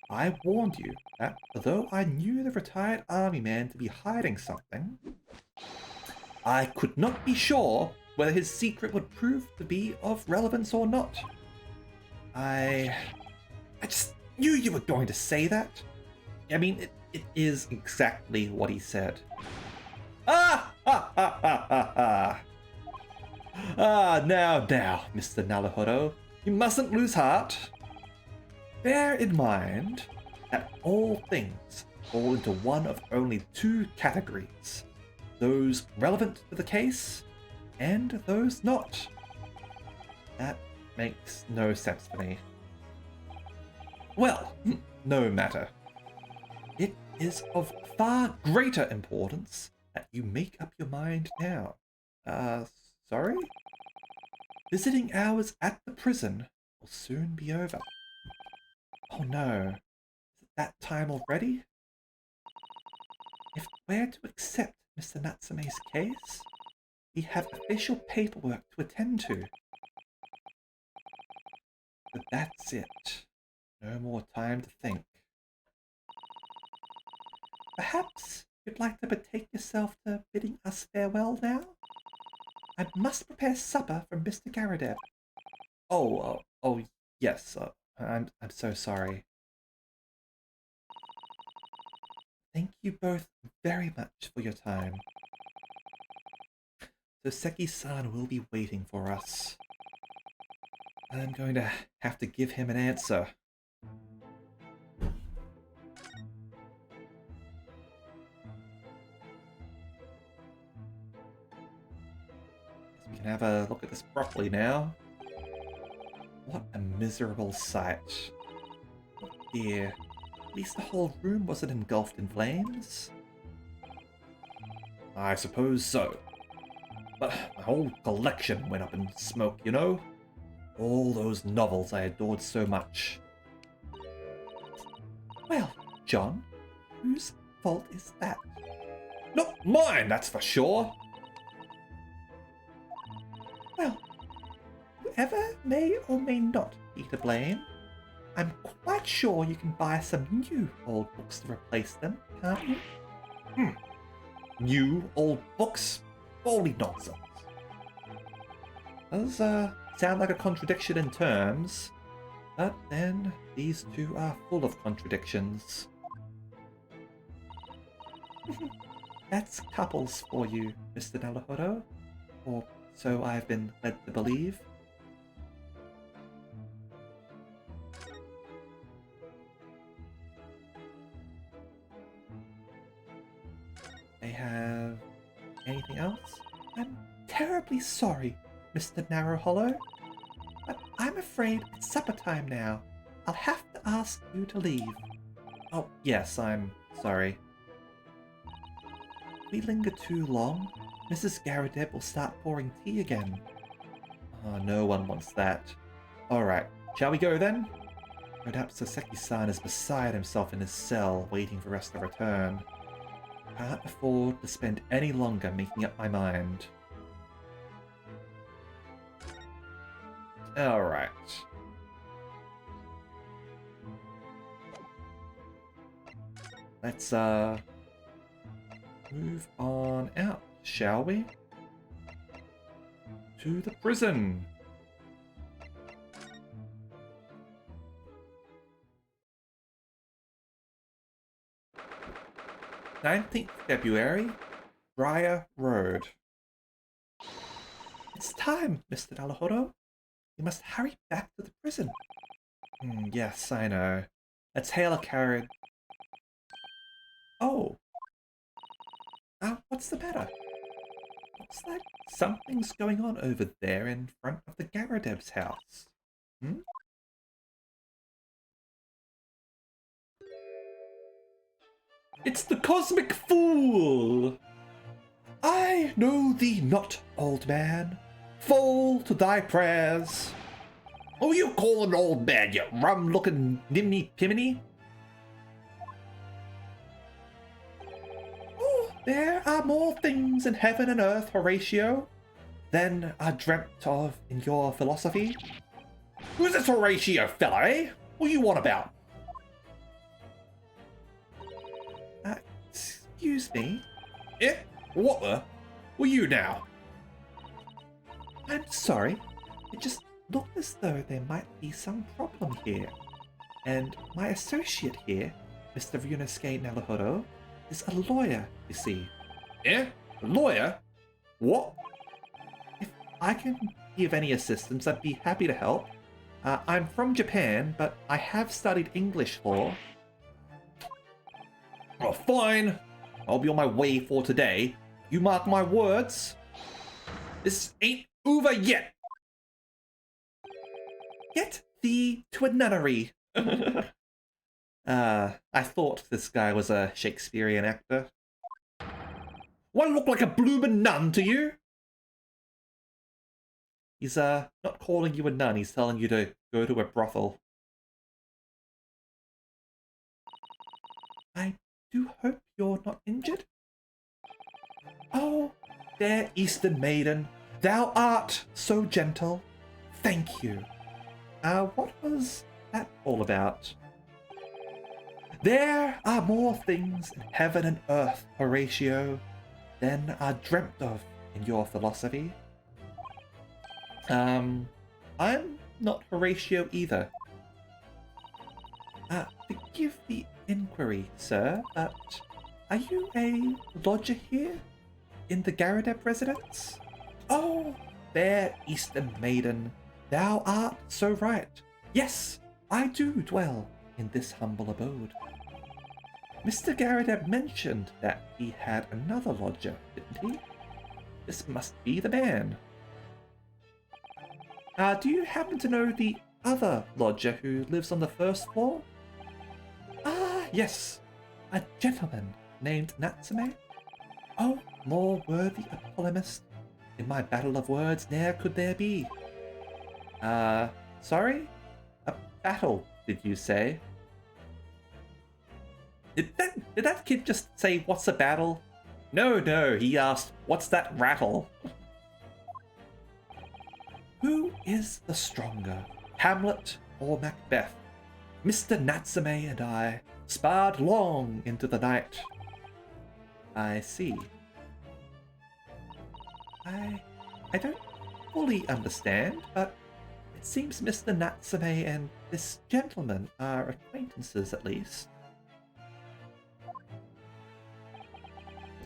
I warned you that although I knew the retired army man to be hiding something, I could not be sure whether his secret would prove to be of relevance or not. I just knew you were going to say that. I mean, it is exactly what he said. Ah, ha, ha, ha, ha, ha. Now, Mr. Naruhodo, you mustn't lose heart. Bear in mind that all things fall into one of only 2 categories. Those relevant to the case, and those not. That makes no sense to me. Well, no matter. It is of far greater importance that you make up your mind now. Sorry? Visiting hours at the prison will soon be over. Oh no, is it that time already? If we're to accept Mr. Natsume's case, we have official paperwork to attend to. that's it. No more time to think. Perhaps you'd like to betake yourself to bidding us farewell now? I must prepare supper for Mr. Garadeb. Oh, yes. I'm so sorry. Thank you both very much for your time. Soseki-san will be waiting for us. I'm going to have to give him an answer. We can have a look at this properly now. What a miserable sight. Oh dear. At least the whole room wasn't engulfed in flames. I suppose so. But my whole collection went up in smoke, you know? All those novels I adored so much. Well, John, whose fault is that? Not mine, that's for sure. Well, whoever may or may not be to blame, I'm quite sure you can buy some new old books to replace them, can't you? New old books? Holy nonsense. Does sound like a contradiction in terms, but then these two are full of contradictions. That's couples for you, Mr. Naruhodo, or so I've been led to believe. They have anything else? I'm terribly sorry, Mr. Narrowhollow, but I'm afraid it's supper time now. I'll have to ask you to leave. Oh, yes, I'm sorry. If we linger too long, Mrs. Garadeb will start pouring tea again. Oh, no one wants that. Alright, shall we go then? No doubt Soseki-san is beside himself in his cell, waiting for us to return. Can't afford to spend any longer making up my mind. Alright. Let's, move on out, shall we? To the prison! 19th February, Briar Road. It's time, Mr. Naruhodo. You must hurry back to the prison. Yes, I know. Let's hail a carriage. Oh. What's the matter? Looks like something's going on over there in front of the Garadeb's house. It's the Cosmic Fool! I know thee not, old man. Fall to thy prayers. Oh, you call an old man, you rum-looking nimny-piminy? Oh, there are more things in heaven and earth, Horatio, than are dreamt of in your philosophy. Who's this Horatio fella, eh? What you want about? Excuse me? Eh? What the? Who are you now? I'm sorry. It just looked as though there might be some problem here. And my associate here, Mr. Ryunosuke Naruhodo, is a lawyer, you see. Eh? A lawyer? What? If I can be of any assistance, I'd be happy to help. I'm from Japan, but I have studied English law. Oh, fine. I'll be on my way for today. You mark my words. This ain't over yet. Get thee to a nunnery. I thought this guy was a Shakespearean actor. What, look like a bloomin' nun to you? He's not calling you a nun, he's telling you to go to a brothel. I do hope you're not injured. Oh, fair Eastern maiden, thou art so gentle. Thank you. What was that all about? There are more things in heaven and earth, Horatio, than are dreamt of in your philosophy. I'm not Horatio either. Forgive the inquiry, sir, but are you a lodger here in the Garadeb residence? Oh, fair Eastern maiden, thou art so right. Yes, I do dwell in this humble abode. Mr. Garadeb mentioned that he had another lodger, didn't he? This must be the man. Do you happen to know the other lodger who lives on the first floor? Ah, yes, a gentleman named Natsume. Oh, more worthy a polemist in my battle of words ne'er could there be. Sorry? A battle, did you say? Did that kid just say, what's a battle? No, he asked, what's that rattle? Who is the stronger, Hamlet or Macbeth? Mr. Natsume and I sparred long into the night. I see. I don't fully understand, but it seems Mr. Natsume and this gentleman are acquaintances at least.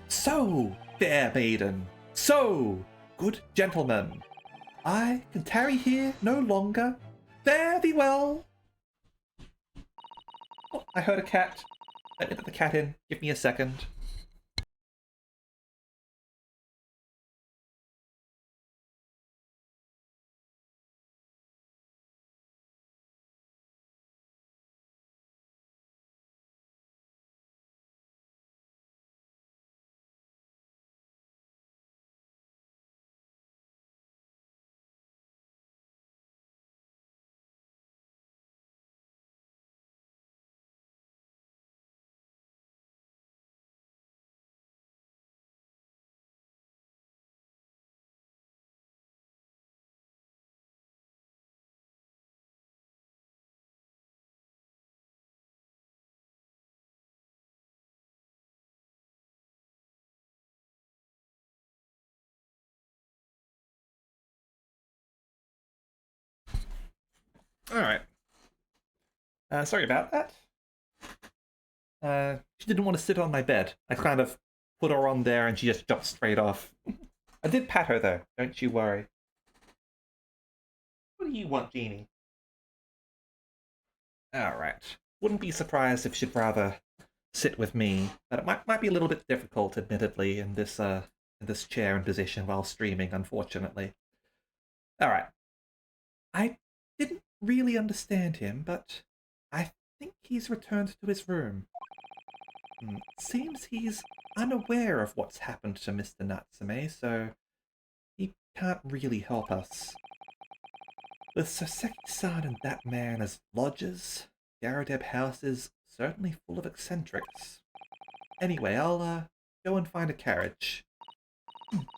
So, fair maiden, so, good gentleman, I can tarry here no longer. Fare thee well. Oh, I heard a cat. Let me let the cat in. Give me a second. Alright. Sorry about that. She didn't want to sit on my bed. I kind of put her on there and she just jumped straight off. I did pat her though, don't you worry. What do you want, Jeannie? Alright. Wouldn't be surprised if she'd rather sit with me, but it might be a little bit difficult, admittedly, in this chair and position while streaming, unfortunately. Alright. I didn't really understand him, but I think he's returned to his room. Seems he's unaware of what's happened to Mr. Natsume, so he can't really help us. With Soseki-san and that man as lodgers, Garadeb House is certainly full of eccentrics. Anyway, I'll go and find a carriage.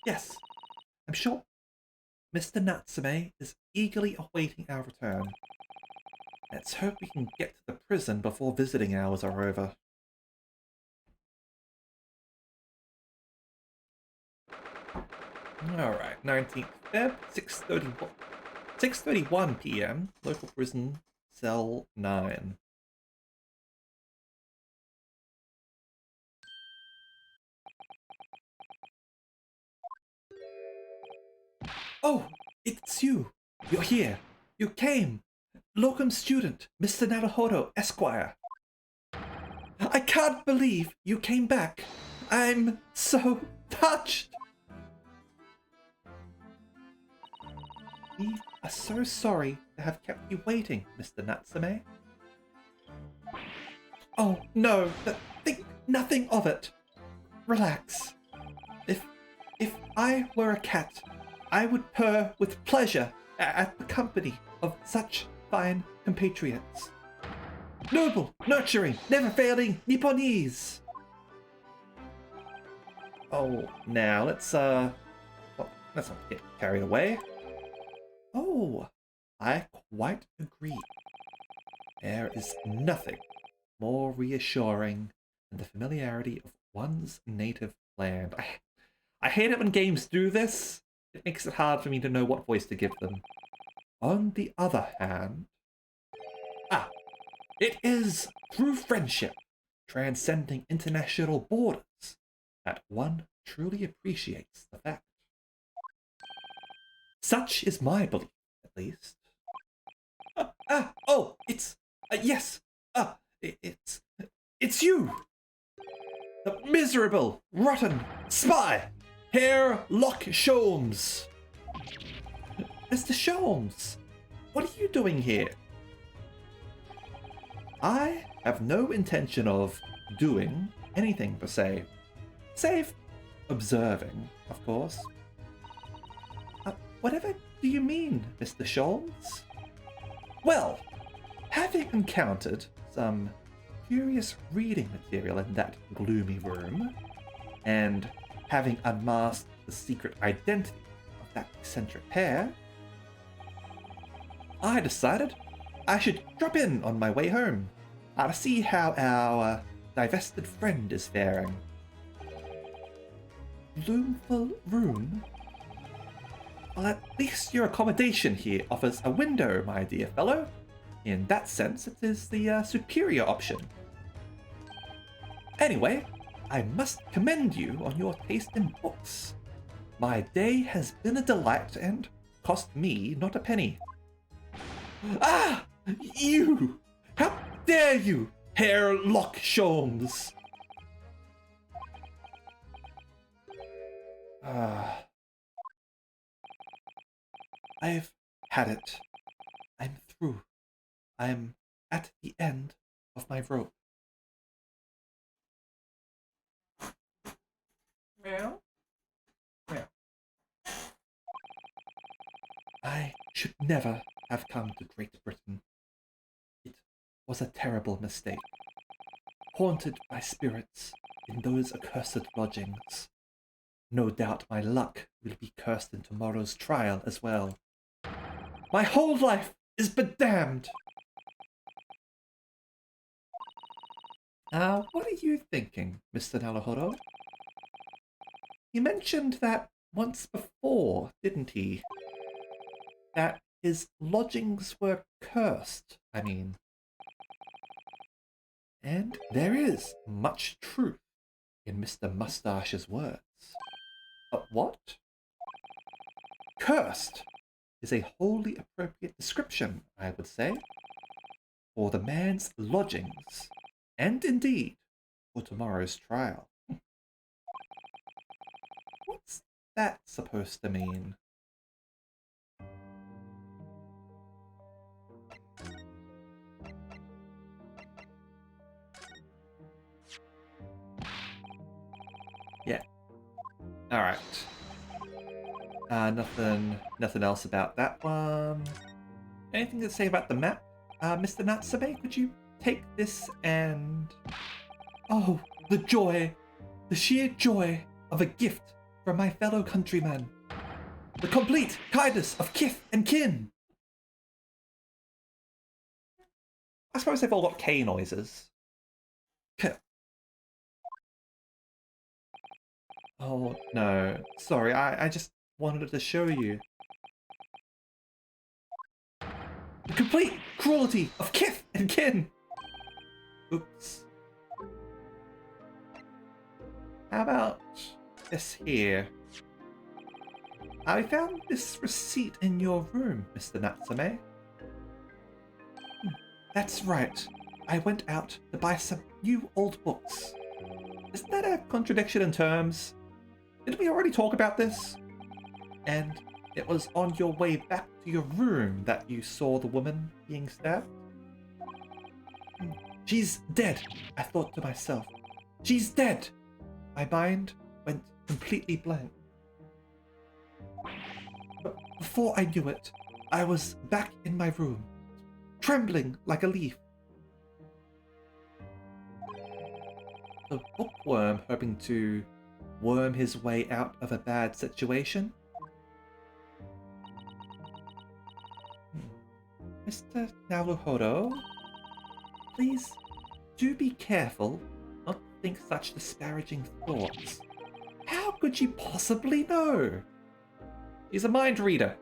Yes, I'm sure Mr. Natsume is eagerly awaiting our return. Let's hope we can get to the prison before visiting hours are over. Alright, 19th Feb, 6:31 p.m. Local prison, cell 9. Oh, it's you. You're here. You came. Locum student, Mr. Naruhodo, Esquire. I can't believe you came back. I'm so touched. We are so sorry to have kept you waiting, Mr. Natsume. Oh, no, think nothing of it. Relax. If I were a cat, I would purr with pleasure at the company of such fine compatriots. Noble, nurturing, never failing Nipponese. Oh, now let's not get carried away. Oh, I quite agree. There is nothing more reassuring than the familiarity of one's native land. I hate it when games do this. It makes it hard for me to know what voice to give them. On the other hand, it is through friendship, transcending international borders, that one truly appreciates the fact. Such is my belief, at least. Yes, it's you! The miserable, rotten spy, Herr Loch Sholmes. Mr. Sholmes, what are you doing here? I have no intention of doing anything per se, save observing, of course. Whatever do you mean, Mr. Sholmes? Well, having encountered some curious reading material in that gloomy room, and having unmasked the secret identity of that eccentric pair, I decided I should drop in on my way home to see how our divested friend is faring. Gloomful room? Well, at least your accommodation here offers a window, my dear fellow. In that sense, it is the superior option. Anyway, I must commend you on your taste in books. My day has been a delight and cost me not a penny. Ah! You! How dare you, Herr Loch Sholmes! I've had it. I'm through. I'm at the end of my rope. Meow. Meow. I should never have come to Great Britain. It was a terrible mistake. Haunted by spirits in those accursed lodgings. No doubt my luck will be cursed in tomorrow's trial as well. My whole life is bedamned! What are you thinking, Mr. Naruhodo? He mentioned that once before, didn't he? That his lodgings were cursed, I mean. And there is much truth in Mr. Mustache's words. But what? Cursed is a wholly appropriate description, I would say, for the man's lodgings, and indeed for tomorrow's trial. What's that supposed to mean? Yeah. Alright. Nothing else about that one. Anything to say about the map? Mr. Natsume, could you take this and... Oh, the joy! The sheer joy of a gift from my fellow countrymen. The complete kindness of kith and kin! I suppose they've all got K noises. K. Oh, no. Sorry, I just wanted to show you. The complete cruelty of kith and kin! Oops. How about this here? I found this receipt in your room, Mr. Natsume. That's right. I went out to buy some new old books. Is that a contradiction in terms? Didn't we already talk about this? And it was on your way back to your room that you saw the woman being stabbed? She's dead, I thought to myself. She's dead! My mind went completely blank. But before I knew it, I was back in my room, trembling like a leaf. The bookworm hoping to worm his way out of a bad situation? Mr. Naruhodo, please do be careful not to think such disparaging thoughts. How could you possibly know? He's a mind reader.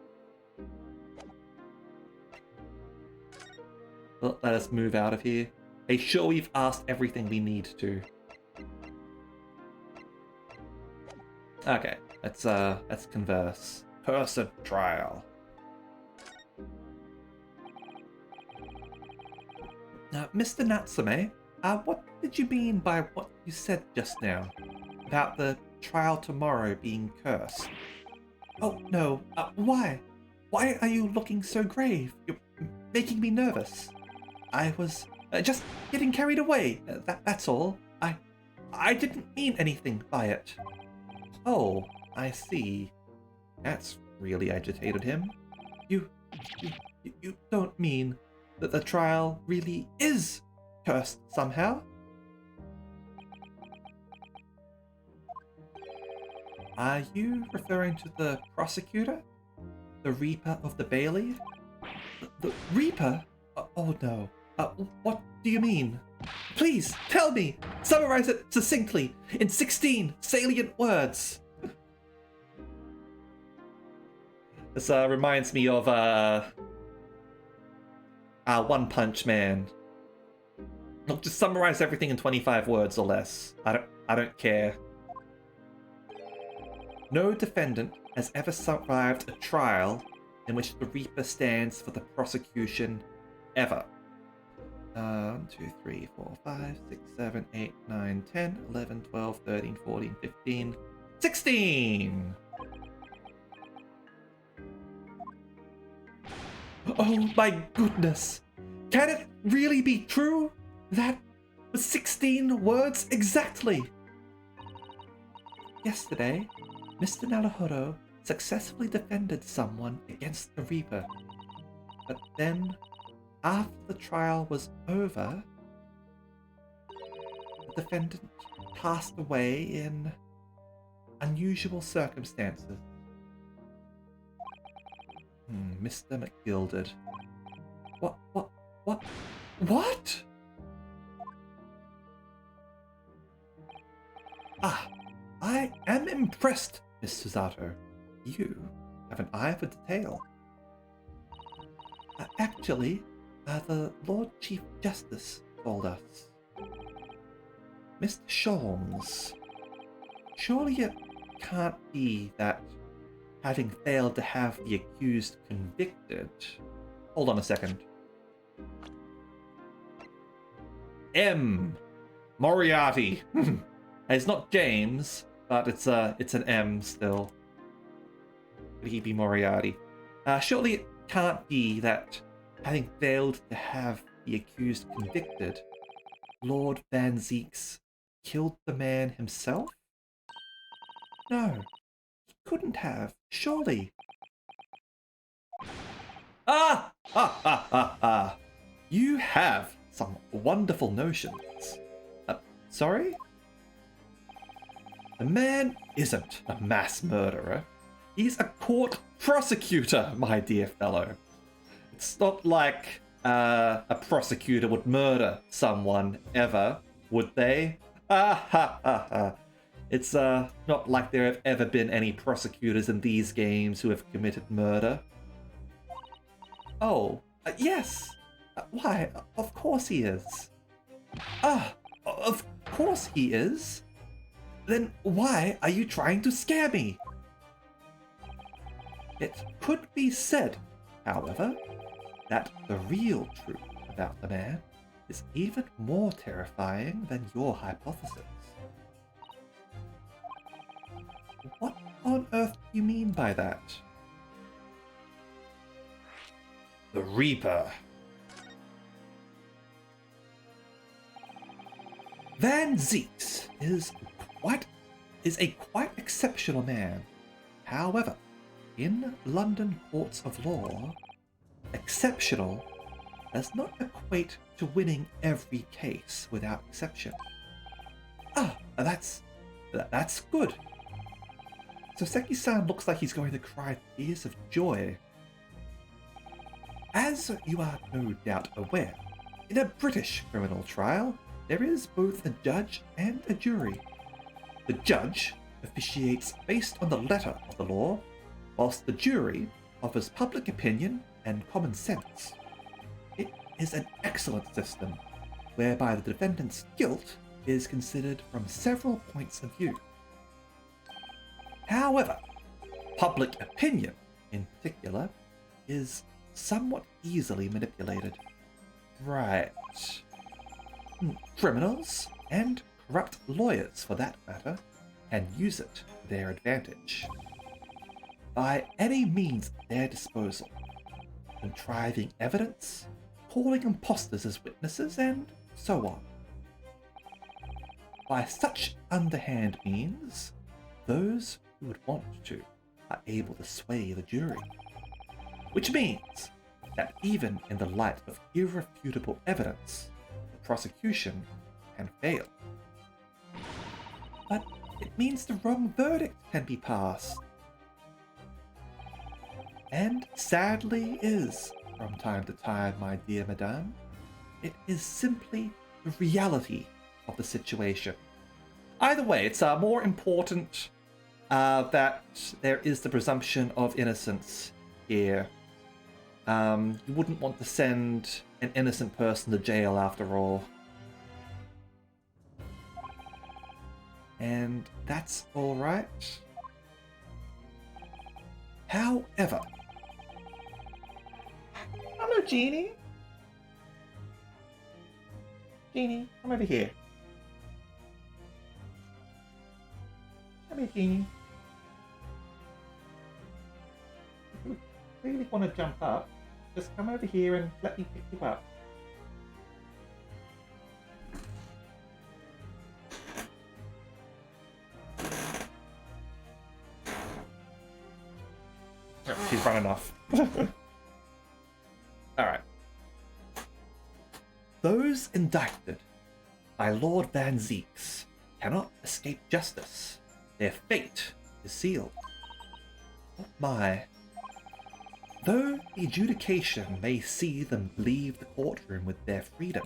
Well, let us move out of here. Hey, sure, we've asked everything we need to. Okay, let's converse. Person trial. Mr. Natsume, what did you mean by what you said just now about the trial tomorrow being cursed? Oh no, why? Why are you looking so grave? You're making me nervous. I was just getting carried away. That's all. I didn't mean anything by it. Oh, I see. That's really agitated him. You don't mean that the trial really is cursed somehow? Are you referring to the prosecutor? The Reaper of the Bailey? The Reaper? Oh no. What do you mean? Please, tell me! Summarize it succinctly, in 16 salient words! This reminds me of One Punch Man. Look, just summarize everything in 25 words or less. I don't care. No defendant has ever survived a trial in which the Reaper stands for the prosecution ever. 1, 2, 3, 4, 5, 6, 7, 8, 9, 10, 11, 12, 13, 14, 15, 16! Oh my goodness! Can it really be true? That was 16 words exactly! Yesterday, Mr. Naruhodo successfully defended someone against the Reaper. But then, after the trial was over, the defendant passed away in unusual circumstances. Mr. McGilded. What? I am impressed, Miss Susato. You have an eye for detail. Actually, the Lord Chief Justice told us. Mr. Sholmes, surely it can't be that having failed to have the accused convicted... Hold on a second. M. Moriarty. It's not James, but it's an M still. Could he be Moriarty? Surely it can't be that having failed to have the accused convicted, Lord Van Zeeks killed the man himself? No, he couldn't have, surely. You have some wonderful notions. Sorry? The man isn't a mass murderer. He's a court prosecutor, my dear fellow. It's not like a prosecutor would murder someone ever, would they? It's not like there have ever been any prosecutors in these games who have committed murder. Oh, yes. Why, of course he is. Of course he is. Then why are you trying to scare me? It could be said, however, that the real truth about the man is even more terrifying than your hypothesis. What on earth do you mean by that? The Reaper. Van Zeeks is a quite exceptional man. However, in London courts of law, exceptional does not equate to winning every case without exception. That's good. So Seki-san looks like he's going to cry tears of joy. As you are no doubt aware, in a British criminal trial, there is both a judge and a jury. The judge officiates based on the letter of the law, whilst the jury offers public opinion and common sense. It is an excellent system, whereby the defendant's guilt is considered from several points of view. However, public opinion, in particular, is somewhat easily manipulated. Right. Criminals, and corrupt lawyers for that matter, can use it to their advantage. By any means at their disposal, contriving evidence, calling impostors as witnesses, and so on. By such underhand means, those who would want to are able to sway the jury. Which means that even in the light of irrefutable evidence, the prosecution can fail. But it means the wrong verdict can be passed. And sadly is, from time to time, my dear madame, it is simply the reality of the situation. Either way, it's more important that there is the presumption of innocence here. You wouldn't want to send an innocent person to jail after all. And that's alright. However... Hello, Genie. Genie, come over here. Come here, Genie. If you really want to jump up, just come over here and let me pick you up. Oh, she's running off. Alright. Those indicted by Lord Van Zeeks cannot escape justice. Their fate is sealed. Oh my. Though the adjudication may see them leave the courtroom with their freedom,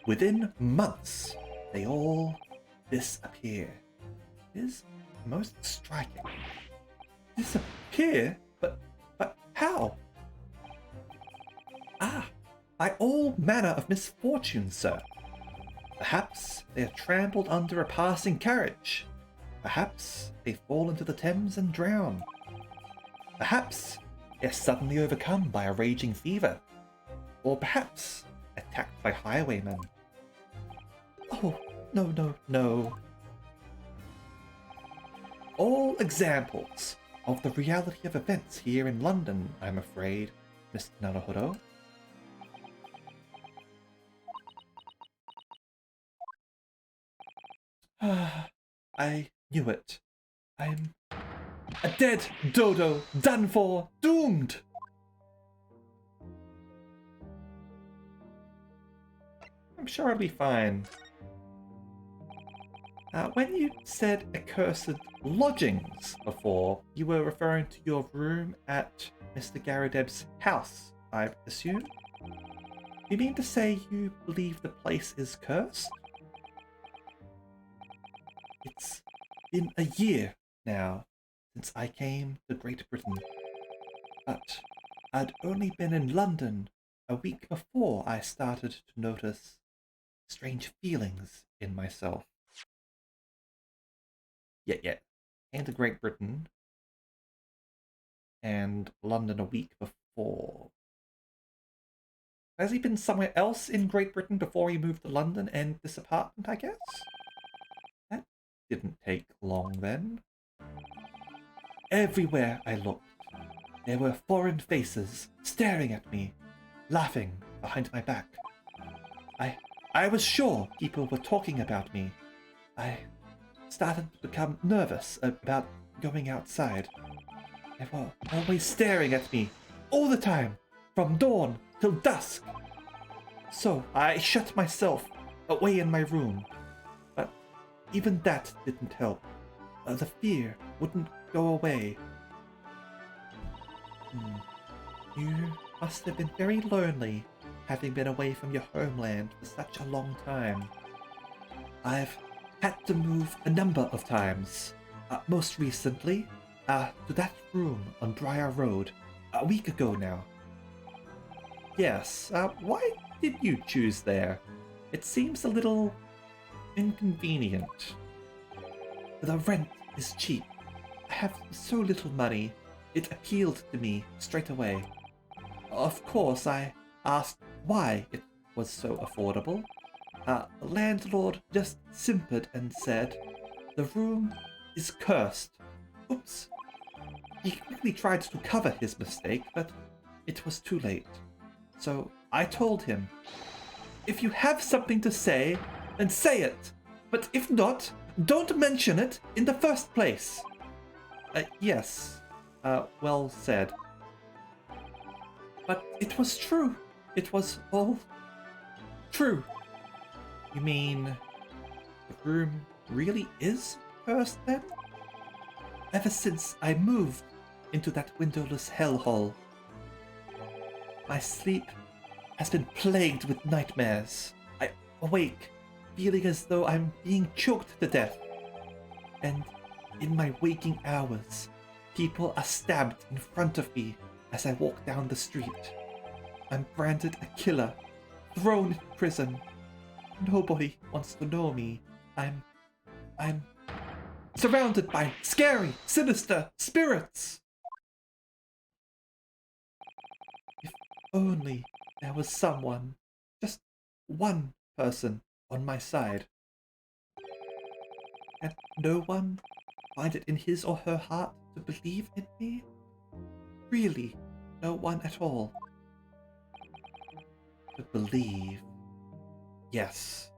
within months they all disappear. It is most striking. Disappear? But how? Ah, by all manner of misfortune, sir. Perhaps they are trampled under a passing carriage. Perhaps they fall into the Thames and drown. Perhaps they are suddenly overcome by a raging fever. Or perhaps attacked by highwaymen. Oh, no. All examples of the reality of events here in London, I'm afraid, Mr. Naruhodo. I knew it. I'm a dead dodo, done for, doomed! I'm sure I'll be fine. When you said accursed lodgings before, you were referring to your room at Mr. Garadeb's house, I assume? You mean to say you believe the place is cursed? It's been a year now since I came to Great Britain, but I'd only been in London a week before I started to notice strange feelings in myself. Yeah. Came to Great Britain and London a week before. Has he been somewhere else in Great Britain before he moved to London and this apartment, I guess? That didn't take long then. Everywhere I looked, there were foreign faces staring at me, laughing behind my back. I was sure people were talking about me. I started to become nervous about going outside. They were always staring at me, all the time, from dawn till dusk. So I shut myself away in my room. But even that didn't help. The fear wouldn't go away. You must have been very lonely, having been away from your homeland for such a long time. I've had to move a number of times. Most recently, to that room on Briar Road, a week ago now. Yes, why did you choose there? It seems a little inconvenient. The rent is cheap. I have so little money, it appealed to me straight away. Of course, I asked why it was so affordable. The landlord just simpered and said, "The room is cursed." Oops. He quickly tried to cover his mistake, but it was too late. So I told him, "If you have something to say, then say it. But if not, don't mention it in the first place." Yes. Well said. But it was true. It was all true. You mean the room really is cursed then? Ever since I moved into that windowless hellhole, my sleep has been plagued with nightmares. I awake feeling as though I'm being choked to death. And in my waking hours, people are stabbed in front of me as I walk down the street. I'm branded a killer, thrown in prison. Nobody wants to know me. I'm surrounded by scary, sinister spirits. If only there was someone, just one person on my side. And no one find it in his or her heart to believe in me? Really, no one at all. To believe. Yes,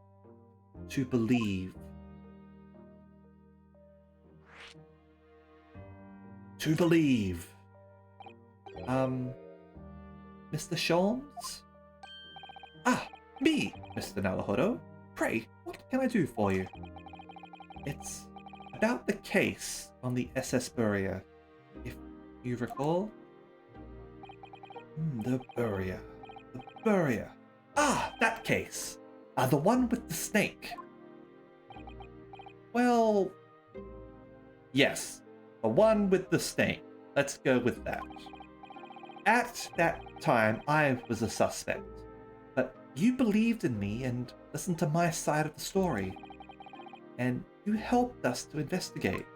to believe. To believe. Mr. Sholmes? Me, Mr. Naruhodo. Pray, what can I do for you? It's about the case on the SS Buria, if you recall. The Buria. The Buria. That case. The one with the snake. Well, yes, the one with the snake. Let's go with that. At that time, I was a suspect, but you believed in me and listened to my side of the story, and you helped us to investigate.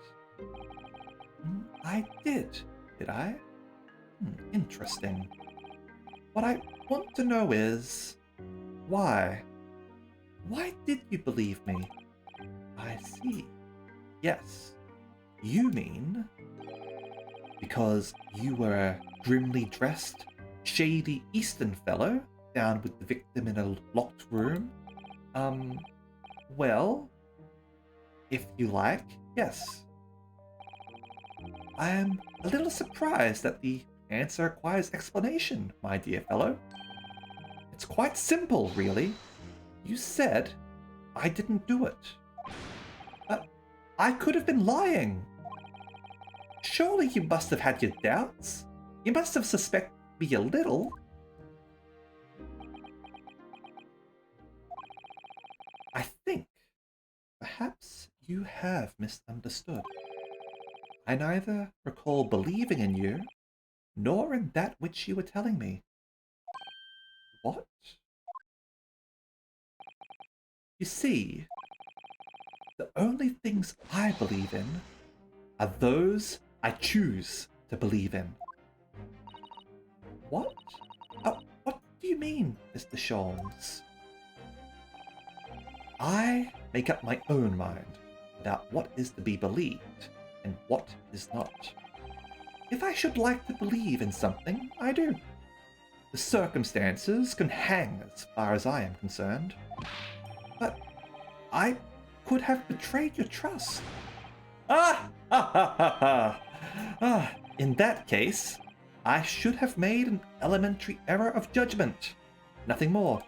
I did I? Interesting. What I want to know is, why? Why did you believe me? I see. Yes. You mean because you were a grimly dressed, shady Eastern fellow down with the victim in a locked room? Well, if you like, yes. I am a little surprised that the answer requires explanation, my dear fellow. It's quite simple, really. You said I didn't do it. I could have been lying. Surely you must have had your doubts. You must have suspected me a little. I think perhaps you have misunderstood. I neither recall believing in you, nor in that which you were telling me. What? You see, the only things I believe in are those I choose to believe in. What? What do you mean, Mr. Sholmes? I make up my own mind about what is to be believed and what is not. If I should like to believe in something, I do. The circumstances can hang as far as I am concerned. But I could have betrayed your trust. In that case, I should have made an elementary error of judgment. Nothing more.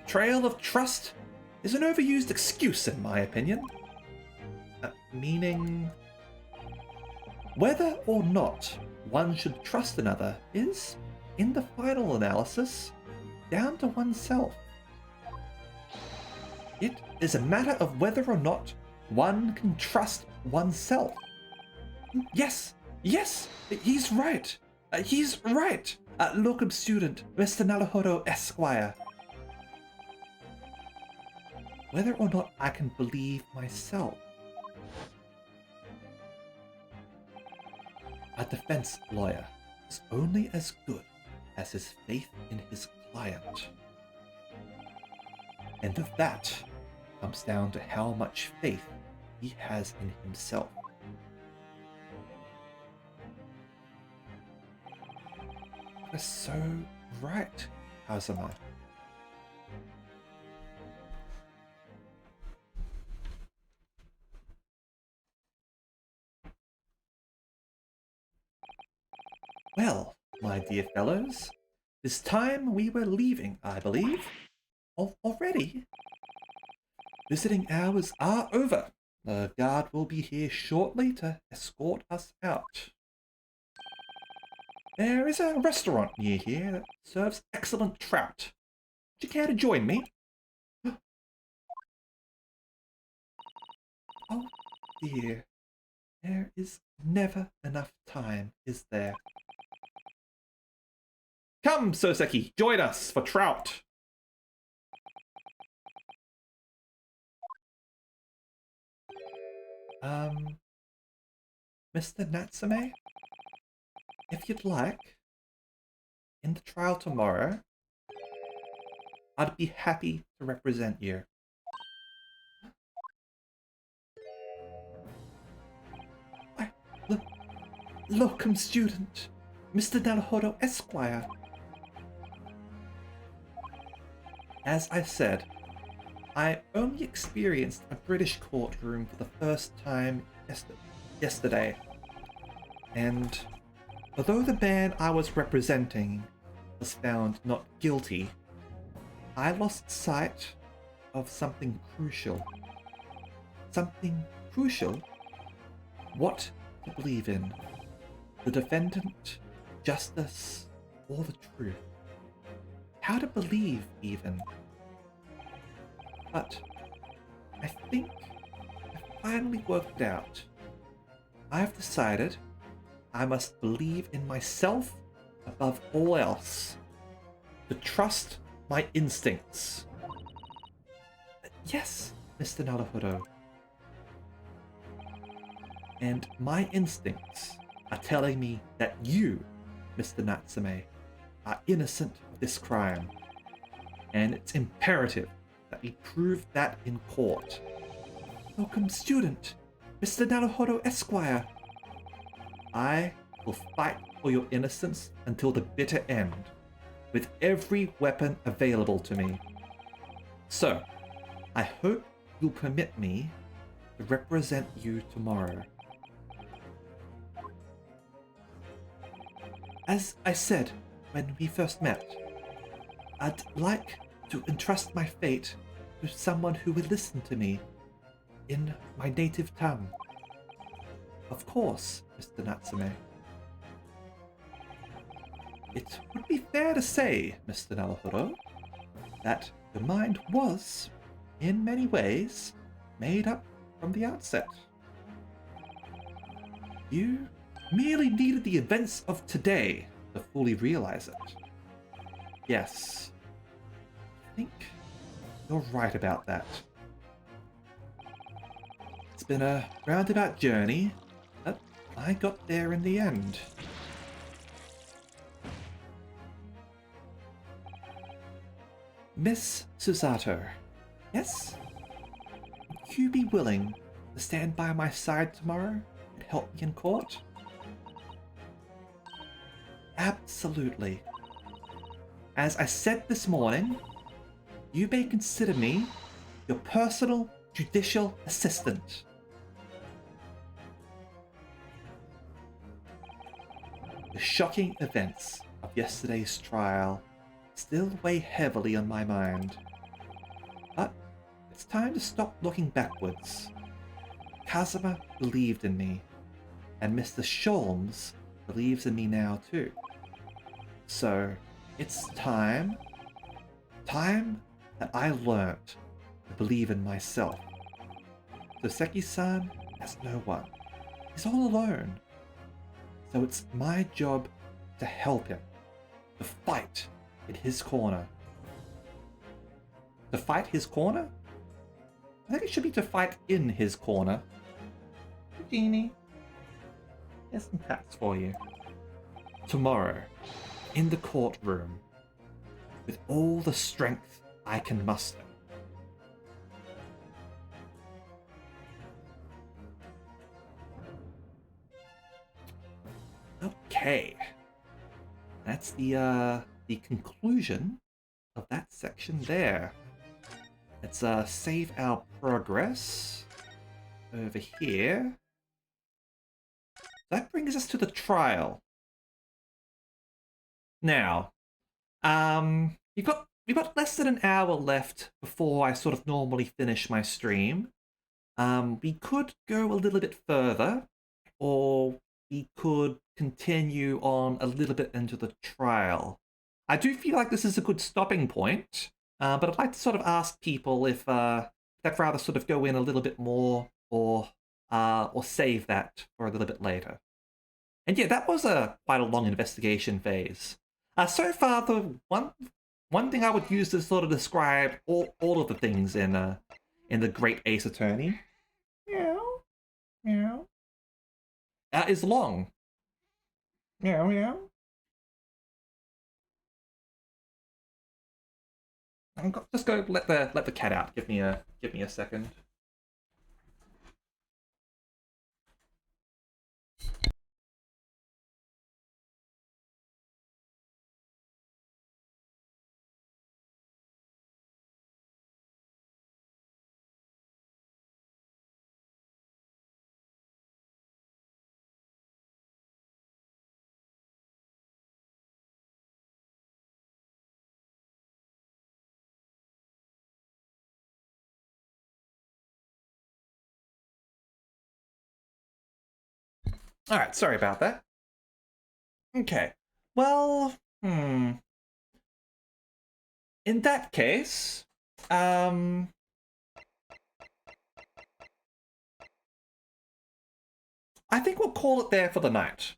Betrayal of trust is an overused excuse, in my opinion. Meaning, whether or not one should trust another is in the final analysis, down to oneself. It is a matter of whether or not one can trust oneself. Yes, yes, he's right. He's right. Locum student, Mr. Naruhodo Esquire. Whether or not I can believe myself. A defense lawyer is only as good as his faith in his client. And of that comes down to how much faith he has in himself. You're so right, Kazuma. Well, my dear fellows, it's time we were leaving, I believe. Already? Visiting hours are over. The guard will be here shortly to escort us out. There is a restaurant near here that serves excellent trout. Would you care to join me? Oh dear, there is never enough time, is there? Come, Soseki, join us for trout. Mr. Natsume? If you'd like, in the trial tomorrow, I'd be happy to represent you. Locum student, Mr. Naruhodo Esquire. As I said, I only experienced a British courtroom for the first time yesterday, and although the man I was representing was found not guilty, I lost sight of something crucial. Something crucial? What to believe in? The defendant, justice, or the truth? How to believe, even. But I think I finally worked it out. I've decided I must believe in myself above all else. To trust my instincts. Yes, Mr. Naruhodo. And my instincts are telling me that you, Mr. Natsume, are innocent of this crime. And it's imperative that we prove that in court. Welcome, student, Mr. Naruhodo Esquire. I will fight for your innocence until the bitter end, with every weapon available to me. So, I hope you'll permit me to represent you tomorrow. As I said when we first met, I'd like to entrust my fate to someone who will listen to me in my native tongue. Of course, Mr. Natsume. It would be fair to say, Mr. Naruhodo, that the mind was, in many ways, made up from the outset. You merely needed the events of today to fully realize it. Yes, I think you're right about that. It's been a roundabout journey, but I got there in the end. Miss Susato, yes? Would you be willing to stand by my side tomorrow and help me in court? Absolutely. As I said this morning, you may consider me your personal judicial assistant. The shocking events of yesterday's trial still weigh heavily on my mind. But it's time to stop looking backwards. Kazuma believed in me, and Mr. Sholmes believes in me now too. So, it's time that I learned to believe in myself. So Seki-san has no one. He's all alone. So it's my job to help him, to fight in his corner. To fight his corner? I think it should be to fight in his corner. Genie, here's some pats for you. Tomorrow, in the courtroom, with all the strength I can muster. Okay, that's the conclusion of that section there. Let's save our progress over here. That brings us to the trial. Now, we've got less than an hour left before I sort of normally finish my stream. We could go a little bit further, or we could continue on a little bit into the trial. I do feel like this is a good stopping point, but I'd like to sort of ask people if they'd rather sort of go in a little bit more, or save that for a little bit later. And yeah, that was quite a long investigation phase. So far, the one thing I would use to sort of describe all of the things in the Great Ace Attorney, meow, meow, is long. Meow, meow. Just go let the cat out. Give me a second. Alright, sorry about that. Okay. Well, in that case, I think we'll call it there for the night.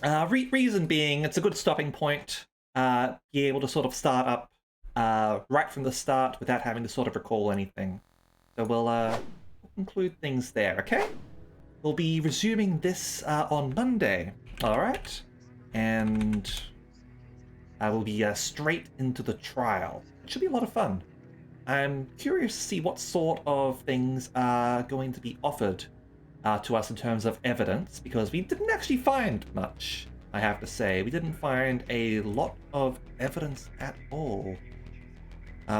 Reason being, it's a good stopping point. Be able to sort of start up right from the start without having to sort of recall anything. So we'll conclude things there, okay? We'll be resuming this on Monday, alright? And we'll be straight into the trial. It should be a lot of fun. I'm curious to see what sort of things are going to be offered to us in terms of evidence, because we didn't actually find much, I have to say. We didn't find a lot of evidence at all.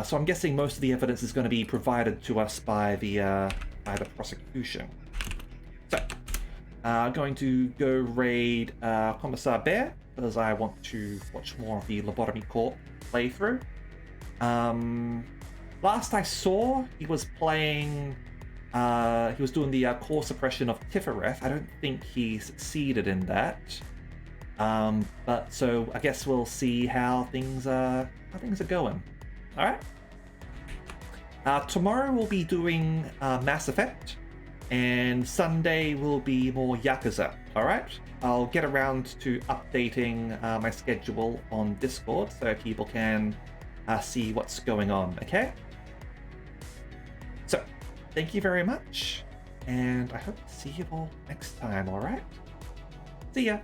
So I'm guessing most of the evidence is going to be provided to us by the prosecution. So, going to go raid Commissar Bear, because I want to watch more of the Lobotomy Court playthrough. Last I saw, he was playing... he was doing the core suppression of Tifereth. I don't think he succeeded in that. But so I guess we'll see how things are going. All right. Tomorrow we'll be doing Mass Effect, and Sunday will be more Yakuza. All right. I'll get around to updating my schedule on Discord so people can see what's going on. Okay. So, thank you very much, and I hope to see you all next time. All right. See ya.